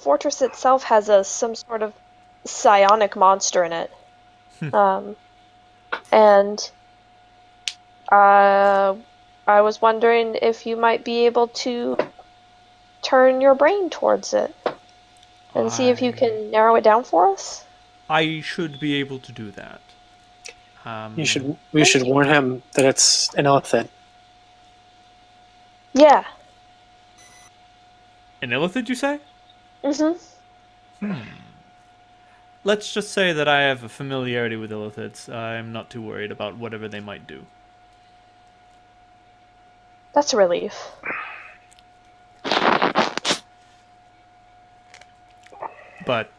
fortress itself has some sort of psionic monster in it. And I was wondering if you might be able to turn your brain towards it and see if you can narrow it down for us. I should be able to do that. We should warn him that it's an illithid. Yeah. An illithid, you say? Mm-hmm. Let's just say that I have a familiarity with illithids. I'm not too worried about whatever they might do. That's a relief. But,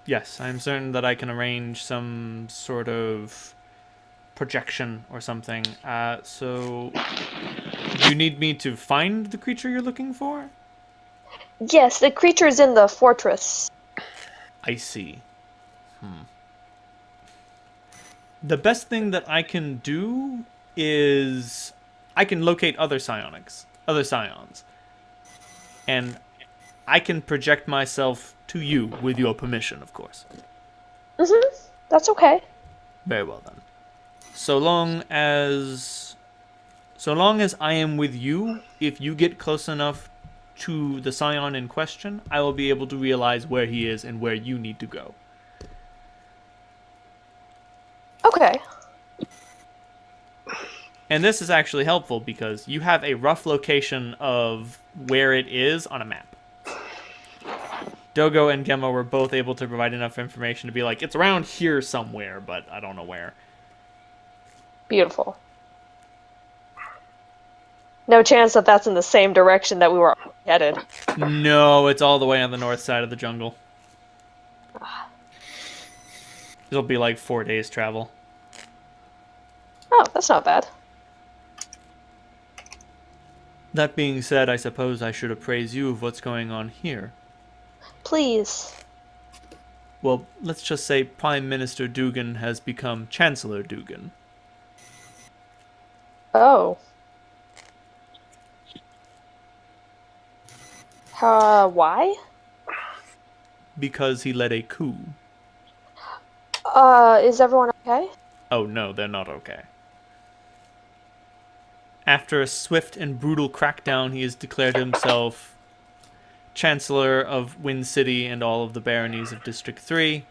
yes, I'm certain that I can arrange some sort of projection or something. So, you need me to find the creature you're looking for? Yes, the creature's in the fortress. I see. The best thing that I can do is I can locate other psionics, other psions. And I can project myself to you with your permission, of course. That's okay. Very well then. So long as I am with you, if you get close enough to the scion in question, I will be able to realize where he is and where you need to go. Okay. And this is actually helpful because you have a rough location of where it is on a map. Dogo and Gemma were both able to provide enough information to be like, it's around here somewhere, but I don't know where. Beautiful. No chance that that's in the same direction that we were headed. No, it's all the way on the north side of the jungle. It'll be like 4 days travel. Oh, that's not bad. That being said, I suppose I should appraise you of what's going on here. Please. Well, let's just say Prime Minister Dugan has become Chancellor Dugan. Oh. Why? Because he led a coup. Is everyone okay? Oh no, they're not okay. After a swift and brutal crackdown, he has declared himself Chancellor of Wind City and all of the baronies of District 3.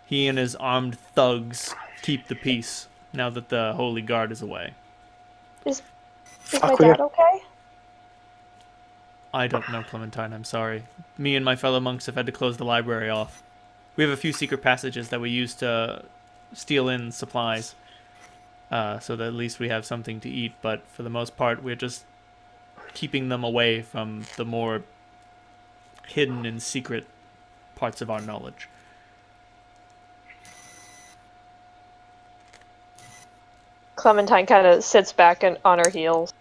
He and his armed thugs keep the peace now that the Holy Guard is away. Is my dad okay? I don't know, Clementine, I'm sorry. Me and my fellow monks have had to close the library off. We have a few secret passages that we use to steal in supplies, so that at least we have something to eat, but for the most part, we're just keeping them away from the more hidden and secret parts of our knowledge. Clementine kind of sits back and on her heels.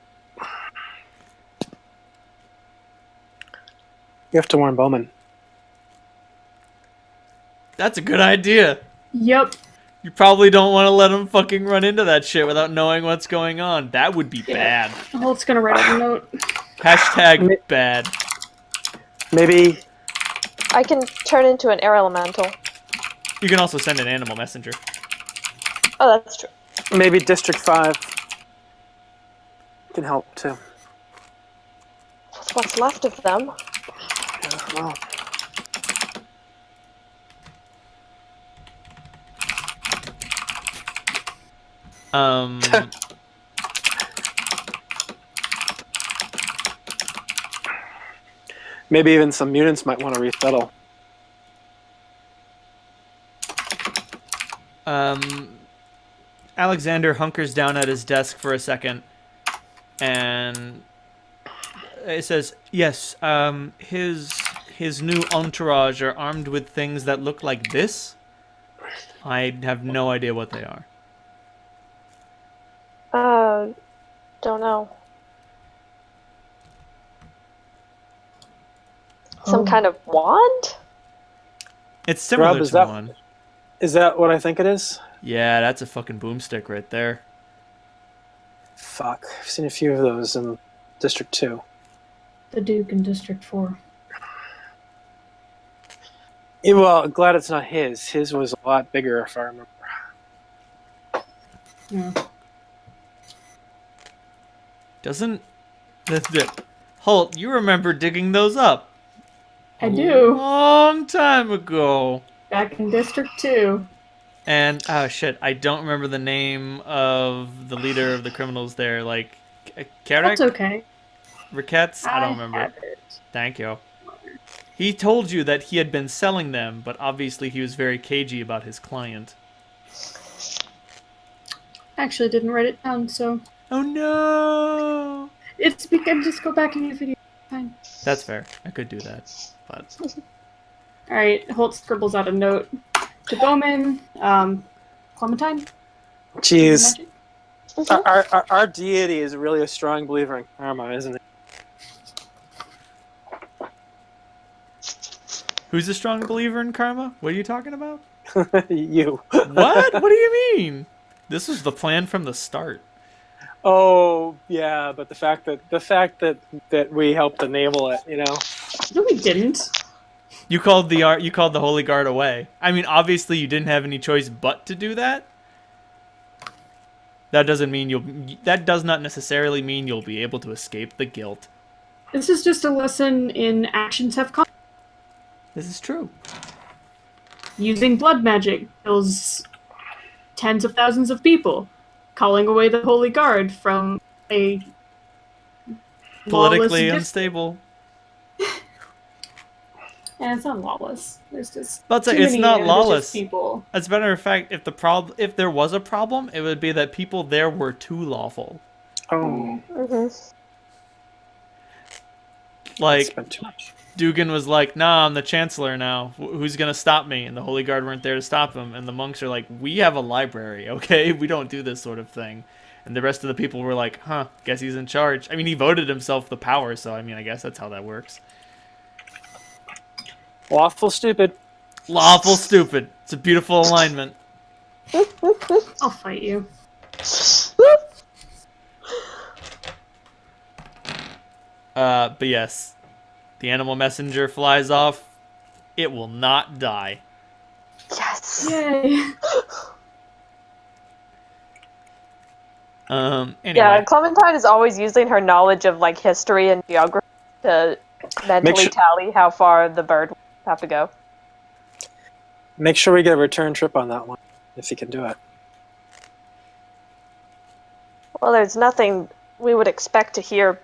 You have to warn Bowman. That's a good idea. Yep. You probably don't want to let him fucking run into that shit without knowing what's going on. That would be bad. Holt's gonna write a note. Hashtag Ma- bad. Maybe I can turn into an air elemental. You can also send an animal messenger. Oh, that's true. maybe District 5 can help too. That's what's left of them. Yeah, well, Um, maybe even some mutants might want to resettle. Alexander hunkers down at his desk for a second, and it says, "Yes, his new entourage are armed with things that look like this. I have no idea what they are." Don't know. Some kind of wand? It's similar Rob, to one. Is that what I think it is? Yeah, that's a fucking boomstick right there. Fuck. I've seen a few of those in District 2. The Duke in District 4. Yeah, well, I'm glad it's not his. His was a lot bigger, if I remember. Yeah. Doesn't Holt, you remember digging those up? I do. Long time ago. Back in District 2. And oh shit, I don't remember the name of the leader of the criminals there. Like Carrick? That's okay. Ricketts? I don't remember. Have it. Thank you. He told you that he had been selling them, but obviously he was very cagey about his client. Actually, didn't write it down, so Oh no! it's because just go back in your video. Fine. That's fair. I could do that, but All right. Holt scribbles out a note to Bowman. Clementine. Jeez. Magic? Our deity is really a strong believer in karma, isn't it? who's a strong believer in karma? What are you talking about? You. What? What do you mean? This was the plan from the start. Oh yeah, but the fact that we helped enable it, you know. No, we didn't. You called the Holy Guard away. I mean, obviously you didn't have any choice but to do that. That doesn't mean that does not necessarily mean you'll be able to escape the guilt. This is just a lesson in actions have consequences. This is true. Using blood magic kills tens of thousands of people. Calling away the Holy Guard from a Politically lawless unstable. and it's not lawless. There's just But too it's many not ambitious lawless. people. As a matter of fact, if there was a problem, it would be that people there were too lawful. Oh, Like spent too much. Dugan was like, "Nah, I'm the Chancellor now. Who's gonna stop me?" And the Holy Guard weren't there to stop him. And the monks are like, "We have a library, okay? We don't do this sort of thing." And the rest of the people were like, "Huh? Guess he's in charge." I mean, he voted himself the power, so I mean, I guess that's how that works. Lawful stupid. Lawful stupid. It's a beautiful alignment. I'll fight you. But yes, the animal messenger flies off. It will not die. Yes. Yay. Anyway. Yeah, Clementine is always using her knowledge of like history and geography to mentally tally how far the bird will have to go. Make sure we get a return trip on that one, if you can do it. Well, there's nothing we would expect to hear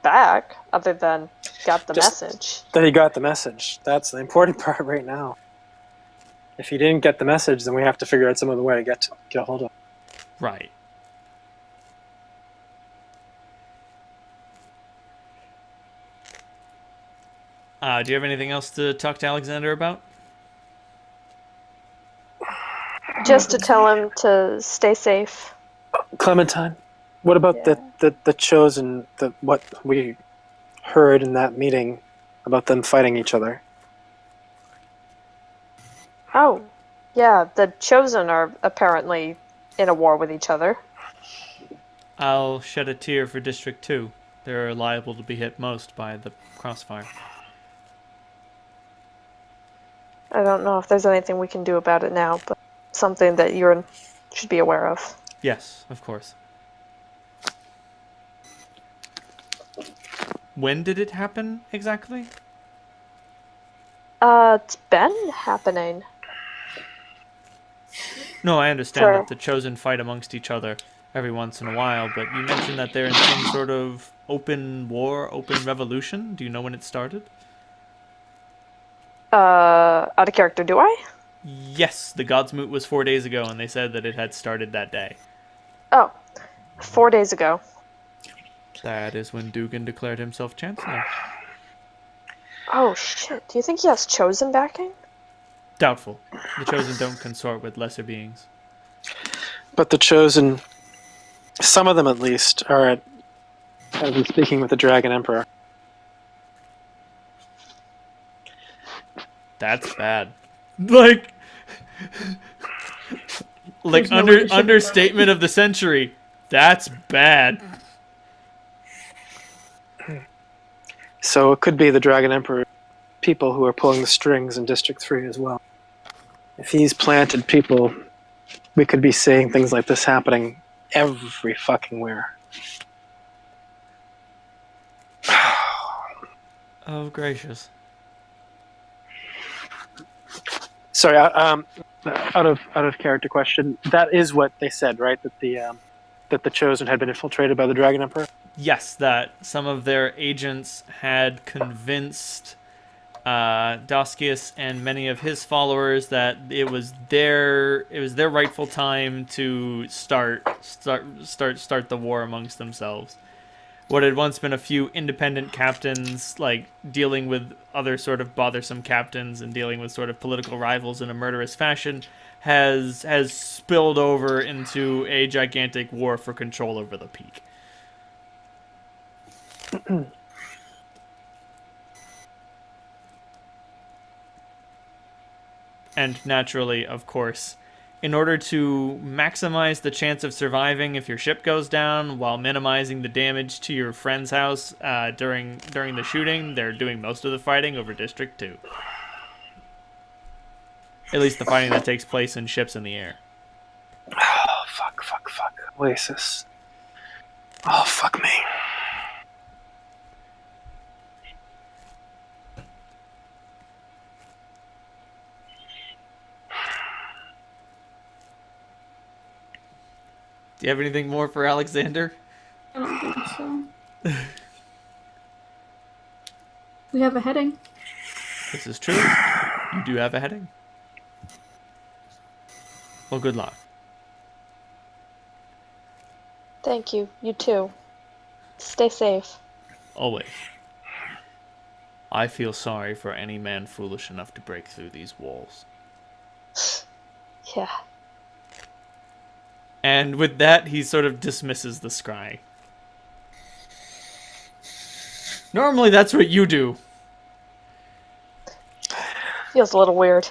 back other than got the Just message. that he got the message. That's the important part right now. If he didn't get the message, then we have to figure out some other way to get a hold of him. Right. Do you have anything else to talk to Alexander about? Just to tell him to stay safe. Clementine, what about the chosen, what we heard in that meeting about them fighting each other? Oh, yeah, the Chosen are apparently in a war with each other. I'll shed a tear for District 2. They're liable to be hit most by the crossfire. I don't know if there's anything we can do about it now, but something that you should be aware of. Yes, of course. When did it happen exactly? It's been happening. No, I understand Sure. that the Chosen fight amongst each other every once in a while, but you mentioned that they're in some sort of open war, open revolution. Do you know when it started? Out of character, do I? Yes, the God's Moot was 4 days ago, and they said that it had started that day. Oh, 4 days ago. That is when Dugan declared himself Chancellor. Oh shit, do you think he has Chosen backing? Doubtful. The Chosen don't consort with lesser beings. But the Chosen, some of them at least, have been speaking with the Dragon Emperor. That's bad. Like There's no way to ship it understatement of the century. That's bad. So it could be the Dragon Emperor people who are pulling the strings in District 3 as well. If he's planted people, we could be seeing things like this happening every fucking where. Oh, gracious. Sorry, out of character question. That is what they said, right? That the Chosen had been infiltrated by the Dragon Emperor. Yes, that some of their agents had convinced Doskius and many of his followers that it was their rightful time to start the war amongst themselves. What had once been a few independent captains, like dealing with other sort of bothersome captains and dealing with sort of political rivals in a murderous fashion, has spilled over into a gigantic war for control over the peak. And naturally, of course, in order to maximize the chance of surviving if your ship goes down while minimizing the damage to your friend's house during the shooting, they're doing most of the fighting over District 2. At least the fighting that takes place in ships in the air. Oh, fuck. Oasis. Oh, fuck me. Do you have anything more for Alexander? I don't think so. We have a heading. This is true. You do have a heading. Well, good luck. Thank you. You too. Stay safe. Always. I feel sorry for any man foolish enough to break through these walls. Yeah. And with that, he sort of dismisses the scry. Normally, that's what you do. Feels a little weird.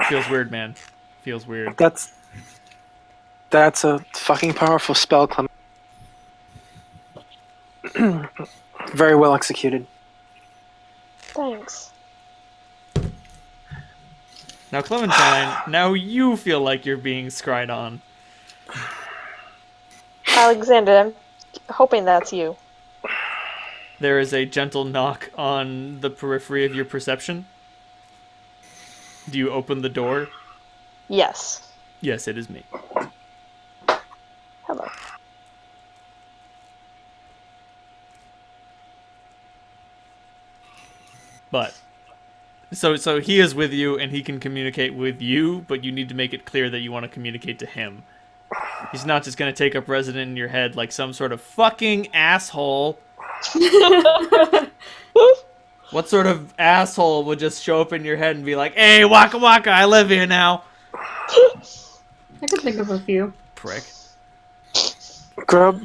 Feels weird, man. Feels weird. That's a fucking powerful spell, Clement. Very well executed. Thanks. Now, Clementine, now you feel like you're being scried on. Alexander, I'm hoping that's you. There is a gentle knock on the periphery of your perception. Do you open the door? Yes. Yes, it is me. Hello. But so he is with you and he can communicate with you, but you need to make it clear that you want to communicate to him. He's not just going to take up resident in your head like some sort of fucking asshole. What sort of asshole would just show up in your head and be like, "Hey, Waka Waka, I live here now." I could think of a few. Prick. Grub,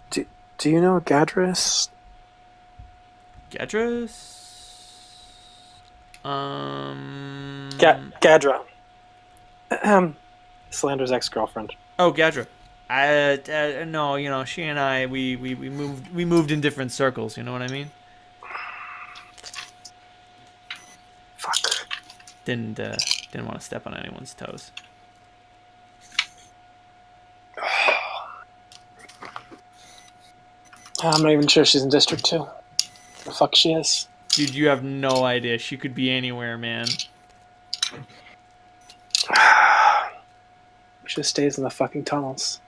do you know Gadris? Gadris? Gadra. Slander's ex-girlfriend. Oh, Gadra. No, you know, she and I, we moved in different circles. You know what I mean? Fuck. Didn't want to step on anyone's toes. I'm not even sure she's in District 2. The fuck she is. Dude, you have no idea. She could be anywhere, man. She just stays in the fucking tunnels.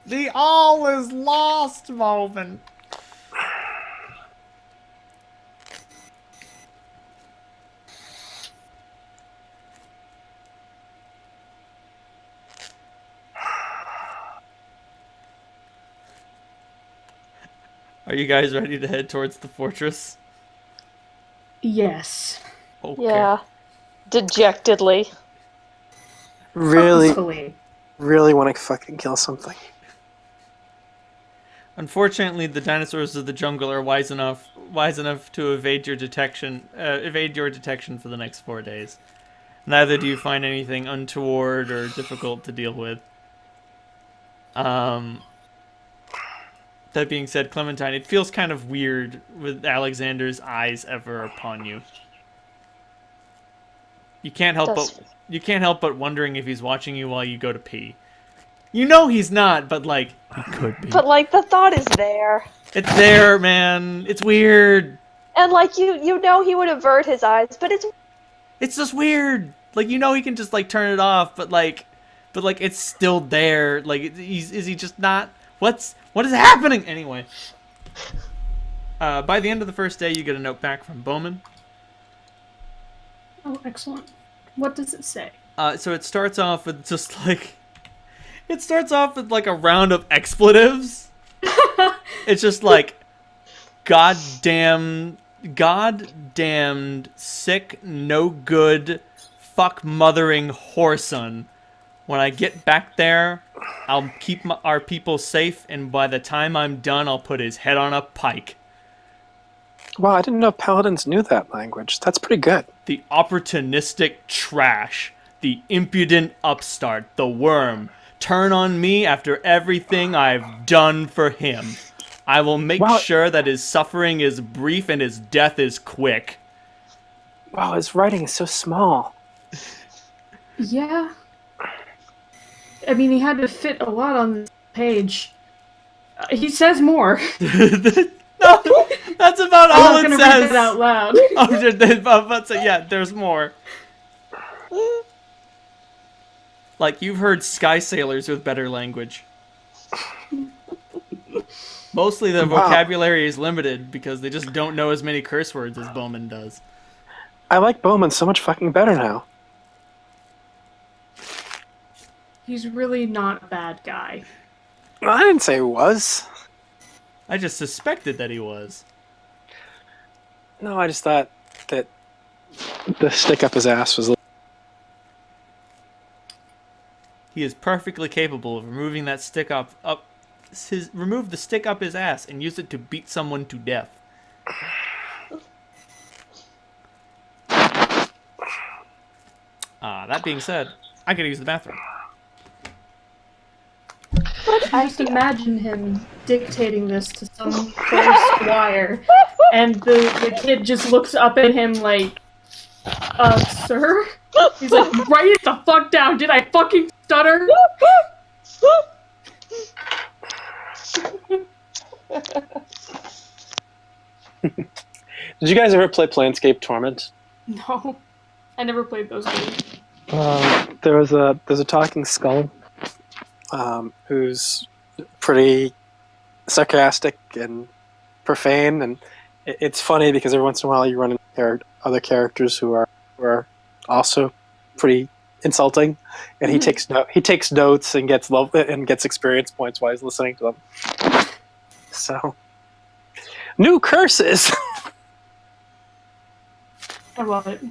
The all is lost moment. Are you guys ready to head towards the fortress? Yes. Okay. Yeah. Dejectedly. Really, Purposefully. really want to fucking kill something. Unfortunately, the dinosaurs of the jungle are wise enough to evade your detection for the next 4 days. Neither do you find anything untoward or difficult to deal with. That being said, Clementine, it feels kind of weird with Alexander's eyes ever upon you. You can't help but wondering if he's watching you while you go to pee. You know he's not, but like he could be. But like the thought is there. It's there, man. It's weird. And like you know he would avert his eyes, but It's just weird. Like you know he can just like turn it off, but like it's still there. Like is he just not? What is happening anyway? By the end of the first day, you get a note back from Bowman. Oh, excellent. What does it say? So it starts off with just like a round of expletives. It's just like goddamned, sick, no good, fuck mothering whoreson. When I get back there, I'll keep our people safe, and by the time I'm done, I'll put his head on a pike. Wow, I didn't know paladins knew that language. That's pretty good. The opportunistic trash, the impudent upstart, the worm, turn on me after everything I've done for him. I will make sure that his suffering is brief and his death is quick. Wow, his writing is so small. Yeah. I mean, he had to fit a lot on this page. He says more. No, that's about all it I'm not says. gonna read it out loud. I'm about to say, yeah, there's more. Like, you've heard sky sailors with better language. Mostly the vocabulary is limited because they just don't know as many curse words as Bowman does. I like Bowman so much fucking better now. He's really not a bad guy. I didn't say he was. I just suspected that he was. No, I just thought that the stick up his ass was... He is perfectly capable of removing that stick remove the stick up his ass and use it to beat someone to death. That being said, I gotta use the bathroom. I just imagine him dictating this to some poor squire, and the kid just looks up at him like, sir? He's like, write it the fuck down, did I fucking stutter? Did you guys ever play Planescape Torment? No, I never played those games. There's a talking skull who's pretty sarcastic and profane, and it's funny because every once in a while you run into other characters who are also pretty insulting, and he takes notes and gets experience points while he's listening to them. So, new curses. I love it.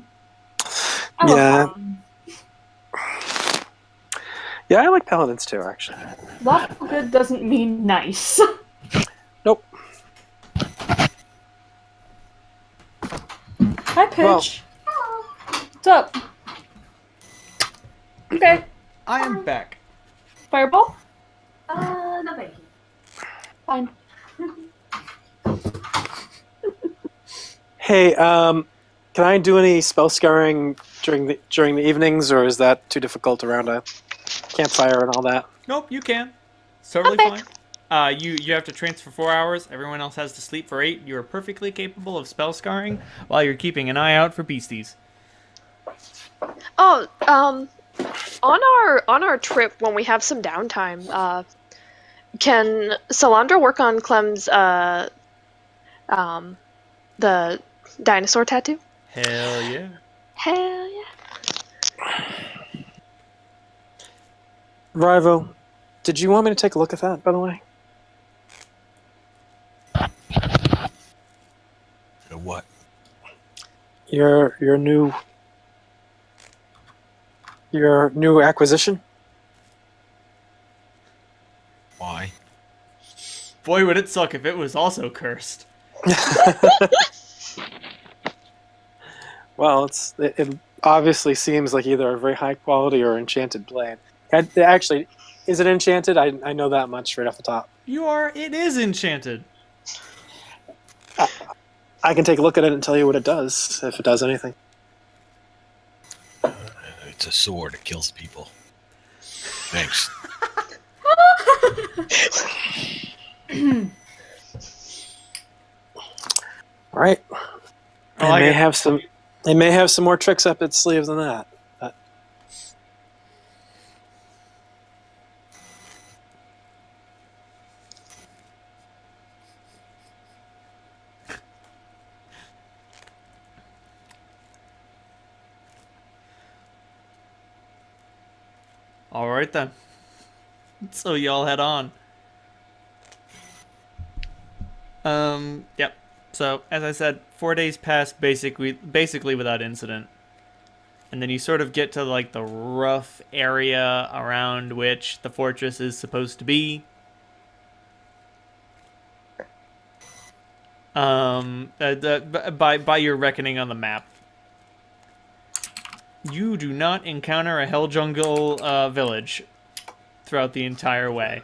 Yeah. Yeah, I like paladins too, actually. Lawful good doesn't mean nice. Nope. Hi, Pitch. What's up? Okay. I am back. Fireball? No thank you. Fine. Hey, can I do any spell scarring during the evenings, or is that too difficult around a campfire and all that? Nope, you can. It's totally Okay. fine. You have to trance for 4 hours. Everyone else has to sleep for 8. You are perfectly capable of spell scarring while you're keeping an eye out for beasties. Oh, on our trip when we have some downtime, can Salandra work on Clem's the dinosaur tattoo? Hell yeah. Hell yeah. Rivo, did you want me to take a look at that, by the way? What? Your new acquisition? Why? Boy, would it suck if it was also cursed. Well, it obviously seems like either a very high quality or enchanted blade. Actually, is it enchanted? I know that much right off the top. It is enchanted. I can take a look at it and tell you what it does, if it does anything. It's a sword. It kills people. Thanks. All right. I like it. They may have some more tricks up its sleeves than that. But Alright then. So y'all head on. Yep. So, as I said, 4 days pass basically without incident. And then you sort of get to like the rough area around which the fortress is supposed to be. By your reckoning on the map, you do not encounter a Hell Jungle village throughout the entire way.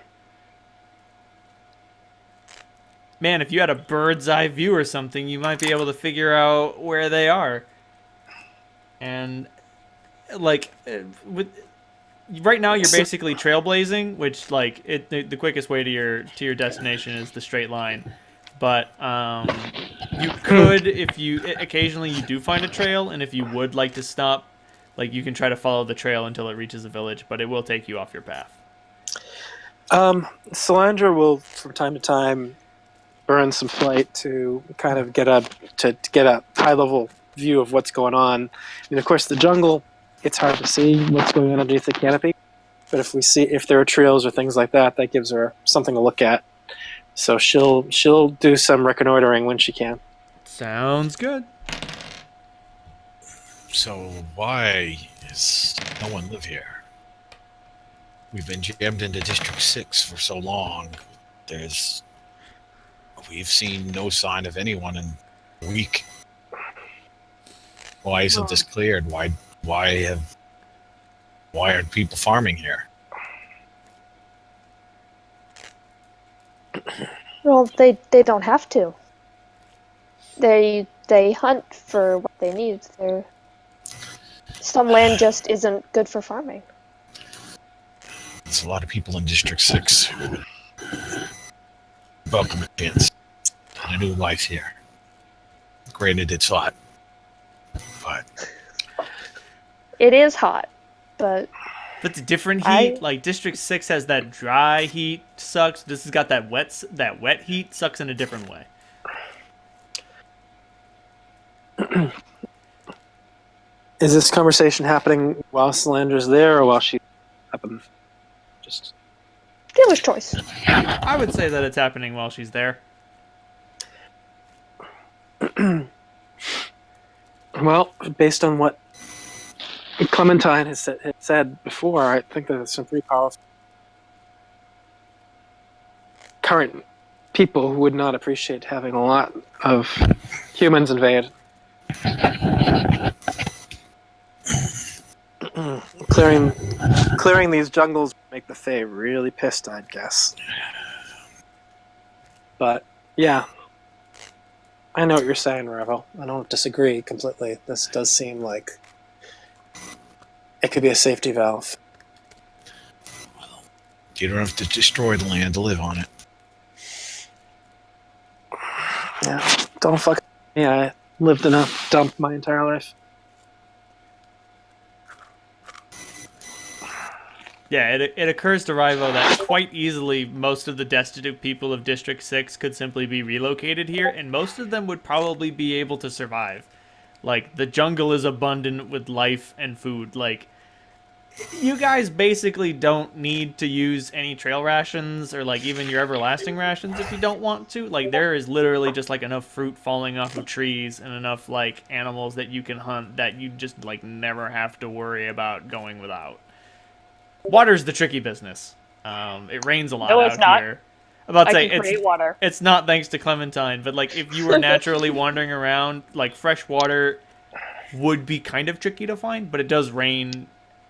Man, if you had a bird's eye view or something, you might be able to figure out where they are. And like right now you're basically trailblazing, which like the quickest way to your destination is the straight line. But you could, if you occasionally you do find a trail, and if you would like to stop, like you can try to follow the trail until it reaches a village, but it will take you off your path. Salandra will, from time to time, burn some flight to kind of get a high level view of what's going on. And of course, the jungle, it's hard to see what's going on underneath the canopy. But if there are trails or things like that, that gives her something to look at. So she'll do some reconnoitering when she can. Sounds good. So why does no one live here? We've been jammed into District 6 for so long. We've seen no sign of anyone in a week. Why isn't this cleared? Why aren't people farming here? Well, they don't have to. They hunt for what they need. Some land just isn't good for farming. There's a lot of people in District 6 who would welcome a chance and a new life here. Granted, it's hot, but It is hot, but But it's a different heat. Like District 6 has that dry heat, sucks. This has got that wet heat, sucks in a different way. Is this conversation happening while Salandra's there, or while she's up and just? dealer's choice. I would say that it's happening while she's there. Well, based on what Clementine has said before, I think that there's some pretty powerful current people who would not appreciate having a lot of humans invade. Clearing clearing these jungles would make the Fae really pissed, I'd guess. But, yeah. I know what you're saying, Revel. I don't disagree completely. This does seem like it could be a safety valve. You don't have to destroy the land to live on it. Yeah, don't fuck. Yeah, I lived in a dump my entire life. Yeah, it occurs to Rivo that quite easily most of the destitute people of District 6 could simply be relocated here, and most of them would probably be able to survive. Like, the jungle is abundant with life and food. Like, you guys basically don't need to use any trail rations or, like, even your everlasting rations if you don't want to. Like, there is literally just, like, enough fruit falling off of trees and enough, like, animals that you can hunt that you just, like, never have to worry about going without. Water's the tricky business. It rains a lot No, it's out not. here. I'm about to I say can create water. it's not thanks to Clementine, but like if you were naturally wandering around, like fresh water would be kind of tricky to find, but it does rain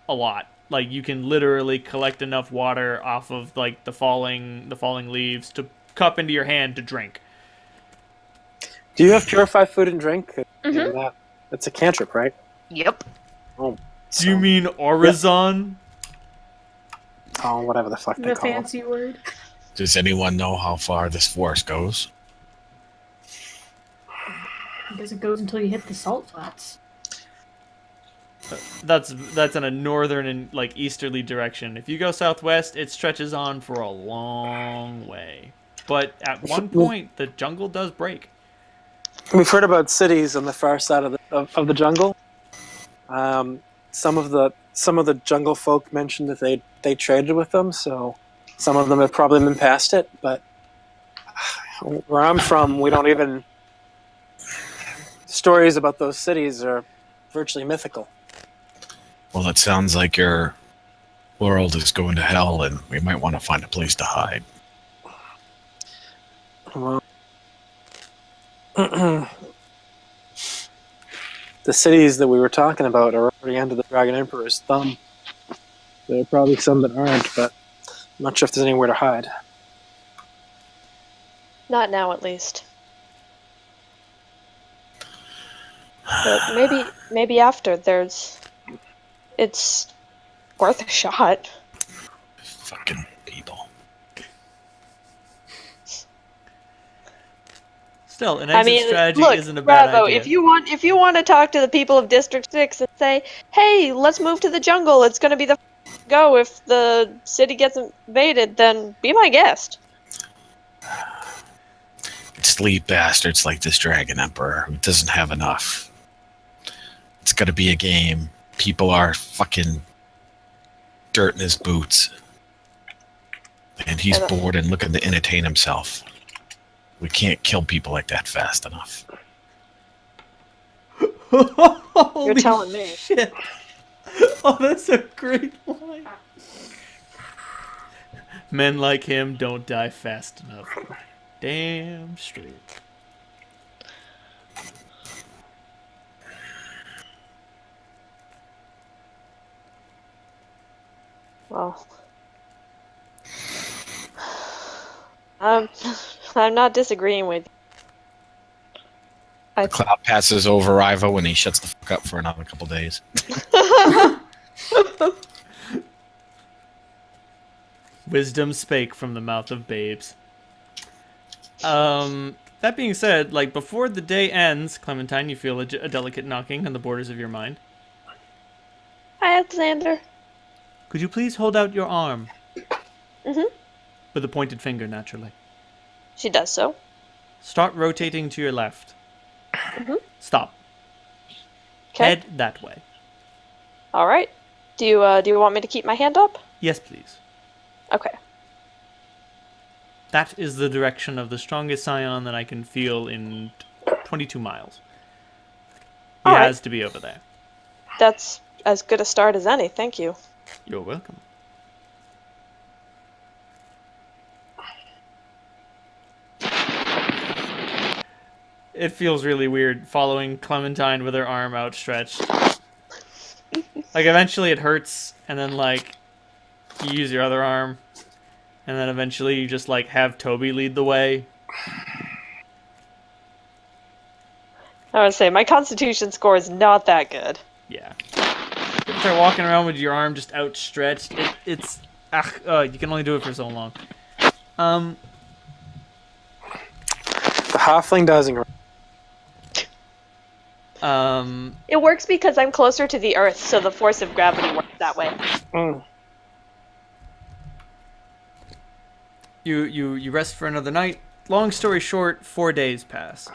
a lot. Like you can literally collect enough water off of like the falling leaves to cup into your hand to drink. Do you have purified food and drink? Mhm. It's a cantrip, right? Yep. Oh, Do you mean Orizon? Oh, whatever the fuck they The call it. fancy word. Does anyone know how far this forest goes? I guess it goes until you hit the salt flats. That's in a northern and like easterly direction. If you go southwest, it stretches on for a long way. But at one point, the jungle does break. We've heard about cities on the far side of the jungle. Some of the jungle folk mentioned that they traded with them, so some of them have probably been past it. But where I'm from, we don't even. Stories about those cities are virtually mythical. Well, it sounds like your world is going to hell, and we might want to find a place to hide. Well, the cities that we were talking about are already under the Dragon Emperor's thumb. There are probably some that aren't, but I'm not sure if there's anywhere to hide. Not now, at least. But maybe after it's worth a shot. Fucking people. Still, an exit strategy look, isn't a bad Bravo, idea. if you want to talk to the people of District 6 and say, hey, let's move to the jungle, it's going to be the go if the city gets invaded, then be my guest. Sleep bastards like this Dragon Emperor who doesn't have enough. It's gonna be a game. People are fucking dirt in his boots. And he's bored and looking to entertain himself. We can't kill people like that fast enough. You're telling me. Shit. Oh, that's a great line. Men like him don't die fast enough. Damn straight. Well, I'm not disagreeing with you. Cloud passes over Ivo and he shuts the fuck up for another couple days. Wisdom spake from the mouth of babes. That being said, like, before the day ends, Clementine, you feel a delicate knocking on the borders of your mind. Hi, Alexander. Could you please hold out your arm? Mm-hmm. With a pointed finger, naturally. She does so. Start rotating to your left. Mm-hmm. Stop. Okay. Head that way. All right. Do you want me to keep my hand up? Yes, please. Okay. That is the direction of the strongest scion that I can feel in 22 miles. He All right. has to be over there. That's as good a start as any. Thank you. You're welcome. It feels really weird following Clementine with her arm outstretched. Like, eventually it hurts, and then, like, You use your other arm, and then eventually you just like have Toby lead the way. I would say my Constitution score is not that good. Yeah. You start walking around with your arm just outstretched. You can only do it for so long. The halfling doesn't. It works because I'm closer to the Earth, so the force of gravity works that way. Mm. You rest for another night. Long story short, 4 days pass.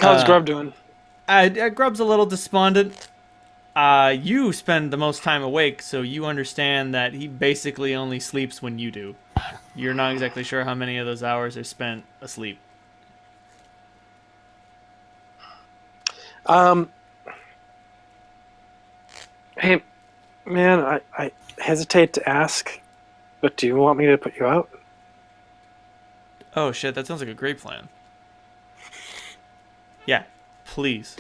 How's Grub doing? Grub's a little despondent. You spend the most time awake, so you understand that he basically only sleeps when you do. You're not exactly sure how many of those hours are spent asleep. Hey, man, I hesitate to ask, but do you want me to put you out? Oh shit, that sounds like a great plan. Yeah, please.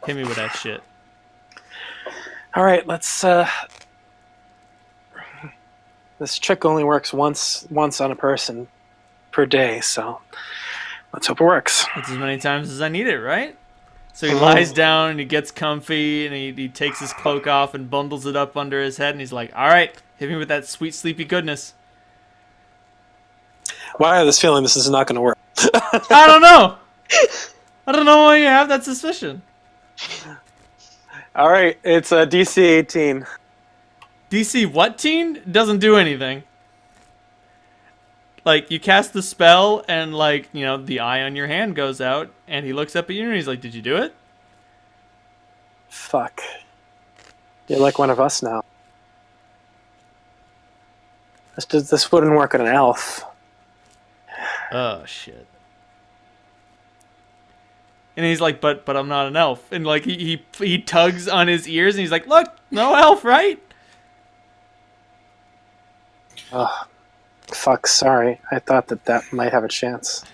Hit me with that shit. All right, let's. This trick only works once on a person per day, so let's hope it works. That's as many times as I need it, right? So he lies down and he gets comfy and he takes his cloak off and bundles it up under his head and he's like, all right, hit me with that sweet sleepy goodness. Why I have this feeling this is not going to work? I don't know. I don't know why you have that suspicion. All right, it's a DC 18. DC what teen? Doesn't do anything. Like, you cast the spell and, like, you know, the eye on your hand goes out and he looks up at you and he's like, did you do it? Fuck. You're like one of us now. This wouldn't work on an elf. Oh, shit. And he's like, but I'm not an elf. And, like, he tugs on his ears and he's like, look, no elf, right? Ugh. Fuck, sorry. I thought that might have a chance.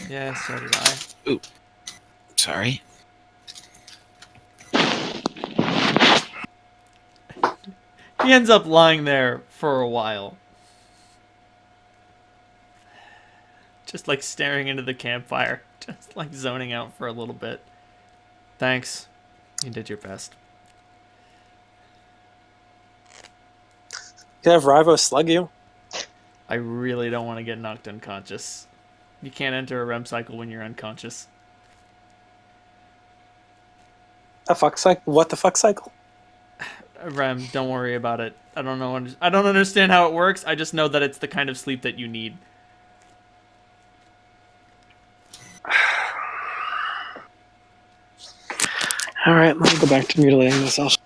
Yeah, so did I. Ooh. Sorry. He ends up lying there for a while. Just like staring into the campfire. Just like zoning out for a little bit. Thanks. You did your best. Could have Rivo slug you? I really don't want to get knocked unconscious. You can't enter a REM cycle when you're unconscious. A fuck cycle? What the fuck cycle? REM, don't worry about it. I don't know. I don't understand how it works. I just know that it's the kind of sleep that you need. All right, let me go back to mutilating myself.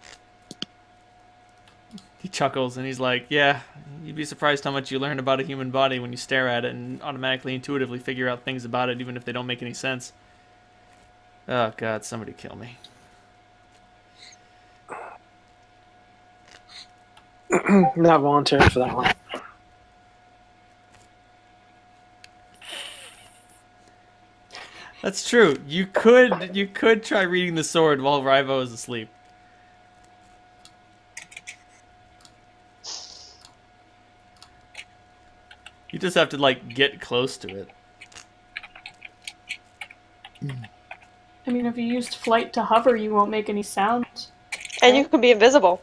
He chuckles and he's like, yeah, you'd be surprised how much you learn about a human body when you stare at it and automatically, intuitively figure out things about it even if they don't make any sense. Oh god, somebody kill me. Not volunteering for that one. That's true. You could try reading the sword while Rivo is asleep. You just have to, like, get close to it. I mean, if you used flight to hover, you won't make any sound. And you can be invisible.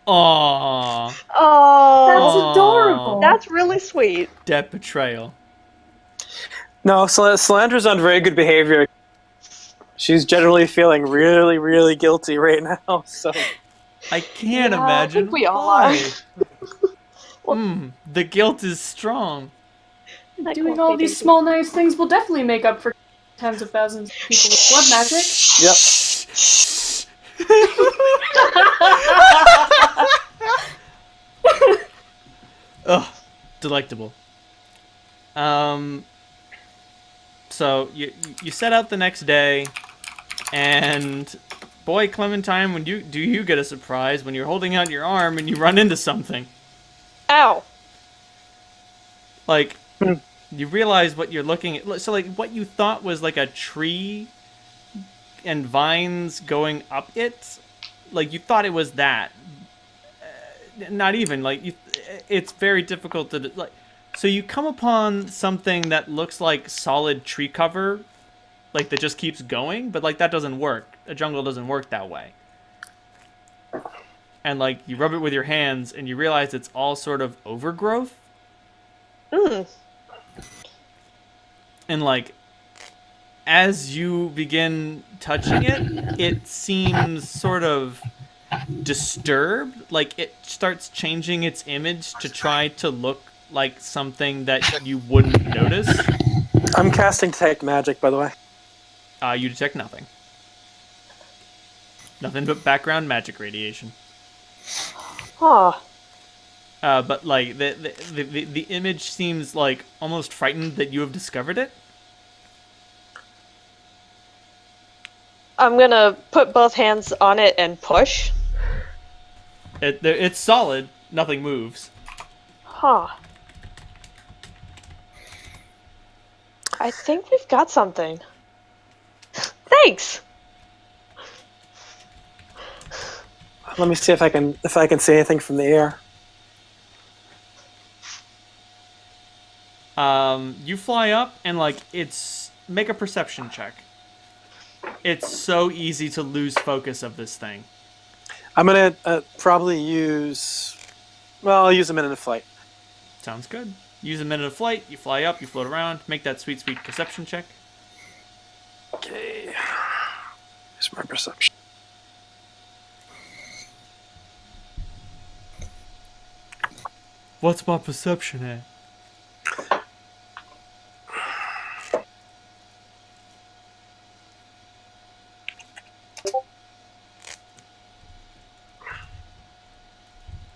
Aww. Oh, That's adorable. that's really sweet. Debt betrayal. No, Solandra's on very good behavior. She's generally feeling really, really guilty right now, so... I can't Yeah, I imagine think we all why. are. The guilt is strong. Doing all these small, nice things will definitely make up for tens of thousands of people with blood magic. Yep. Ugh, delectable. So you set out the next day, and boy, Clementine, when you get a surprise when you're holding out your arm and you run into something. Ow. Like, you realize what you're looking at. So, like, what you thought was like a tree and vines going up it like you thought it was that. Not even like you. It's very difficult to like. So you come upon something that looks like solid tree cover, like that just keeps going, but like that doesn't work. A jungle doesn't work that way. And like you rub it with your hands, and you realize it's all sort of overgrowth. Mm. And like as you begin touching it, it seems sort of disturbed. Like it starts changing its image to try to look like something that you wouldn't notice. I'm casting Detect Magic, by the way. You detect nothing. Nothing but background magic radiation. Huh. But like the image seems like almost frightened that you have discovered it. I'm gonna put both hands on it and push. It's solid. Nothing moves. Huh. I think we've got something. Thanks. Let me see if I can see anything from the air. You fly up and like make a perception check. It's so easy to lose focus of this thing. I'm gonna probably use. Well, I'll use a minute of flight. Sounds good. Use a minute of flight. You fly up. You float around. Make that sweet perception check. Okay. Here's my perception. What's my perception at?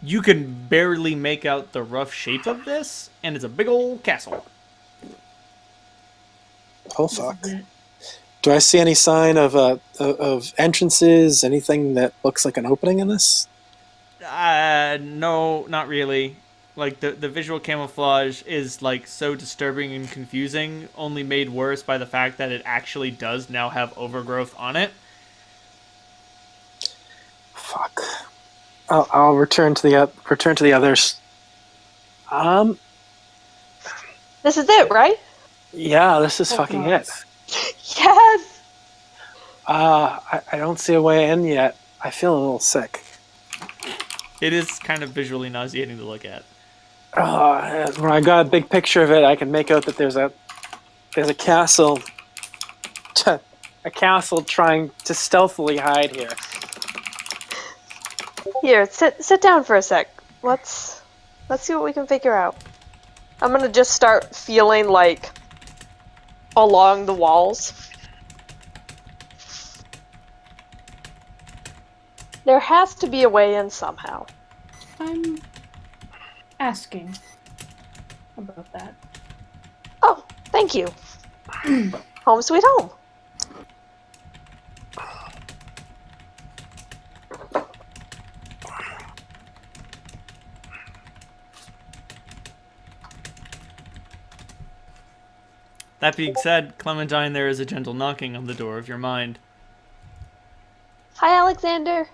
You can barely make out the rough shape of this, and it's a big old castle. Oh fuck! Do I see any sign of entrances? Anything that looks like an opening in this? No, not really. Like the visual camouflage is like so disturbing and confusing, only made worse by the fact that it actually does now have overgrowth on it. Fuck. I'll return to the others. This is it, right? Yeah, this is fucking God. it. Yes! I don't see a way in yet. I feel a little sick. It is kind of visually nauseating to look at. When I got a big picture of it, I can make out that there's a castle, a castle trying to stealthily hide here. Here, sit down for a sec. Let's see what we can figure out. I'm gonna just start feeling like along the walls. There has to be a way in somehow. I'm asking about that. Oh, thank you. Home sweet home. That being said, Clementine, there is a gentle knocking on the door of your mind. Hi, Alexander.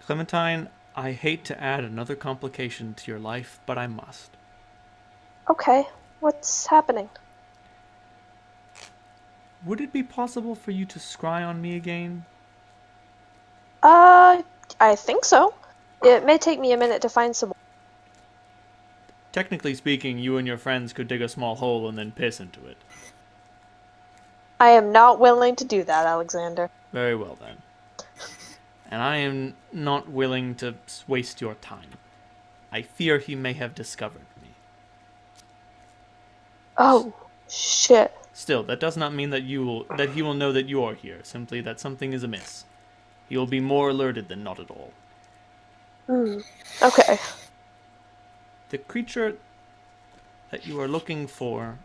Clementine, I hate to add another complication to your life, but I must. Okay, what's happening? Would it be possible for you to scry on me again? I think so. It may take me a minute to find some. Technically speaking, you and your friends could dig a small hole and then piss into it. I am not willing to do that, Alexander. Very well then. And I am not willing to waste your time. I fear he may have discovered me. Oh, shit. Still, that does not mean that he will know that you are here, simply that something is amiss. He will be more alerted than not at all. Okay. The creature that you are looking for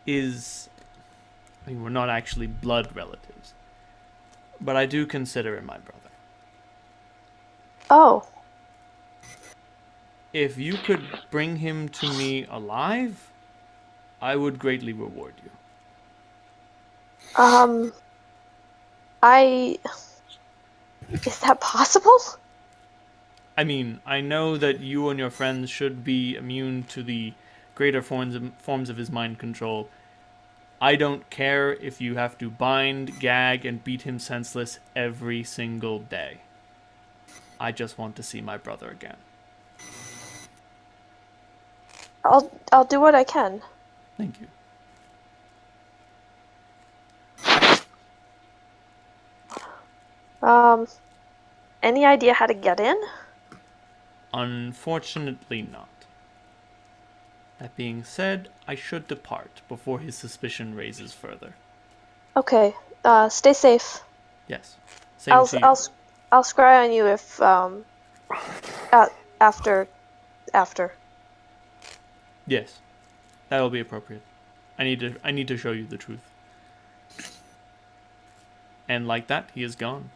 is... I mean, we're not actually blood relatives. But I do consider it my brother. Oh. If you could bring him to me alive, I would greatly reward you. Is that possible? I mean, I know that you and your friends should be immune to the greater forms of his mind control. I don't care if you have to bind, gag, and beat him senseless every single day. I just want to see my brother again. I'll do what I can. Thank you. Any idea how to get in? Unfortunately not. That being said, I should depart before his suspicion raises further. Okay. Stay safe. Yes. Same I'll to you. I'll scry on you if after. Yes. That will be appropriate. I need to show you the truth. And like that, he is gone.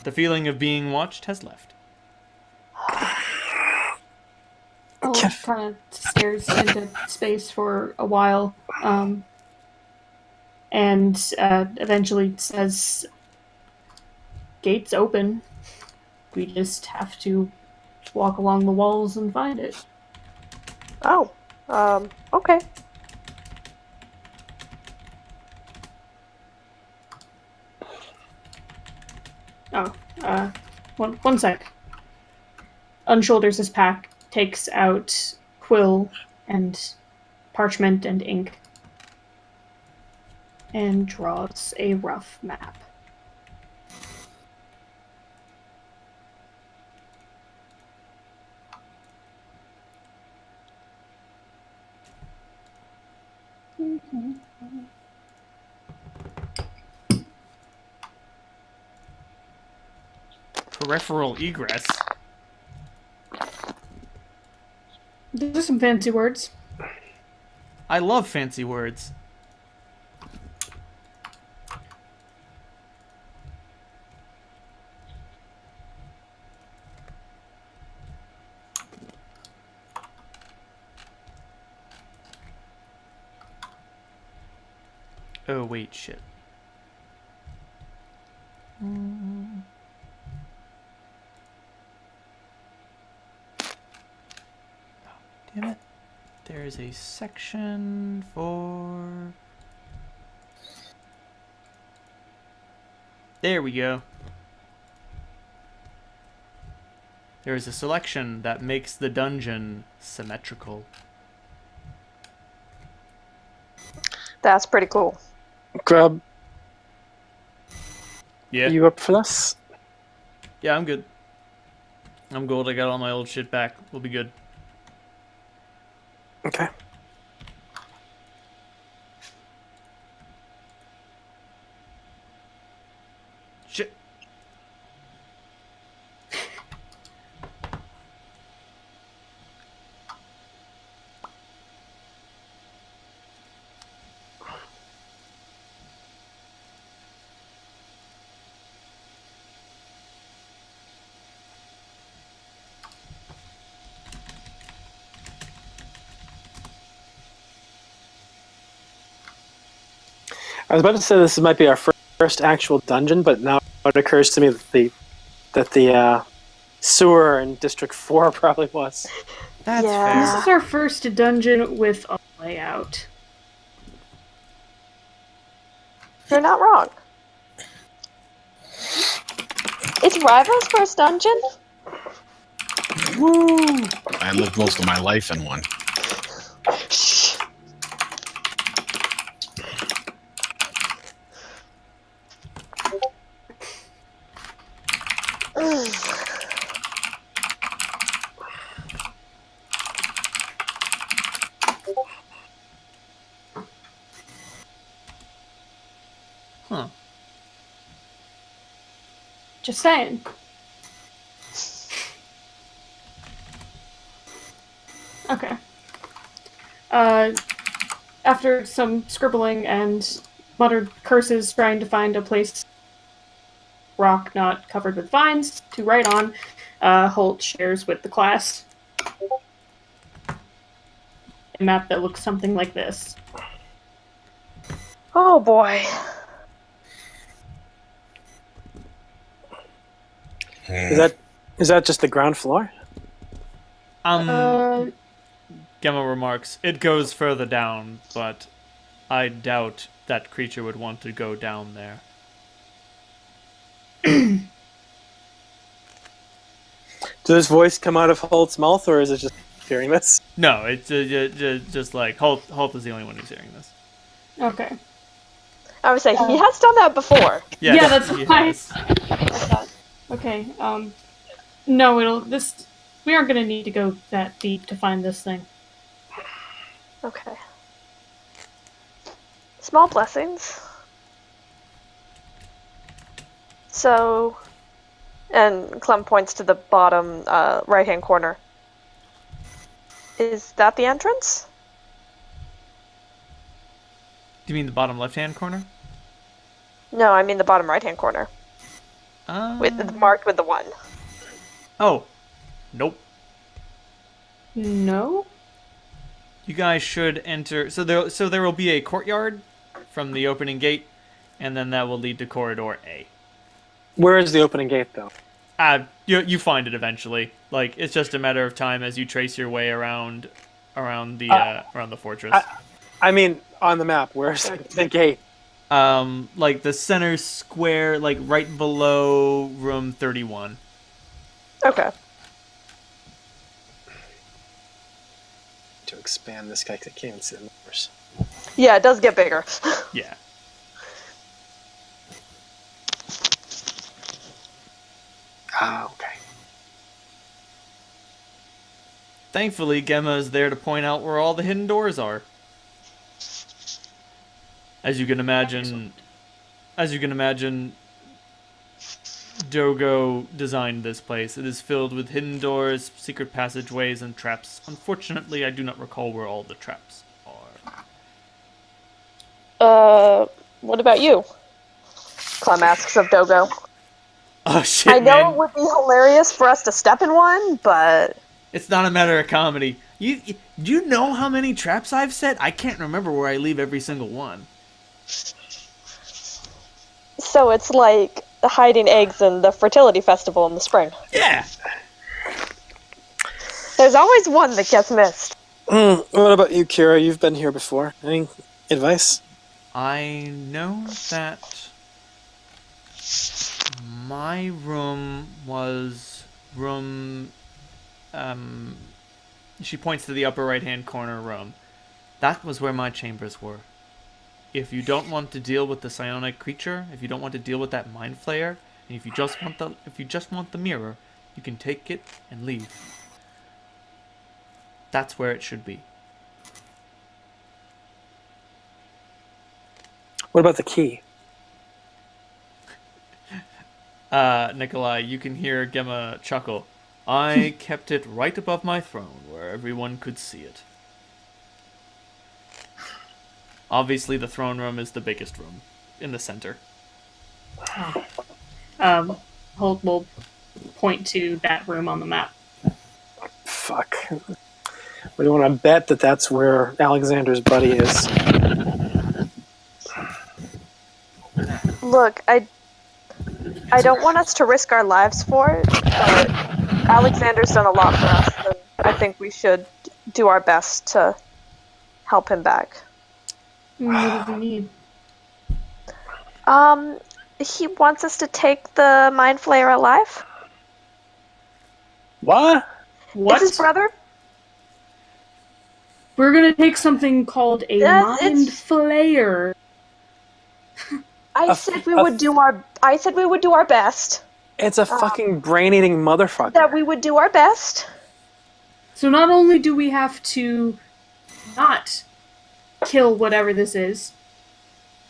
The feeling of being watched has left. Olive kind of stares into space for a while, and eventually says, "Gates open. We just have to walk along the walls and find it." Oh. Okay. Oh, one sec. Unshoulders his pack, takes out quill and parchment and ink, and draws a rough map. Peripheral egress? Those are some fancy words. I love fancy words. Oh, wait, shit. Damn it. There's a section for... There we go. There is a selection that makes the dungeon symmetrical. That's pretty cool. Grub, Yeah. you up for this? Yeah, I'm good. I'm gold. I got all my old shit back. We'll be good. Okay. Shit. I was about to say this might be our first actual dungeon, but now it occurs to me that the sewer in District 4 probably was. That's Yeah. This fair. is our first dungeon with a layout. You're not wrong. It's Rival's first dungeon? Woo! I lived most of my life in one. Shh. Huh. Just saying. Okay. After some scribbling and muttered curses trying to find a place, rock not covered with vines, to write on, Holt shares with the class a map that looks something like this. Oh boy. Is that just the ground floor? Uh, Gemma remarks, it goes further down, but I doubt that creature would want to go down there. Does this voice come out of Holt's mouth, or is it just hearing this? No, it's just like, Holt is the only one who's hearing this. okay. I would say he has done that before. Yeah, that's he fine. has. Okay. No, we aren't gonna need to go that deep to find this thing. Okay. Small blessings. So, and Clem points to the bottom right-hand corner. Is that the entrance? Do you mean the bottom left-hand corner? No, I mean the bottom right-hand corner. Marked with the 1. Oh, nope. No. You guys should enter. So there will be a courtyard from the opening gate, and then that will lead to corridor A. Where is the opening gate, though? You find it eventually. Like, it's just a matter of time as you trace your way around the fortress. I mean, on the map, where's the gate? Like the center square, like right below room 31. Okay. To expand this guy, 'cause I can't even see the numbers. Yeah, it does get bigger. Yeah. Okay. Thankfully, Gemma is there to point out where all the hidden doors are. As you can imagine, Dogo designed this place. It is filled with hidden doors, secret passageways, and traps. Unfortunately, I do not recall where all the traps are. What about you? Clem asks of Dogo. Oh shit, I know man. it would be hilarious for us to step in one, but It's not a matter of comedy. Do you know how many traps I've set? I can't remember where I leave every single one. so it's like hiding eggs in the fertility festival in the spring. Yeah. There's always one that gets missed. What about you, Kira? You've been here before. Any advice? I know that my room was room. She points to the upper right-hand corner room. That was where my chambers were. If you don't want to deal with the psionic creature, if you don't want to deal with that mind flayer, and if you just want the mirror, you can take it and leave. That's where it should be. What about the key? Nikolai, you can hear Gemma chuckle. I kept it right above my throne, where everyone could see it. Obviously, the throne room is the biggest room, in the center. Holt will point to that room on the map. Fuck. We don't want to bet that that's where Alexander's buddy is. Look, I don't want us to risk our lives for it, but Alexander's done a lot for us, and I think we should do our best to help him back. What does he need? He wants us to take the Mind Flayer alive. What? What? It's his brother. We're gonna take something called a It's- mind flayer. I said we would do our best. It's a fucking brain-eating motherfucker. That we would do our best. So not only do we have to not kill whatever this is,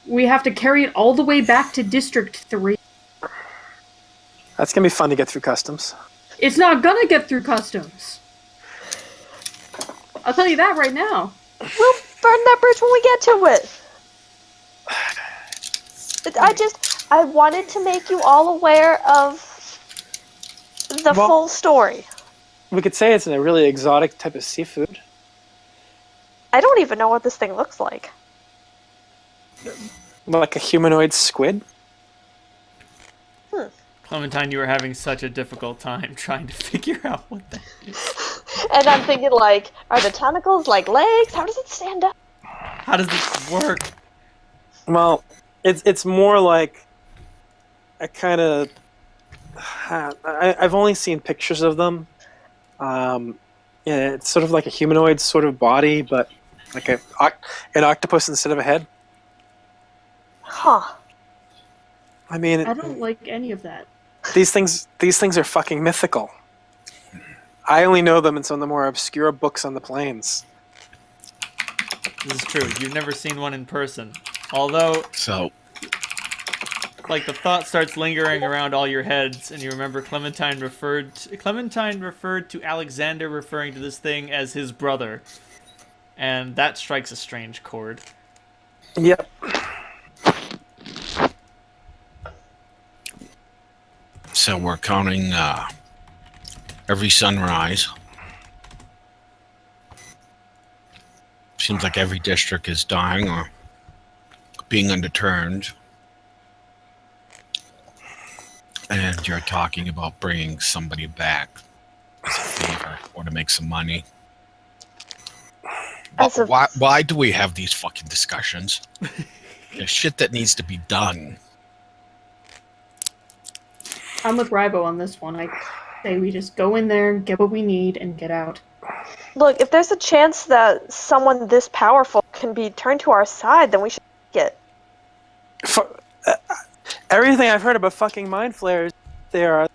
we have to carry it all the way back to District 3. That's gonna be fun to get through customs. It's not gonna get through customs. I'll tell you that right now. We'll burn that bridge when we get to it. I wanted to make you all aware of the full story. We could say it's a really exotic type of seafood. I don't even know what this thing looks like. Like a humanoid squid. Clementine, you were having such a difficult time trying to figure out what that is. And I'm thinking, like, are the tentacles like legs? How does it stand up? How does this work? Well, it's more like a kind of. I've only seen pictures of them. Yeah, it's sort of like a humanoid sort of body, but like an octopus instead of a head. Huh. I mean, I don't like any of that. these things are fucking mythical. I only know them in some of the more obscure books on the plains. This is true. You've never seen one in person. Although, So, like, the thought starts lingering around all your heads, and you remember Clementine referred to Alexander referring to this thing as his brother. And that strikes a strange chord. Yep. so we're counting every sunrise. Seems like every district is dying or being underturned. And you're talking about bringing somebody back as a favor or to make some money. As a- Why do we have these fucking discussions? There's shit that needs to be done. I'm with Ribo on this one. I say we just go in there, get what we need, and get out. Look, if there's a chance that someone this powerful can be turned to our side, then we should take it. Everything I've heard about fucking mind flayers, they are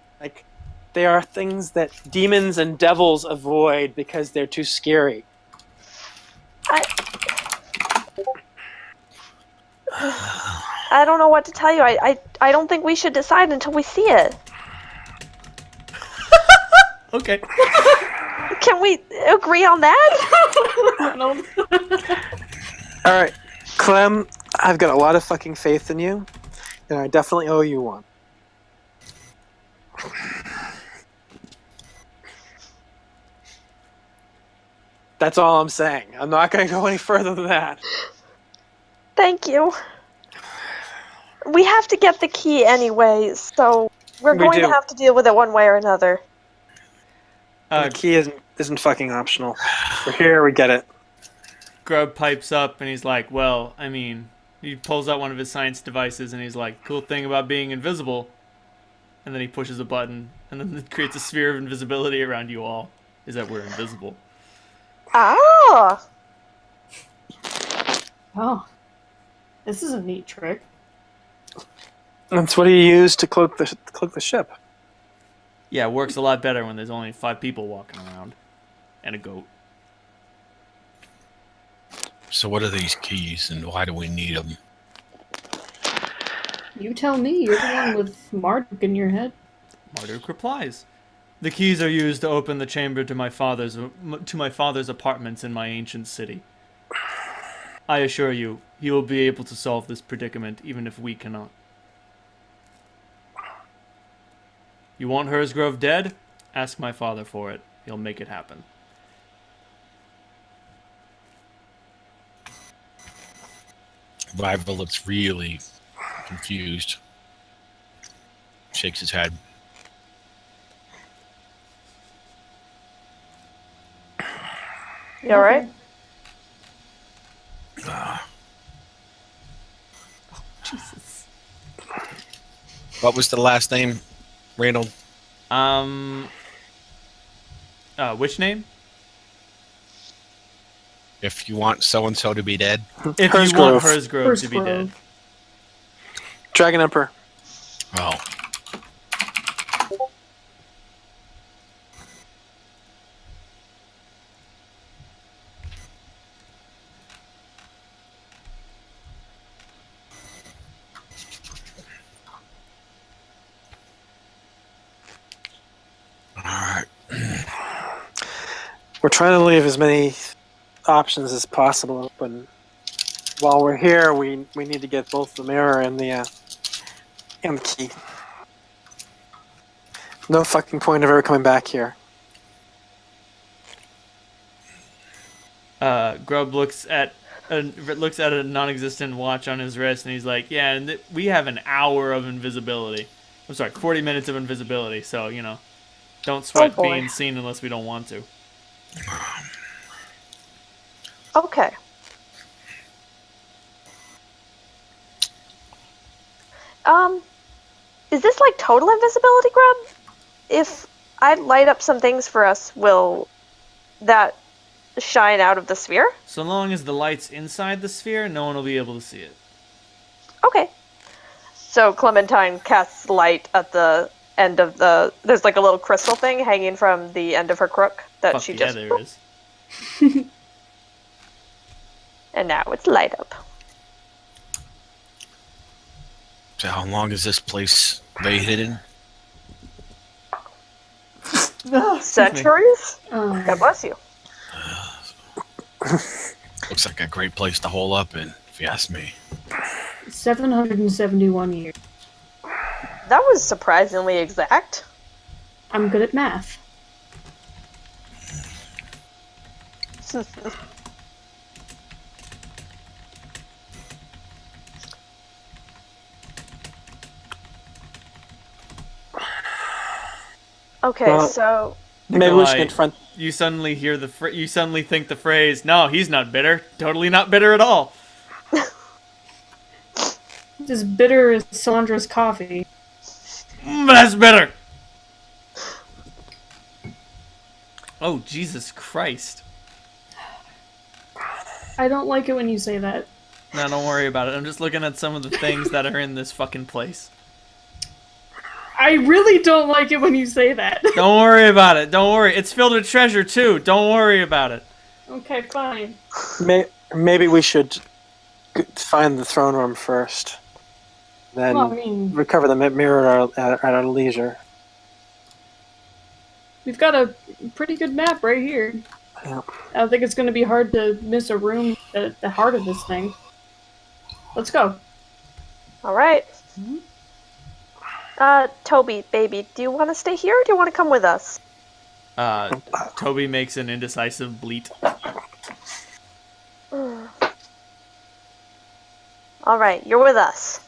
things that demons and devils avoid because they're too scary. I don't know what to tell you. I don't think we should decide until we see it. Okay. Can we agree on that? All right, Clem, I've got a lot of fucking faith in you, and I definitely owe you one. That's all I'm saying. I'm not going to go any further than that. Thank you. We have to get the key anyway, so we're We going to do. have to deal with it one way or another. The key isn't fucking optional. We're here, we get it. Grub pipes up and he's like, well, I mean, he pulls out one of his science devices and he's like, cool thing about being invisible. And then he pushes a button and then it creates a sphere of invisibility around you all, is that we're invisible. Ah! Oh. This is a neat trick. That's what he used to cloak the ship. Yeah, it works a lot better when there's only 5 people walking around. And a goat. So what are these keys and why do we need them? You tell me, you're the one with Marduk in your head. Marduk replies. The keys are used to open the chamber to my father's apartments in my ancient city. I assure you, he will be able to solve this predicament even if we cannot. You want Hersgrove dead? Ask my father for it. He'll make it happen. Rival looks really confused. Shakes his head. You alright? Jesus. What was the last name, Randall? Which name? If you want so-and-so to be dead. If you want Hersgrove. Hersgrove to be dead. Dragon Emperor. Oh. Alright. We're trying to leave as many options as possible open. While we're here, we need to get both the mirror and the key. No fucking point of ever coming back here. Grub looks at a non-existent watch on his wrist and he's like, yeah, and we have an hour of invisibility. I'm sorry, 40 minutes of invisibility. So don't sweat boy. being seen unless we don't want to. Okay. Is this like total invisibility, Grub? If I light up some things for us, will that shine out of the sphere? So long as the light's inside the sphere, no one will be able to see it. Okay. So Clementine casts light at the end of the... There's like a little crystal thing hanging from the end of her crook that Fuck she yeah, just... there is. And now it's light up. So how long is this place lay hidden? Centuries? God bless you. Looks like a great place to hole up in, if you ask me. 771 years. That was surprisingly exact. I'm good at math. Okay, Well- so... Maybe we should Nikolai, confront. You suddenly hear you suddenly think the phrase, "No, he's not bitter. Totally not bitter at all." It's as bitter as Sandra's coffee. That's bitter. Oh, Jesus Christ. I don't like it when you say that. No, don't worry about it. I'm just looking at some of the things that are in this fucking place. I really don't like it when you say that. Don't worry about it. Don't worry. It's filled with treasure, too. Don't worry about it. Okay, fine. Maybe we should find the throne room first. Then Well, I mean, recover the mirror at our leisure. we've got a pretty good map right here. Yeah. I don't think it's going to be hard to miss a room at the heart of this thing. Let's go. Alright. Toby, baby, do you want to stay here or do you want to come with us? Toby makes an indecisive bleat. Alright, you're with us.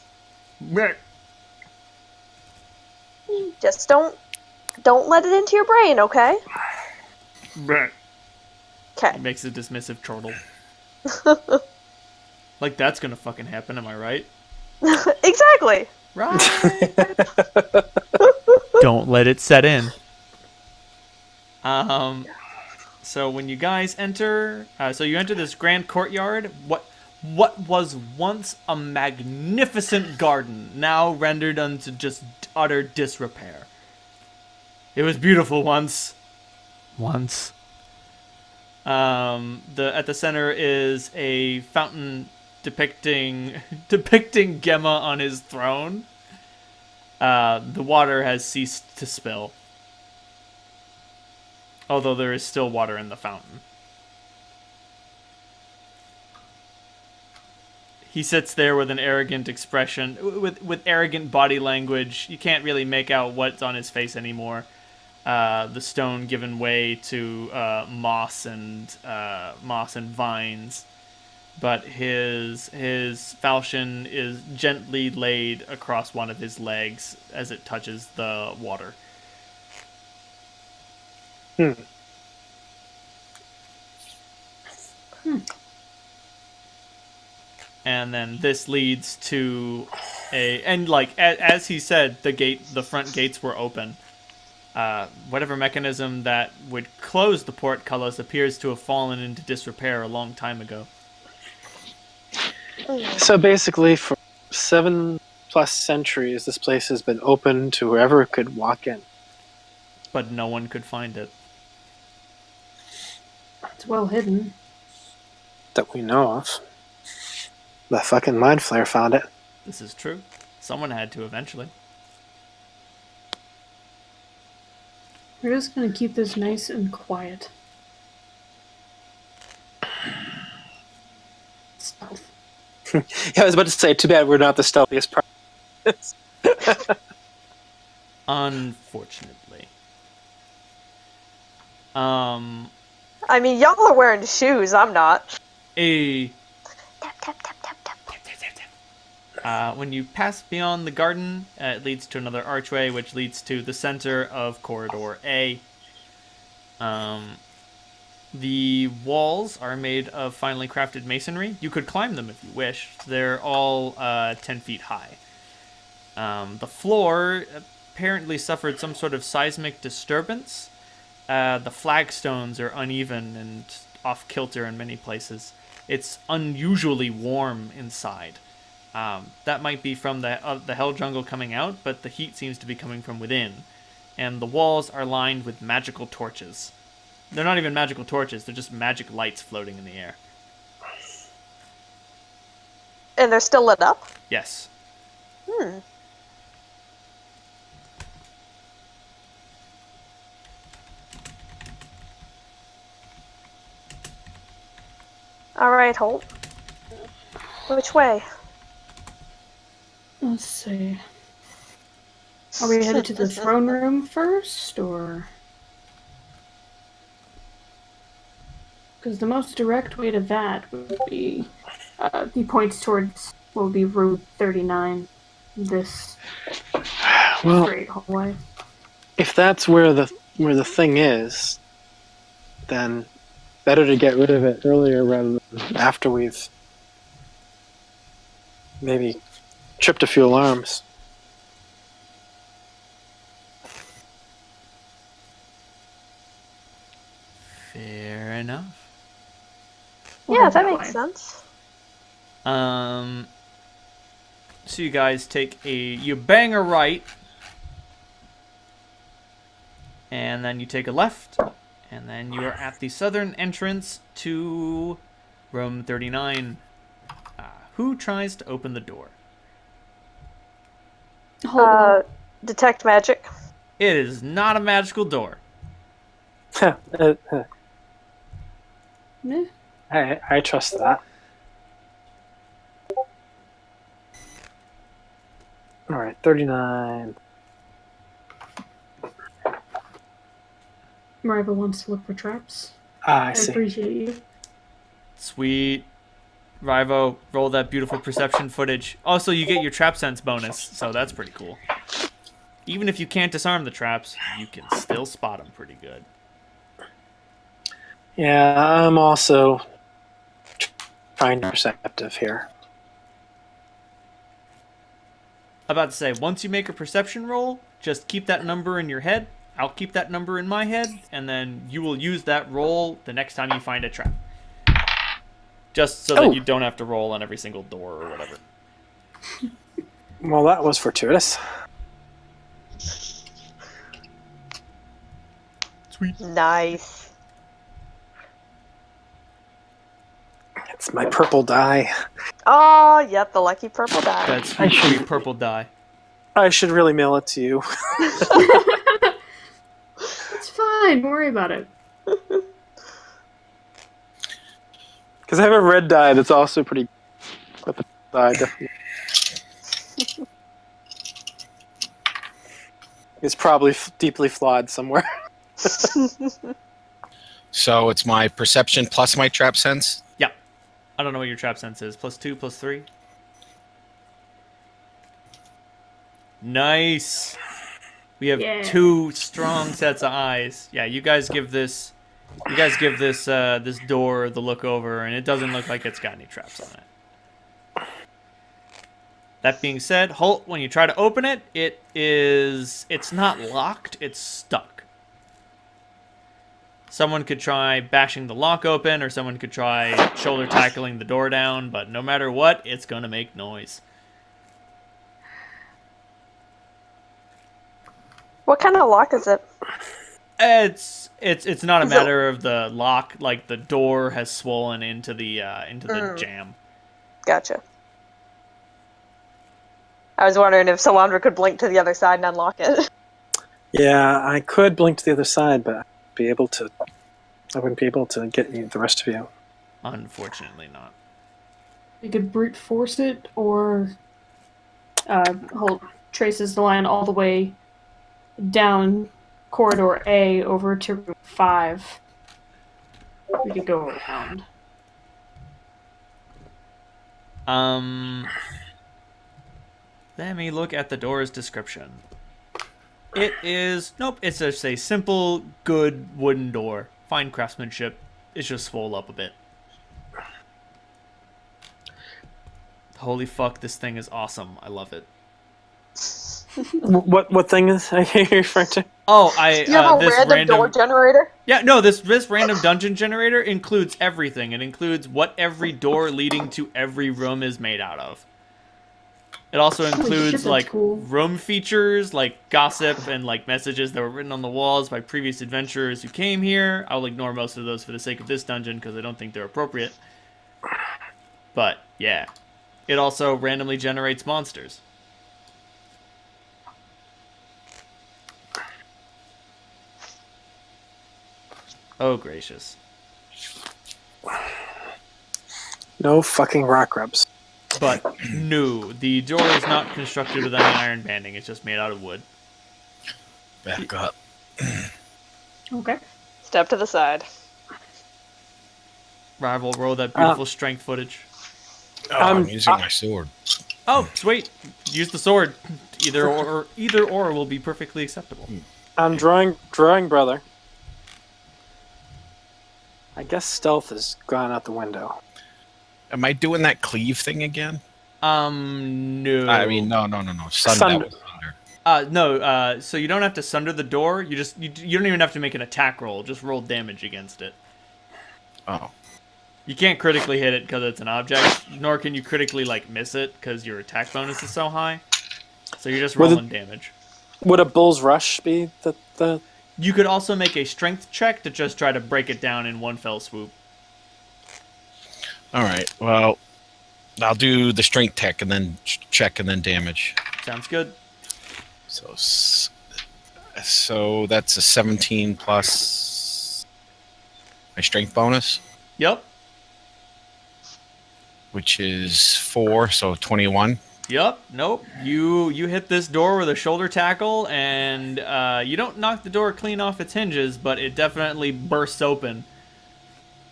Just don't let it into your brain, okay? He Okay. makes a dismissive chortle. Like that's gonna fucking happen, am I right? Exactly. Right. Don't let it set in. So when you guys enter, so you enter this grand courtyard. What was once a magnificent garden, now rendered unto just utter disrepair. It was beautiful once. At the center is a fountain depicting Gemma on his throne. The water has ceased to spill, although there is still water in the fountain. He sits there with an arrogant expression, with arrogant body language. You can't really make out what's on his face anymore. The stone given way to moss and vines, but his falchion is gently laid across one of his legs as it touches the water. And then this leads to as he said, the front gates were open. Whatever mechanism that would close the portcullis appears to have fallen into disrepair a long time ago. So basically, for 7+ centuries, this place has been open to whoever could walk in. But no one could find it. It's well hidden. That we know of. The fucking Mind Flayer found it. This is true. Someone had to eventually. We're just going to keep this nice and quiet. Stealth. Yeah, I was about to say, too bad we're not the stealthiest part. Unfortunately. I mean, y'all are wearing shoes, I'm not. A Tap, tap, tap, tap, tap. When you pass beyond the garden, it leads to another archway, which leads to the center of corridor A. The walls are made of finely crafted masonry. You could climb them if you wish. They're all 10 feet high. The floor apparently suffered some sort of seismic disturbance. The flagstones are uneven and off-kilter in many places. It's unusually warm inside. That might be from the hell jungle coming out, but the heat seems to be coming from within. And the walls are lined with magical torches. They're not even magical torches, they're just magic lights floating in the air. And they're still lit up? Yes. Alright, Holt. Which way? Let's see. Are we headed to the throne room first, or? Because the most direct way to that would be, he points towards what would be Route 39, this straight hallway. If that's where the thing is, then better to get rid of it earlier rather than after we've maybe tripped a few alarms. Fair enough. Yeah, that makes sense. So you guys you bang a right, and then you take a left, and then you are at the southern entrance to room 39. Who tries to open the door? Detect magic. It is not a magical door. I trust that. Alright, 39. Mariva wants to look for traps. I I see. appreciate you. Sweet. Rivo, roll that beautiful perception footage. Also, you get your trap sense bonus, so that's pretty cool. Even if you can't disarm the traps, you can still spot them pretty good. Yeah, I'm also trying to be perceptive here. About to say, once you make a perception roll, just keep that number in your head. I'll keep that number in my head, and then you will use that roll the next time you find a trap. Just so that you don't have to roll on every single door or whatever. Well, that was fortuitous. Sweet. Nice. It's my purple die. Oh, yep, the lucky purple die. That sweet purple die. I should really mail it to you. It's fine, don't worry about it. Because I have a red die that's also pretty... But the die definitely... It's probably deeply flawed somewhere. So it's my perception plus my trap sense? Yeah. I don't know what your trap sense is. +2, +3? Nice. We have 2 strong sets of eyes. Yeah, you guys give this this door the look over, and it doesn't look like it's got any traps on it. That being said, Holt, when you try to open it, it's not locked, it's stuck. Someone could try bashing the lock open, or someone could try shoulder tackling the door down, but no matter what, it's gonna make noise. What kind of lock is it? It's not a matter of the lock, like the door has swollen into the jam. Gotcha. I was wondering if Salandra could blink to the other side and unlock it. Yeah, I could blink to the other side, but I wouldn't be able to get the rest of you. Unfortunately not. You could brute force it, or Holt traces the line all the way down corridor A over to room 5. We could go around. Let me look at the door's description. It is... Nope, it's just a simple, good wooden door. Fine craftsmanship. It's just swole up a bit. Holy fuck, this thing is awesome. I love it. What thing is are you referring to? Oh, You have a this random door generator? Yeah, no, this random dungeon generator includes everything. It includes what every door leading to every room is made out of. It also Holy shit, includes that's like cool. room features, like gossip and like messages that were written on the walls by previous adventurers who came here. I'll ignore most of those for the sake of this dungeon because I don't think they're appropriate. But yeah, it also randomly generates monsters. Oh gracious. No fucking rock rubs. But no, the door is not constructed with any iron banding. It's just made out of wood. Back up. Okay. Step to the side. Rival, roll that beautiful strength footage. Oh, I'm using my sword. Oh, sweet. Use the sword. Either or will be perfectly acceptable. I'm drawing, brother. I guess stealth has gone out the window. Am I doing that cleave thing again? No. I mean, no. Sunder. No. So you don't have to sunder the door. You don't even have to make an attack roll. Just roll damage against it. Oh. You can't critically hit it because it's an object, nor can you critically like miss it because your attack bonus is so high. So you're just rolling damage. Would a bull's rush be the? You could also make a strength check to just try to break it down in one fell swoop. All right. Well, I'll do the strength tech and then check and then damage. Sounds good. So that's a 17 plus my strength bonus, Yep. which is 4, so 21. Yep. Nope. You hit this door with a shoulder tackle, and you don't knock the door clean off its hinges, but it definitely bursts open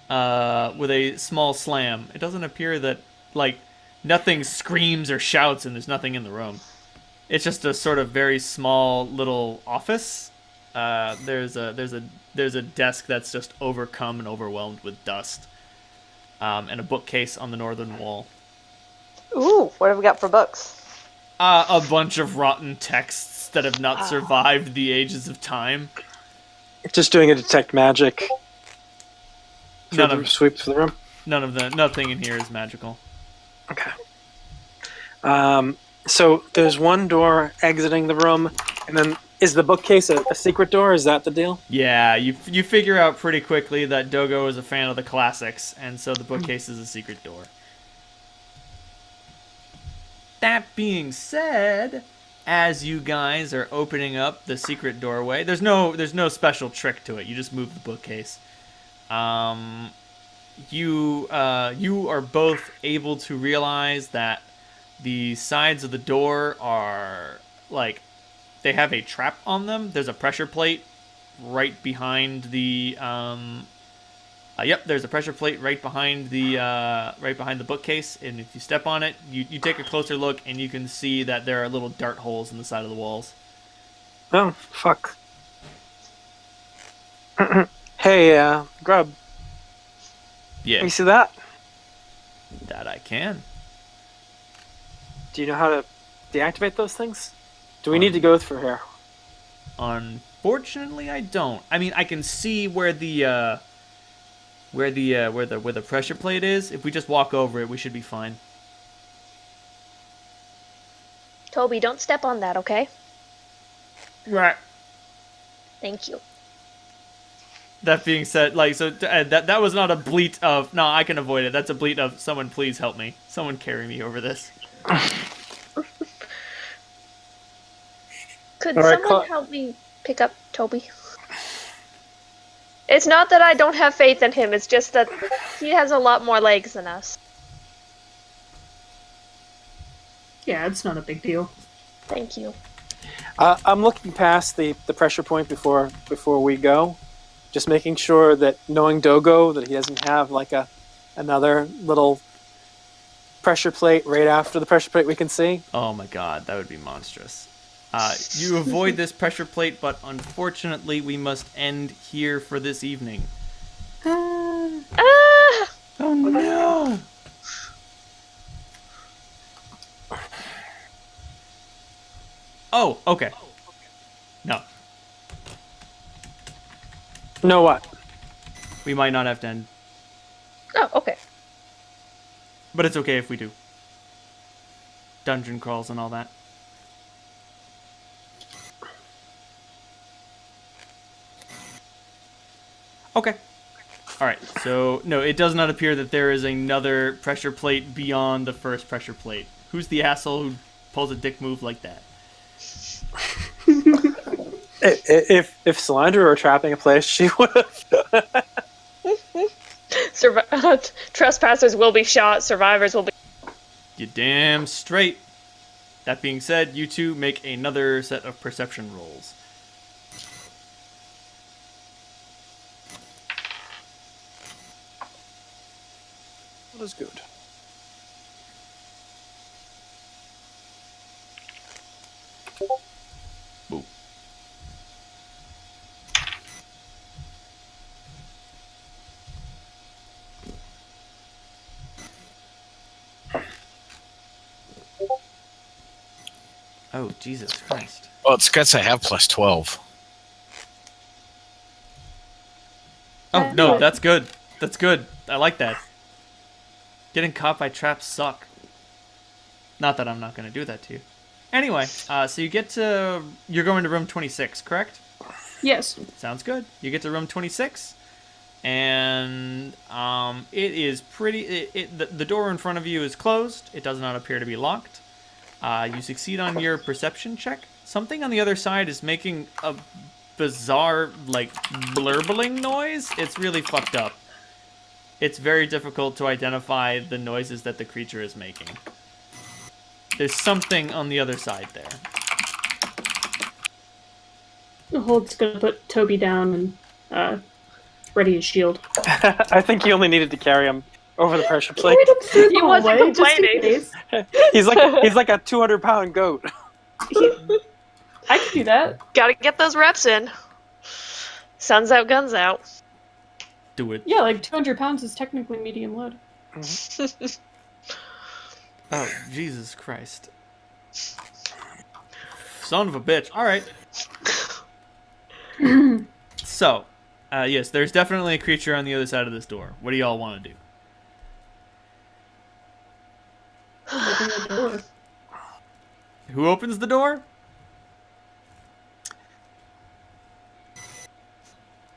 with a small slam. It doesn't appear that like nothing screams or shouts, and there's nothing in the room. It's just a sort of very small little office. There's a desk that's just overcome and overwhelmed with dust, and a bookcase on the northern wall. Ooh, what have we got for books? A bunch of rotten texts that have not survived the ages of time. Just doing a detect magic. Sweep through the room. Nothing in here is magical. Okay. So there's one door exiting the room, and then is the bookcase a secret door? Is that the deal? Yeah, you figure out pretty quickly that Dogo is a fan of the classics, and so the bookcase is a secret door. That being said, as you guys are opening up the secret doorway, there's no special trick to it. You just move the bookcase. You are both able to realize that the sides of the door are like they have a trap on them. There's a pressure plate right behind the there's a pressure plate right behind the bookcase, and if you step on it, you take a closer look, and you can see that there are little dart holes in the side of the walls. Oh, fuck. Hey, Grub. Yeah, You see that? that I can. Do you know how to deactivate those things? Do we need to go through here? Unfortunately, I don't. I mean, I can see where the pressure plate is. If we just walk over it, we should be fine. Toby, don't step on that, okay? Right. Thank you. That being said, that was not a bleat of, no, I can avoid it. That's a bleat of, someone please help me. Someone carry me over this. Could All right, someone help me pick up Toby? It's not that I don't have faith in him, it's just that he has a lot more legs than us. Yeah, it's not a big deal. Thank you. I'm looking past the pressure point before we go. Just making sure that, knowing Dogo, that he doesn't have like another little pressure plate right after the pressure plate we can see? Oh my god, that would be monstrous. You avoid this pressure plate, but unfortunately we must end here for this evening. Ah! Oh no! Oh, okay. No, No what? we might not have to end, Oh, okay. but it's okay if we do. Dungeon crawls and all that. Okay. Alright, so, no, it does not appear that there is another pressure plate beyond the first pressure plate. Who's the asshole who pulls a dick move like that? If Solandra were trapping a place, she would have. Trespassers will be shot. Survivors will be. You damn straight. That being said, you two make another set of perception rolls. That is good. Boo. Oh, Jesus Christ. Well, it's guts I have plus 12. Oh, no, that's good. That's good. I like that. Getting caught by traps suck. Not that I'm not going to do that to you. Anyway, so you get to... You're going to room 26, correct? Yes. Sounds good. You get to room 26, and it is pretty... The door in front of you is closed. It does not appear to be locked. You succeed on your perception check. Something on the other side is making a bizarre, like, blurbling noise. It's really fucked up. It's very difficult to identify the noises that the creature is making. There's something on the other side there. Holt's gonna put Toby down and ready his shield. I think you only needed to carry him over the pressure plate. He wasn't complaining. He's like a 200-pound goat. I can do that. Gotta get those reps in. Sun's out, guns out. Do it. Yeah, like 200 pounds is technically medium load. Oh, Jesus Christ. Son of a bitch. Alright. So, yes, there's definitely a creature on the other side of this door. What do y'all want to do? Open the door. Who opens the door?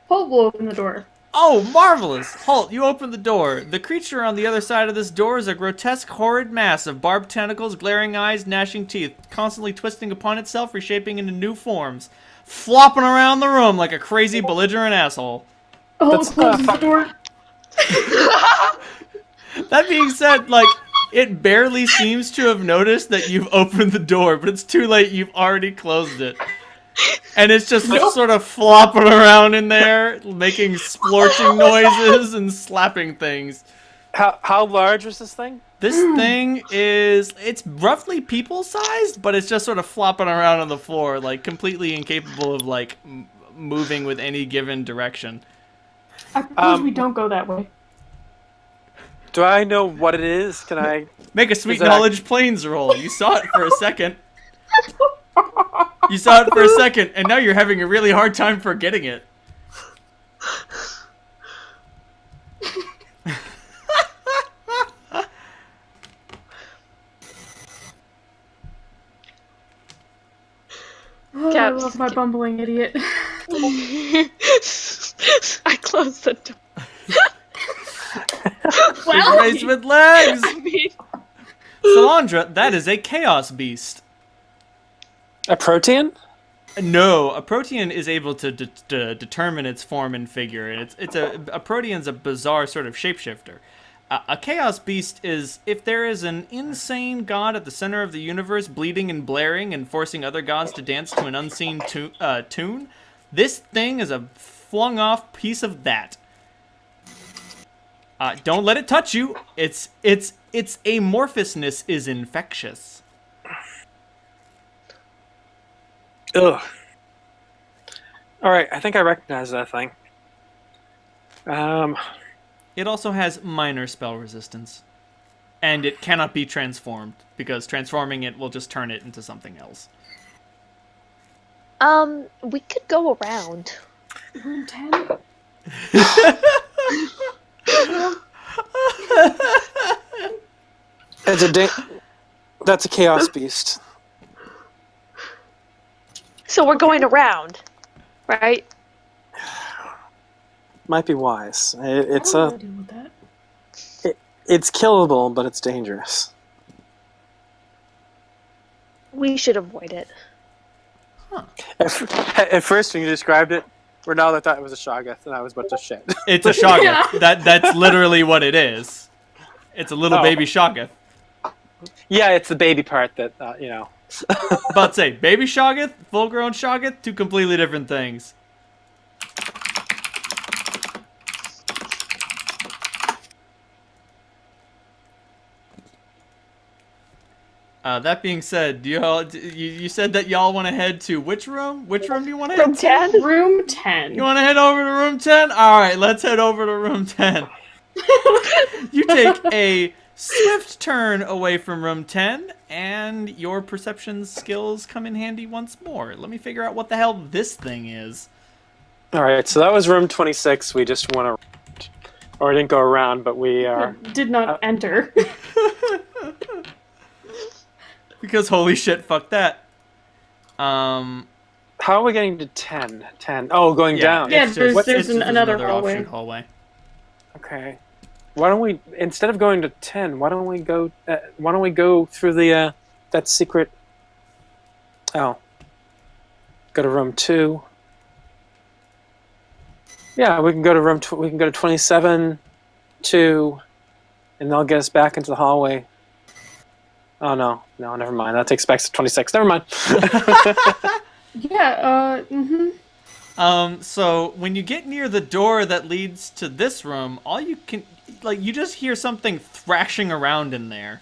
Holt will open the door. Oh, marvelous! Halt, you open the door. The creature on the other side of this door is a grotesque, horrid mass of barbed tentacles, glaring eyes, gnashing teeth, constantly twisting upon itself, reshaping into new forms, flopping around the room like a crazy, belligerent asshole. Holt closes the door. That being said, like, it barely seems to have noticed that you've opened the door, but it's too late, you've already closed it. And it's just sort of flopping around in there, making splorching noises and slapping things. How large was this thing? This thing it's roughly people-sized, but it's just sort of flopping around on the floor, like, completely incapable of, like, moving with any given direction. I propose we don't go that way. Do I know what it is? Can I... Make a sweet Is that- knowledge planes roll. You saw it for a second. You saw it for a second, and now you're having a really hard time forgetting it. Oh, I Caps. love my bumbling idiot. I closed the door. Big race with legs! I mean, Solandra, that is a chaos beast. A protean? No, a protean is able to determine its form and figure, and a protean's a bizarre sort of shapeshifter. A chaos beast is if there is an insane god at the center of the universe bleeding and blaring and forcing other gods to dance to an unseen tune. This thing is a flung off piece of that. Don't let it touch you. It's its amorphousness is infectious. Ugh. All right, I think I recognize that thing. It also has minor spell resistance. And it cannot be transformed, because transforming it will just turn it into something else. We could go around. Room 10? That's a chaos beast. So we're going around, right? Might be wise. It's I don't wanna deal with that. it's killable, but it's dangerous. We should avoid it. At first, when you described it, Ronaldo thought it was a Shoggoth, and I was about to shit. It's a Shoggoth. That's literally what it is. It's a little baby Shoggoth. Yeah, it's the baby part that About to say, baby Shoggoth, full-grown Shoggoth, two completely different things. That being said, you said that y'all want to head to which room? Which room do you want to head to? 10? Room 10. You want to head over to room 10? Alright, let's head over to room 10. You take a swift turn away from room 10, and your perception skills come in handy once more. Let me figure out what the hell this thing is. All right, so that was room 26. We just went around, or didn't go around, but we are. Did not enter. Because holy shit, fuck that. How are we getting to 10? 10. Oh, going down. Yeah, it's there's just another hallway. offshoot hallway. Okay. Why don't we, instead of going to 10, why don't we go through the that secret? Oh. Go to room 2. Yeah, we can go to we can go to 27, 2, and they'll get us back into the hallway. Oh no, never mind. That takes back to 26. Never mind. Yeah, So when you get near the door that leads to this room, all you can, you just hear something thrashing around in there.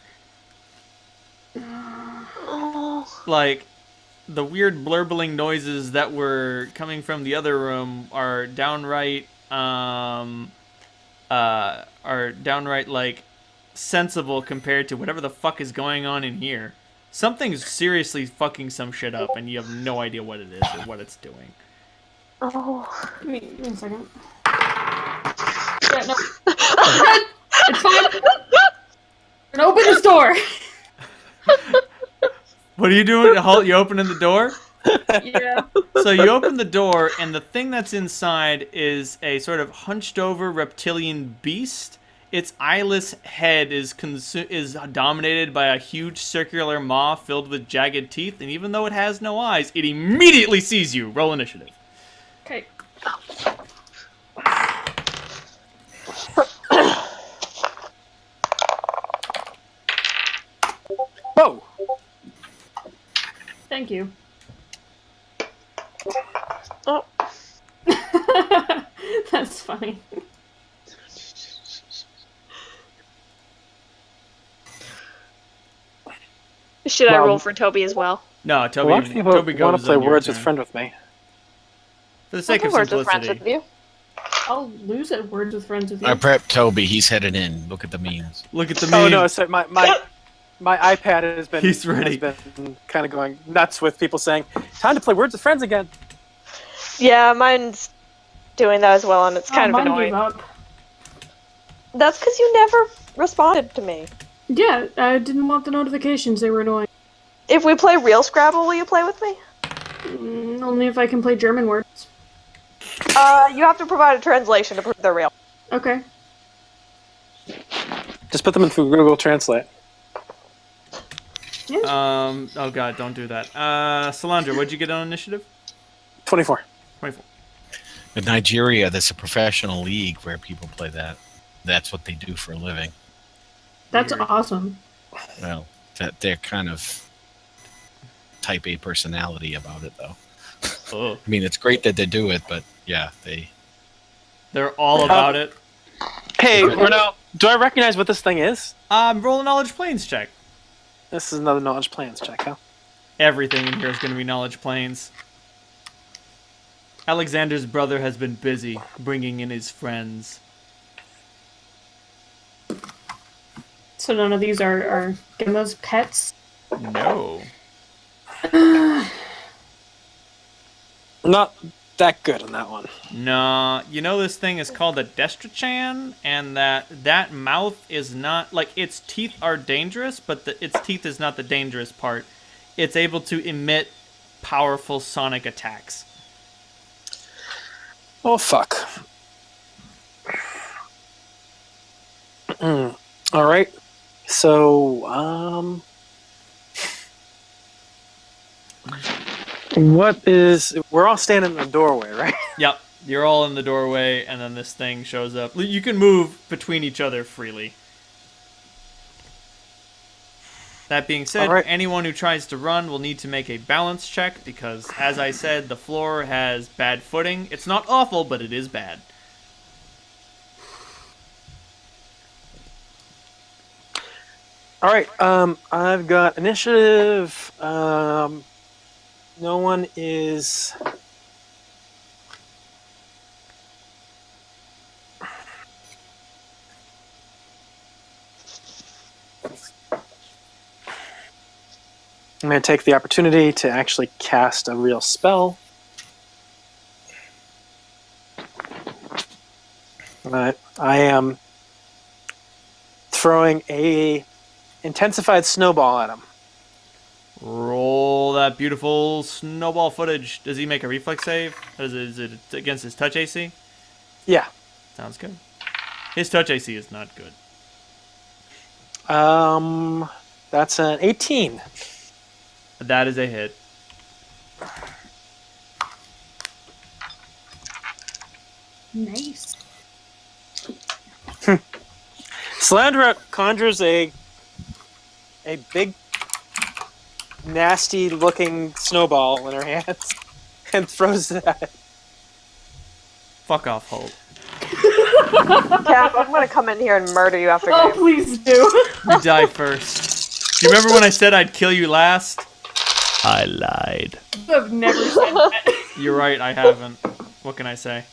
Like, the weird blurbling noises that were coming from the other room are downright, like, sensible compared to whatever the fuck is going on in here. Something's seriously fucking some shit up, and you have no idea what it is or what it's doing. Oh. Give me 1 second. Yeah, no. It's fine. We're gonna open this door. What are you doing? You opening the door? Yeah. So you open the door, and the thing that's inside is a sort of hunched-over reptilian beast. Its eyeless head is dominated by a huge circular maw filled with jagged teeth, and even though it has no eyes, it immediately sees you. Roll initiative. Okay. Whoa! Thank you. Oh. That's funny. Should I roll for Toby as well? No, A lot of people Toby goes want to play on your Words with turn. Friend with me. For the sake of Words with friends simplicity. with you. I'll lose at Words with Friends with you. I prepped Toby. He's headed in. Look at the memes. Look at the Oh meme. no! So my iPad has been He's ready. has been kind of going nuts with people saying, "Time to play Words with Friends again." Yeah, mine's doing that as well, and it's kind of mine annoying. gave up. That's because you never responded to me. Yeah, I didn't want the notifications. They were annoying. If we play real Scrabble, will you play with me? Only if I can play German words. You have to provide a translation to prove they're real. Okay. Just put them in through Google Translate. Oh god, don't do that. Salandra, what'd you get on initiative? 24. 24. In Nigeria, there's a professional league where people play that. That's what they do for a living. That's Weird. awesome. Well, that they're kind of type A personality about it, though. Oh. I mean, it's great that they do it, but yeah, They're all about it. Hey, Renell, do I recognize what this thing is? Roll a knowledge planes check. This is another knowledge plans check, huh? Everything in here is going to be knowledge planes. Alexander's brother has been busy bringing in his friends. So none of these are Gemma's pets? No. Not that good on that one. No, you know this thing is called a Destrachan, and that mouth is not, like, its teeth are dangerous, but its teeth is not the dangerous part. It's able to emit powerful sonic attacks. Oh, fuck. Alright. So, what is... We're all standing in the doorway, right? Yep, you're all in the doorway, and then this thing shows up. You can move between each other freely. That being said, Alright. anyone who tries to run will need to make a balance check, because, as I said, the floor has bad footing. It's not awful, but it is bad. Alright, I've got initiative. No one is... I'm going to take the opportunity to actually cast a real spell. But I am throwing a intensified snowball at him. Roll that beautiful snowball footage. Does he make a reflex save? Is it against his touch AC? Yeah. Sounds good. His touch AC is not good. That's an 18. That is a hit. Nice. Slandra conjures a big, nasty-looking snowball in her hands and throws it at it. Fuck off, Holt. Cap, I'm gonna come in here and murder you after Oh, game. please do. You die first. Do you remember when I said I'd kill you last? I lied. I've never said that. You're right, I haven't. What can I say?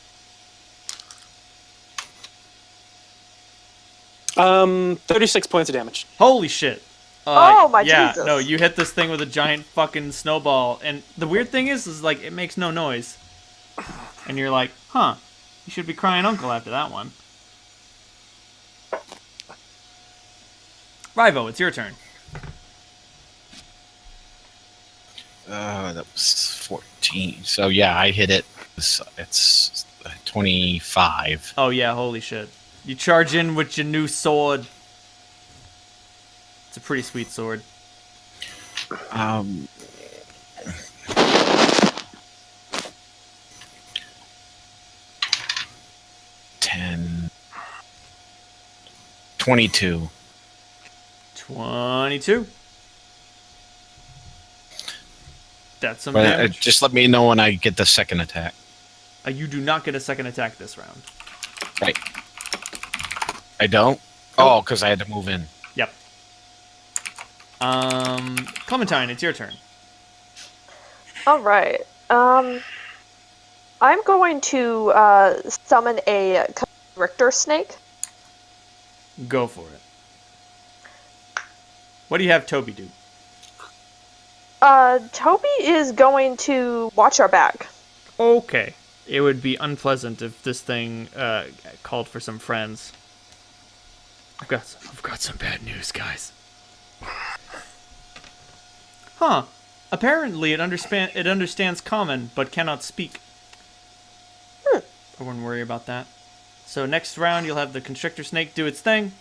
36 points of damage. Holy shit. Oh, my yeah, Jesus. no, you hit this thing with a giant fucking snowball, and the weird thing is like, it makes no noise. And you're like, huh, you should be crying uncle after that one. Rivo, it's your turn. That was 14. So yeah, I hit it. It's 25. Oh yeah, holy shit. You charge in with your new sword. It's a pretty sweet sword. 10, 22. 22. That's some But damage. just let me know when I get the second attack. You do not get a second attack this round. Right. I don't? Oh, because I had to move in. Yep. Clementine, it's your turn. Alright. I'm going to summon a constrictor snake. Go for it. What do you have Toby do? Toby is going to watch our back. Okay. It would be unpleasant if this thing called for some friends. I've got some bad news, guys. Huh. Apparently it understands common, but cannot speak. I wouldn't worry about that. So next round you'll have the constrictor snake do its thing.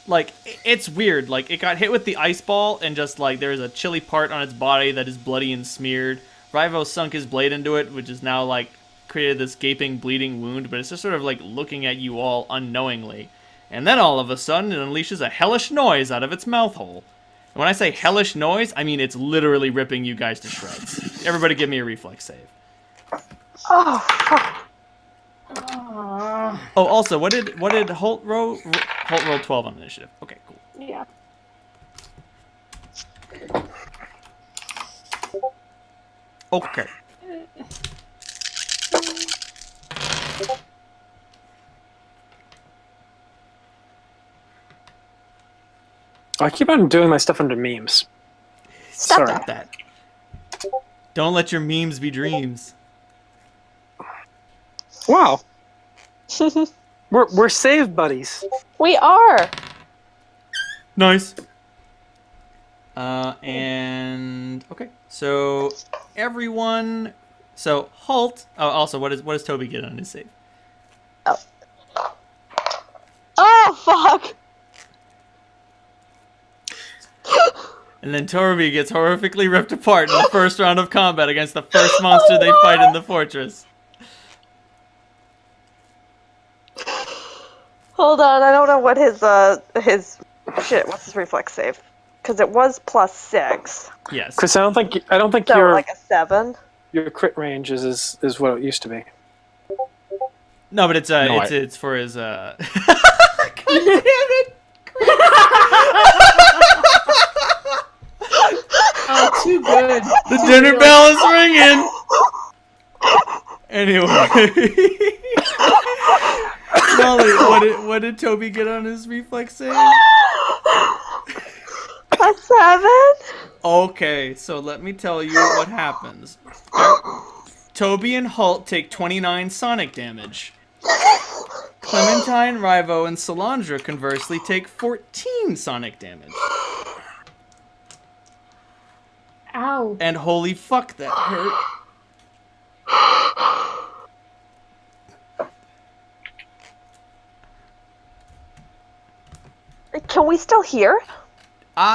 Like, it's weird. Like, it got hit with the ice ball, and just, like, there's a chilly part on its body that is bloody and smeared. Rivo sunk his blade into it, which is now, like, created this gaping, bleeding wound, but it's just sort of, like, looking at you all unknowingly. And then all of a sudden, it unleashes a hellish noise out of its mouth hole. And when I say hellish noise, I mean it's literally ripping you guys to shreds. Everybody give me a reflex save. Oh, fuck. Oh, also, what did Holt roll? Holt rolled 12 on initiative. Okay, cool. Yeah. Okay. I keep on doing my stuff under memes. Stop Sorry. That. Don't let your memes be dreams. Wow. We're save buddies. We are. Nice. And okay, so everyone. So Halt. Oh, also, what does Toby get on his save? Oh fuck! And then Toby gets horrifically ripped apart in the first round of combat against the first monster they fight in the fortress. Hold on, I don't know what his shit. What's his reflex save? Because it was +6. Yes. Chris, I don't think So your like a 7. your crit range is what it used to be. No, but it's No, it's for his God damn it! Oh, too good. The dinner bell is ringing. Anyway, Molly, what did Toby get on his reflex save? A 7? Okay, so let me tell you what happens. Toby and Halt take 29 sonic damage. Clementine, Rivo, and Solandra conversely take 14 sonic damage. Ow. And holy fuck, that hurt. Can we still hear?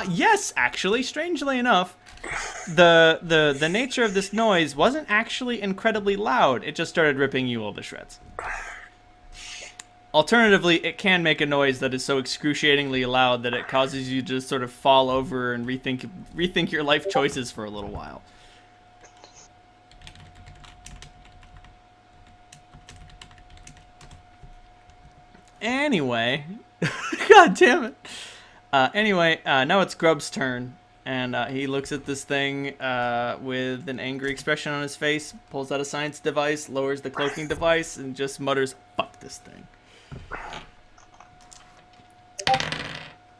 Yes, actually, strangely enough, the nature of this noise wasn't actually incredibly loud. It just started ripping you all to shreds. Alternatively, it can make a noise that is so excruciatingly loud that it causes you to just sort of fall over and rethink your life choices for a little while. Anyway, god damn it. Anyway, now it's Grub's turn, and he looks at this thing with an angry expression on his face, pulls out a science device, lowers the cloaking device, and just mutters, "Fuck this thing."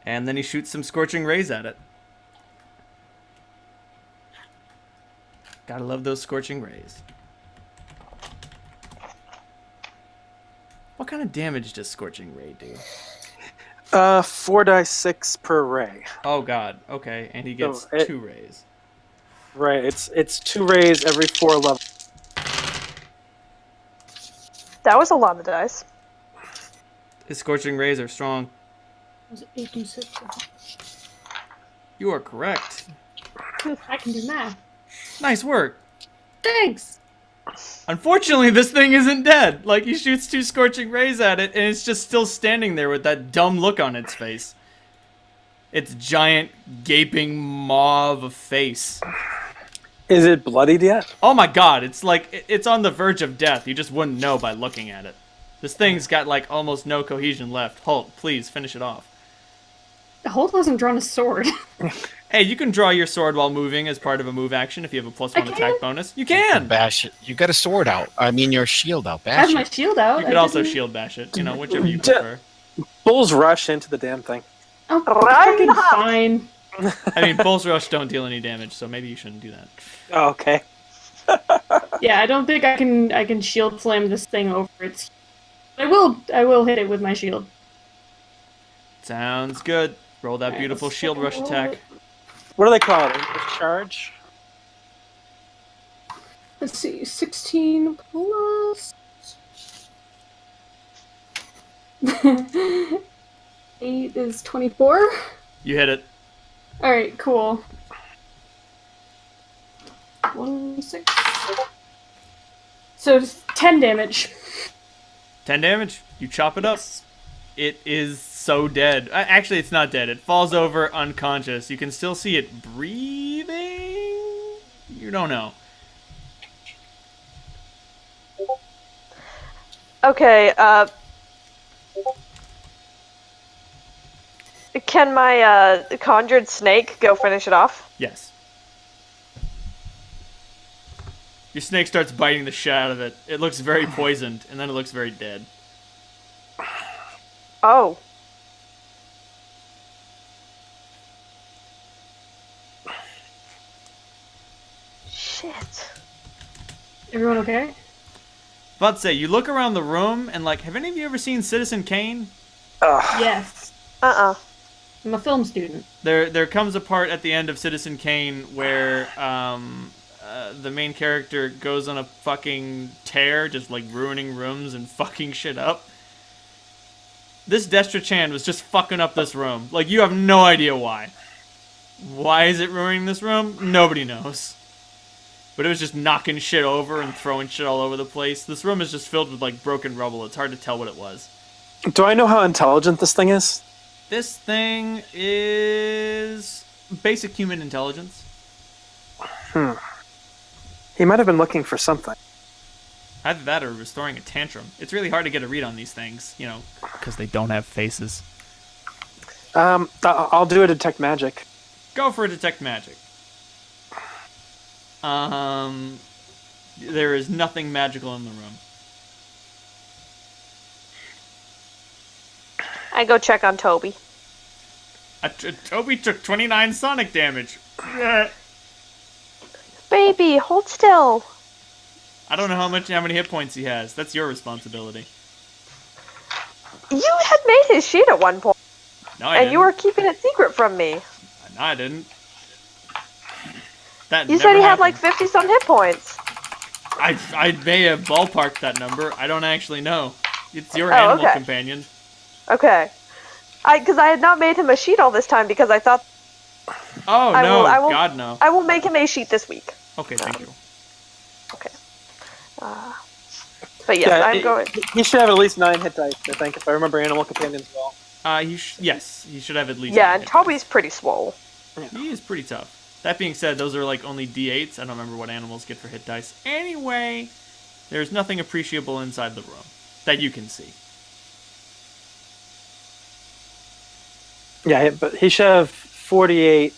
And then he shoots some scorching rays at it. Gotta love those scorching rays. What kind of damage does scorching ray do? 4d6 per ray. Oh god, okay, and he gets So 2 rays. Right, it's 2 rays every 4 levels. That was a lot of dice. His scorching rays are strong. Was it 8 and 6? You are correct. I can do math. Nice work. Thanks. Unfortunately, this thing isn't dead. Like, he shoots 2 scorching rays at it, and it's just still standing there with that dumb look on its face. Its giant, gaping maw of a face. Is it bloodied yet? Oh my god, it's like, it's on the verge of death. You just wouldn't know by looking at it. This thing's got, like, almost no cohesion left. Halt, please, finish it off. Holt hasn't drawn a sword. Hey, you can draw your sword while moving as part of a move action if you have a +1 attack bonus. You can! Bash it. You got a sword out. I mean, your shield out. I have Bash my it. shield out. You could I also didn't- shield bash it, you know, whichever you prefer. Bulls rush into the damn thing. Oh, Right fucking up. fine. I mean, Bull's Rush don't deal any damage, so maybe you shouldn't do that. Oh, okay. Yeah, I don't think I can shield flame this thing over its. I will hit it with my shield. Sounds good. Roll that Alright, beautiful let's shield take a rush roll. attack. What do they call it? English charge? Let's see, 16 plus 8 is 24. You hit it. All right, cool. 1 6. So it's 10 damage. 10 damage. You chop it up. It is so dead. Actually, it's not dead. It falls over unconscious. You can still see it breathing. You don't know. Okay, Can my conjured snake go finish it off? Yes. Your snake starts biting the shit out of it. It looks very poisoned, and then it looks very dead. Oh. Shit. Everyone okay? About to say, you look around the room, and like, have any of you ever seen Citizen Kane? Yes. Uh-uh. I'm a film student. There comes a part at the end of Citizen Kane where the main character goes on a fucking tear, just like ruining rooms and fucking shit up. This Destra Chan was just fucking up this room. Like, you have no idea why. Why is it ruining this room? Nobody knows. But it was just knocking shit over and throwing shit all over the place. This room is just filled with like broken rubble. It's hard to tell what it was. Do I know how intelligent this thing is? This thing is basic human intelligence. He might have been looking for something. Either that or restoring a tantrum. It's really hard to get a read on these things, you know, because they don't have faces. I'll do a detect magic. Go for a detect magic. There is nothing magical in the room. I go check on Toby. Toby took 29 sonic damage. Baby, hold still. I don't know how many hit points he has. That's your responsibility. You had made his sheet at one point, No, I and didn't. you were keeping it secret from me. No, I didn't. That You never said he had like happened. 50-some hit points. I may have ballparked that number. I don't actually know. It's your animal okay. companion. Okay. Because I had not made him a sheet all this time because I thought Oh, I no. will- I will- God, no. I will make him a sheet this week. Okay, thank you. Okay. But yes, I'm going. He should have at least 9 hit dice, I think, if I remember animal companions well. Yes, he should have at least. Yeah, 9 and hit Toby's pretty swole. dice. He is pretty tough. That being said, those are like only D8s. I don't remember what animals get for hit dice. Anyway, there's nothing appreciable inside the room that you can see. Yeah, but he should have 48.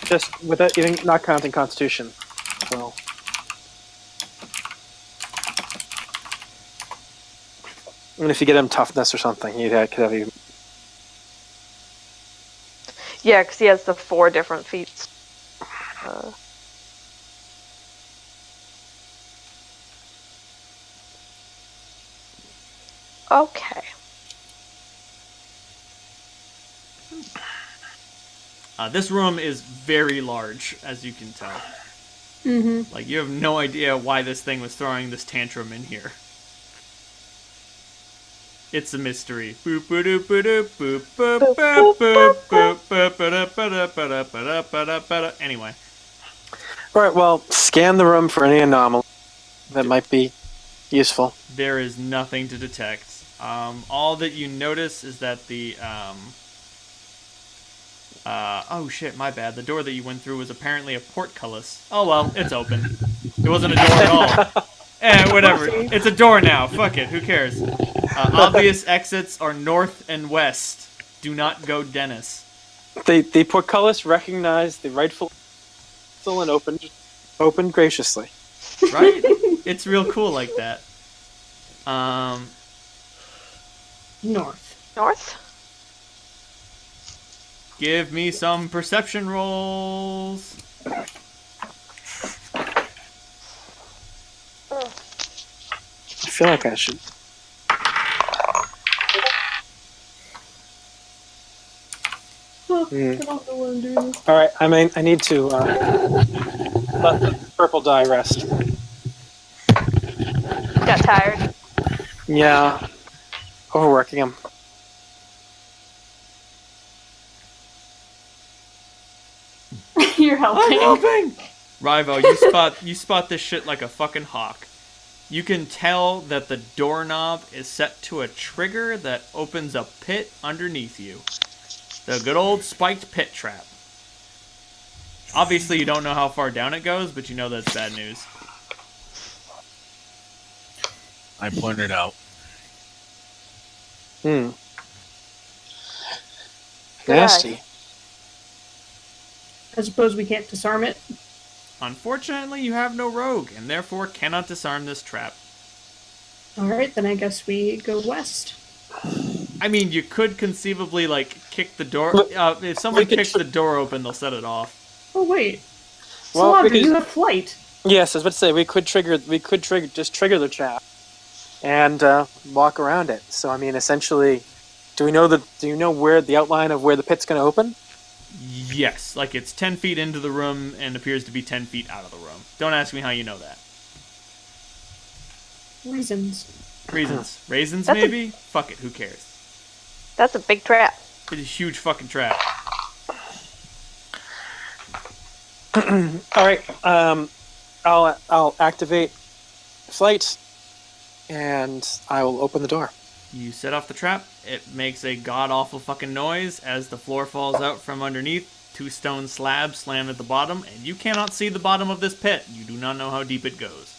Just without even not counting Constitution. So. And if you get him toughness or something, could have even. Yeah, because he has the 4 different feats. Okay. This room is very large, as you can tell. Mm-hmm. Like, you have no idea why this thing was throwing this tantrum in here. It's a mystery. Boop boop boop boop boop boop boop boop boop boop ba-da ba-da. Anyway, Alright, well, scan the room for any anomaly that might be useful. there is nothing to detect. All that you notice is that the oh shit, my bad. The door that you went through was apparently a portcullis. Oh well, it's open. It wasn't a door at all. Whatever. It's a door now. Fuck it. Who cares? Obvious exits are north and west. Do not go Dennis. The portcullis recognized the rightful and opened graciously. Right? It's real cool like that. North. North? Give me some perception rolls. I feel like I should. I don't know what I'm doing this. Alright, I need to let the purple die rest. Got tired. Yeah. Overworking him. You're helping. I'm helping! Rivo, you spot this shit like a fucking hawk. You can tell that the doorknob is set to a trigger that opens a pit underneath you. The good old spiked pit trap. Obviously, you don't know how far down it goes, but you know that's bad news. I pointed out. Hmm. Good Nasty. I suppose we can't disarm it. Unfortunately, you have no rogue, and therefore cannot disarm this trap. Alright, then I guess we go west. I mean, you could conceivably, like, kick the door. Look, If someone we could kicks the door open, they'll set it off. Oh, wait. Well, Saladra, because- you have flight. Yes, I was about to say we could trigger the trap and walk around it. So I mean, essentially, do you know where the outline of where the pit's going to open? Yes, like it's 10 feet into the room and appears to be 10 feet out of the room. Don't ask me how you know that. Reasons. Reasons. Raisins, That's a- maybe? Fuck it, who cares? That's a big trap. It's a huge fucking trap. All right. I'll activate flight, and I will open the door. You set off the trap. It makes a god-awful fucking noise as the floor falls out from underneath. 2 stone slabs slam at the bottom, and you cannot see the bottom of this pit. You do not know how deep it goes.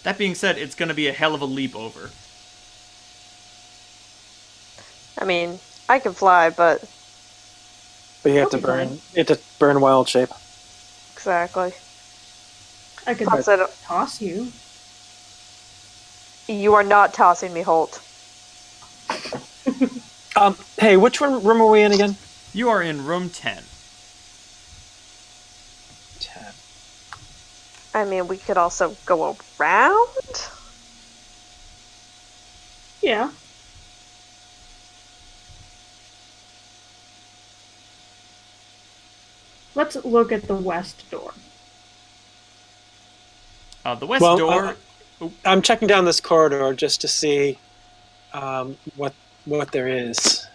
That being said, it's going to be a hell of a leap over. I mean, I can fly, but But you have to That'll be burn. You have to burn wild shape. exactly. I could Plus, I don't- toss you. you are not tossing me, Holt. Hey, which room are we in again? You are in room 10. 10. I mean, we could also go around. Yeah. Let's look at the west door. The west Well, door... I'm checking down this corridor just to see what there is.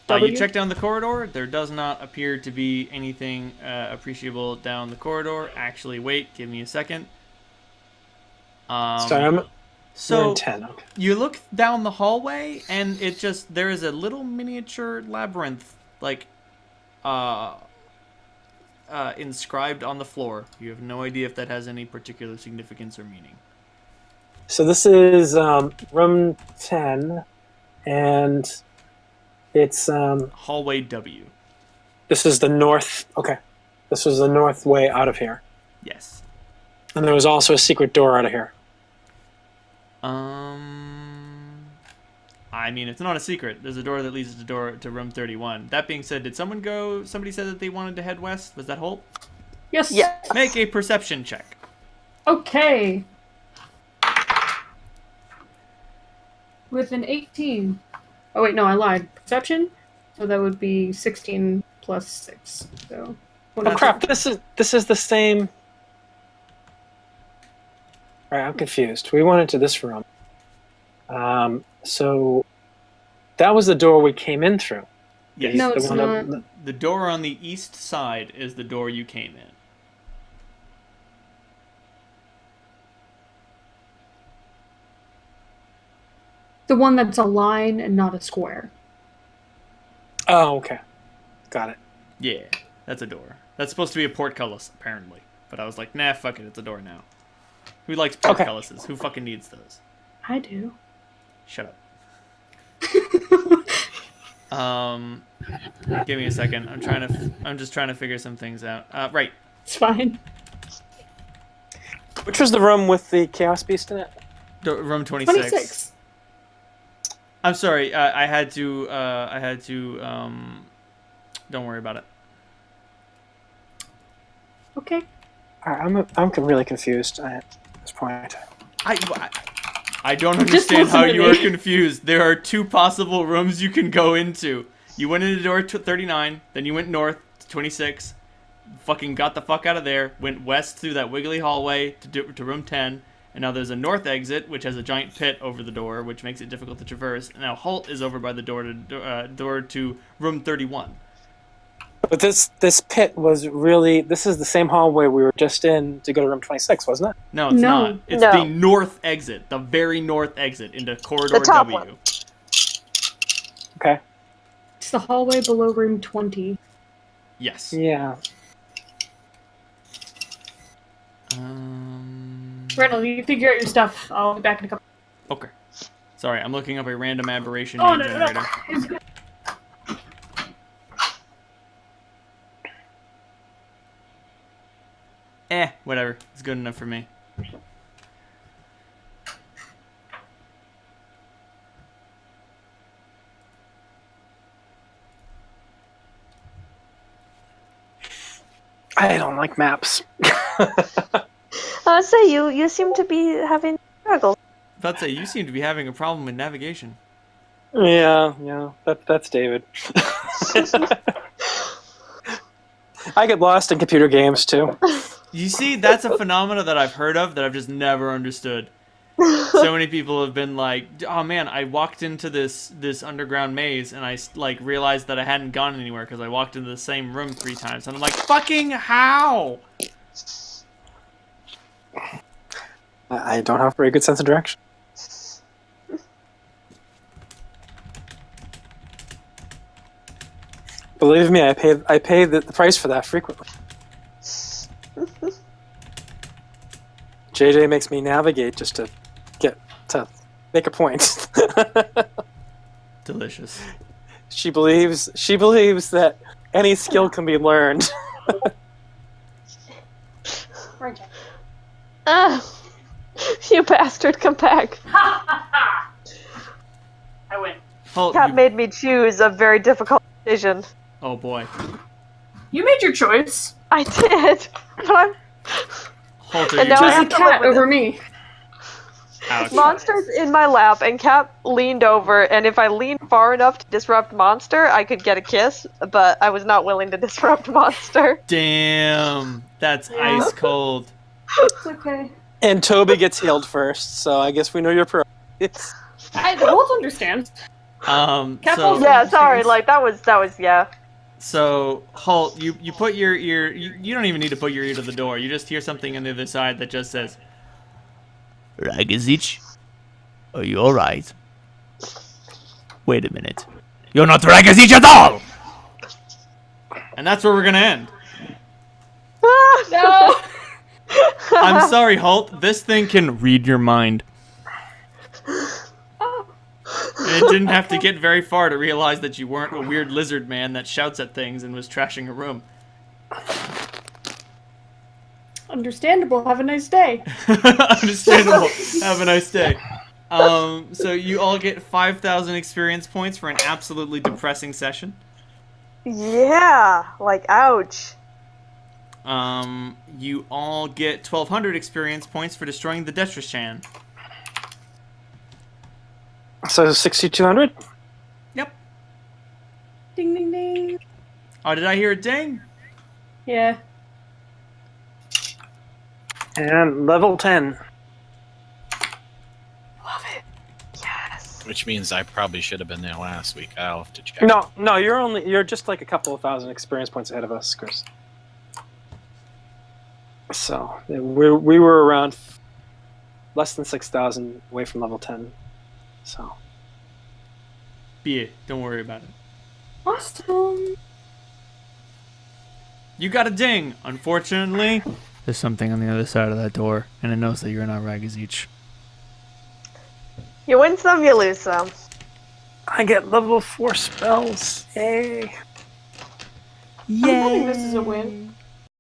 you W? check down the corridor. There does not appear to be anything appreciable down the corridor. Actually, wait. Give me a second. Sorry, we're So in 10. Okay. you look down the hallway, and there is a little miniature labyrinth, like, inscribed on the floor. You have no idea if that has any particular significance or meaning. So this is room 10, and it's Hallway W. this is the north. Okay, this was the north way out of here, Yes. and there was also a secret door out of here. I mean, it's not a secret. There's a door that leads to room 31. That being said, did somebody said that they wanted to head west? Was that Holt? Yes. Yes. Make a perception check. Okay. With an 18. Oh wait, no, I lied. Perception? So that would be 16 plus 6. So. Oh crap! This is the same. All right, I'm confused. We went into this room. So that was the door we came in through. Yes. No, The it's one not. that- The door on the east side is the door you came in. The one that's a line and not a square. Oh, okay, got it. Yeah, that's a door. That's supposed to be a portcullis, apparently. But I was like, nah, fuck it, it's a door now. Who likes Okay. portcullises? Who fucking needs those? I do. Shut up. Give me a second. I'm just trying to figure some things out. Right. It's fine. Which was the room with the chaos beast in it? Room 26. 26. I'm sorry. I had to. Don't worry about it. Okay. All right, I'm really confused at this point. I don't Just understand how listen to you are me. confused. There are 2 possible rooms you can go into. You went into door 39, then you went north to 26, fucking got the fuck out of there, went west through that wiggly hallway to room 10, and now there's a north exit, which has a giant pit over the door, which makes it difficult to traverse, and now Holt is over by the door to room 31. But this pit was really. This is the same hallway we were just in to go to room 26, wasn't it? No, it's No. not. It's No. the north exit, the very north exit into corridor The top W. one. Okay. It's the hallway below room 20. Yes. Yeah. Randall, you figure out your stuff. I'll be back in a couple. Okay. Sorry, I'm looking up a random aberration Oh name no, no, generator. no. It's good. Whatever. It's good enough for me. I don't like maps. Say you seem to be having struggles. About to say, you seem to be having a problem with navigation. Yeah. That's David. I get lost in computer games too. You see, that's a phenomena that I've heard of that I've just never understood. So many people have been like, "Oh man, I walked into this underground maze and I like realized that I hadn't gone anywhere because I walked into the same room 3 times." And I'm like, "Fucking how?" I don't have a very good sense of direction. Believe me, I pay the price for that frequently. JJ makes me navigate just to make a point. Delicious. She believes that any skill can be learned. You bastard, come back. Ha ha ha! I win. Halt, Cat you- made me choose a very difficult decision. Oh boy. You made your choice. I did, but I'm Halt, And now I Choose have the to live cat with over it. me. ouch. Monster's in my lap, and Cat leaned over, and if I leaned far enough to disrupt Monster, I could get a kiss, but I was not willing to disrupt Monster. Damn. That's Yeah. ice cold. It's okay. And Toby gets healed first, so I guess we know your priorities. I Holt understands. So Capital- Yeah, sorry, like, that was, yeah. So, Halt, you put your ear... You don't even need to put your ear to the door. You just hear something on the other side that just says, Ragazich, are you alright? Wait a minute. You're not Ragazich at all! And that's where we're gonna end. No! I'm sorry, Halt. This thing can read your mind. Oh. And it didn't have to get very far to realize that you weren't a weird lizard man that shouts at things and was trashing a room. Understandable. Have a nice day. Understandable. Have a nice day. So you all get 5,000 experience points for an absolutely depressing session. Yeah, like, ouch. You all get 1,200 experience points for destroying the Detrashan. So 6,200? Yep. Ding ding ding. Oh, did I hear a ding? Yeah. And level 10. Yes. Which means I probably should have been there last week. I'll have to check. No, you're just like a couple of thousand experience points ahead of us, Chris. So we were around less than 6,000 away from level 10. So Be it. Don't worry about it. Awesome. You got a ding. Unfortunately, there's something on the other side of that door, and it knows that you're not Ragazich. You win some, you lose some. I get level 4 spells. Yay! I'm hoping this is a win.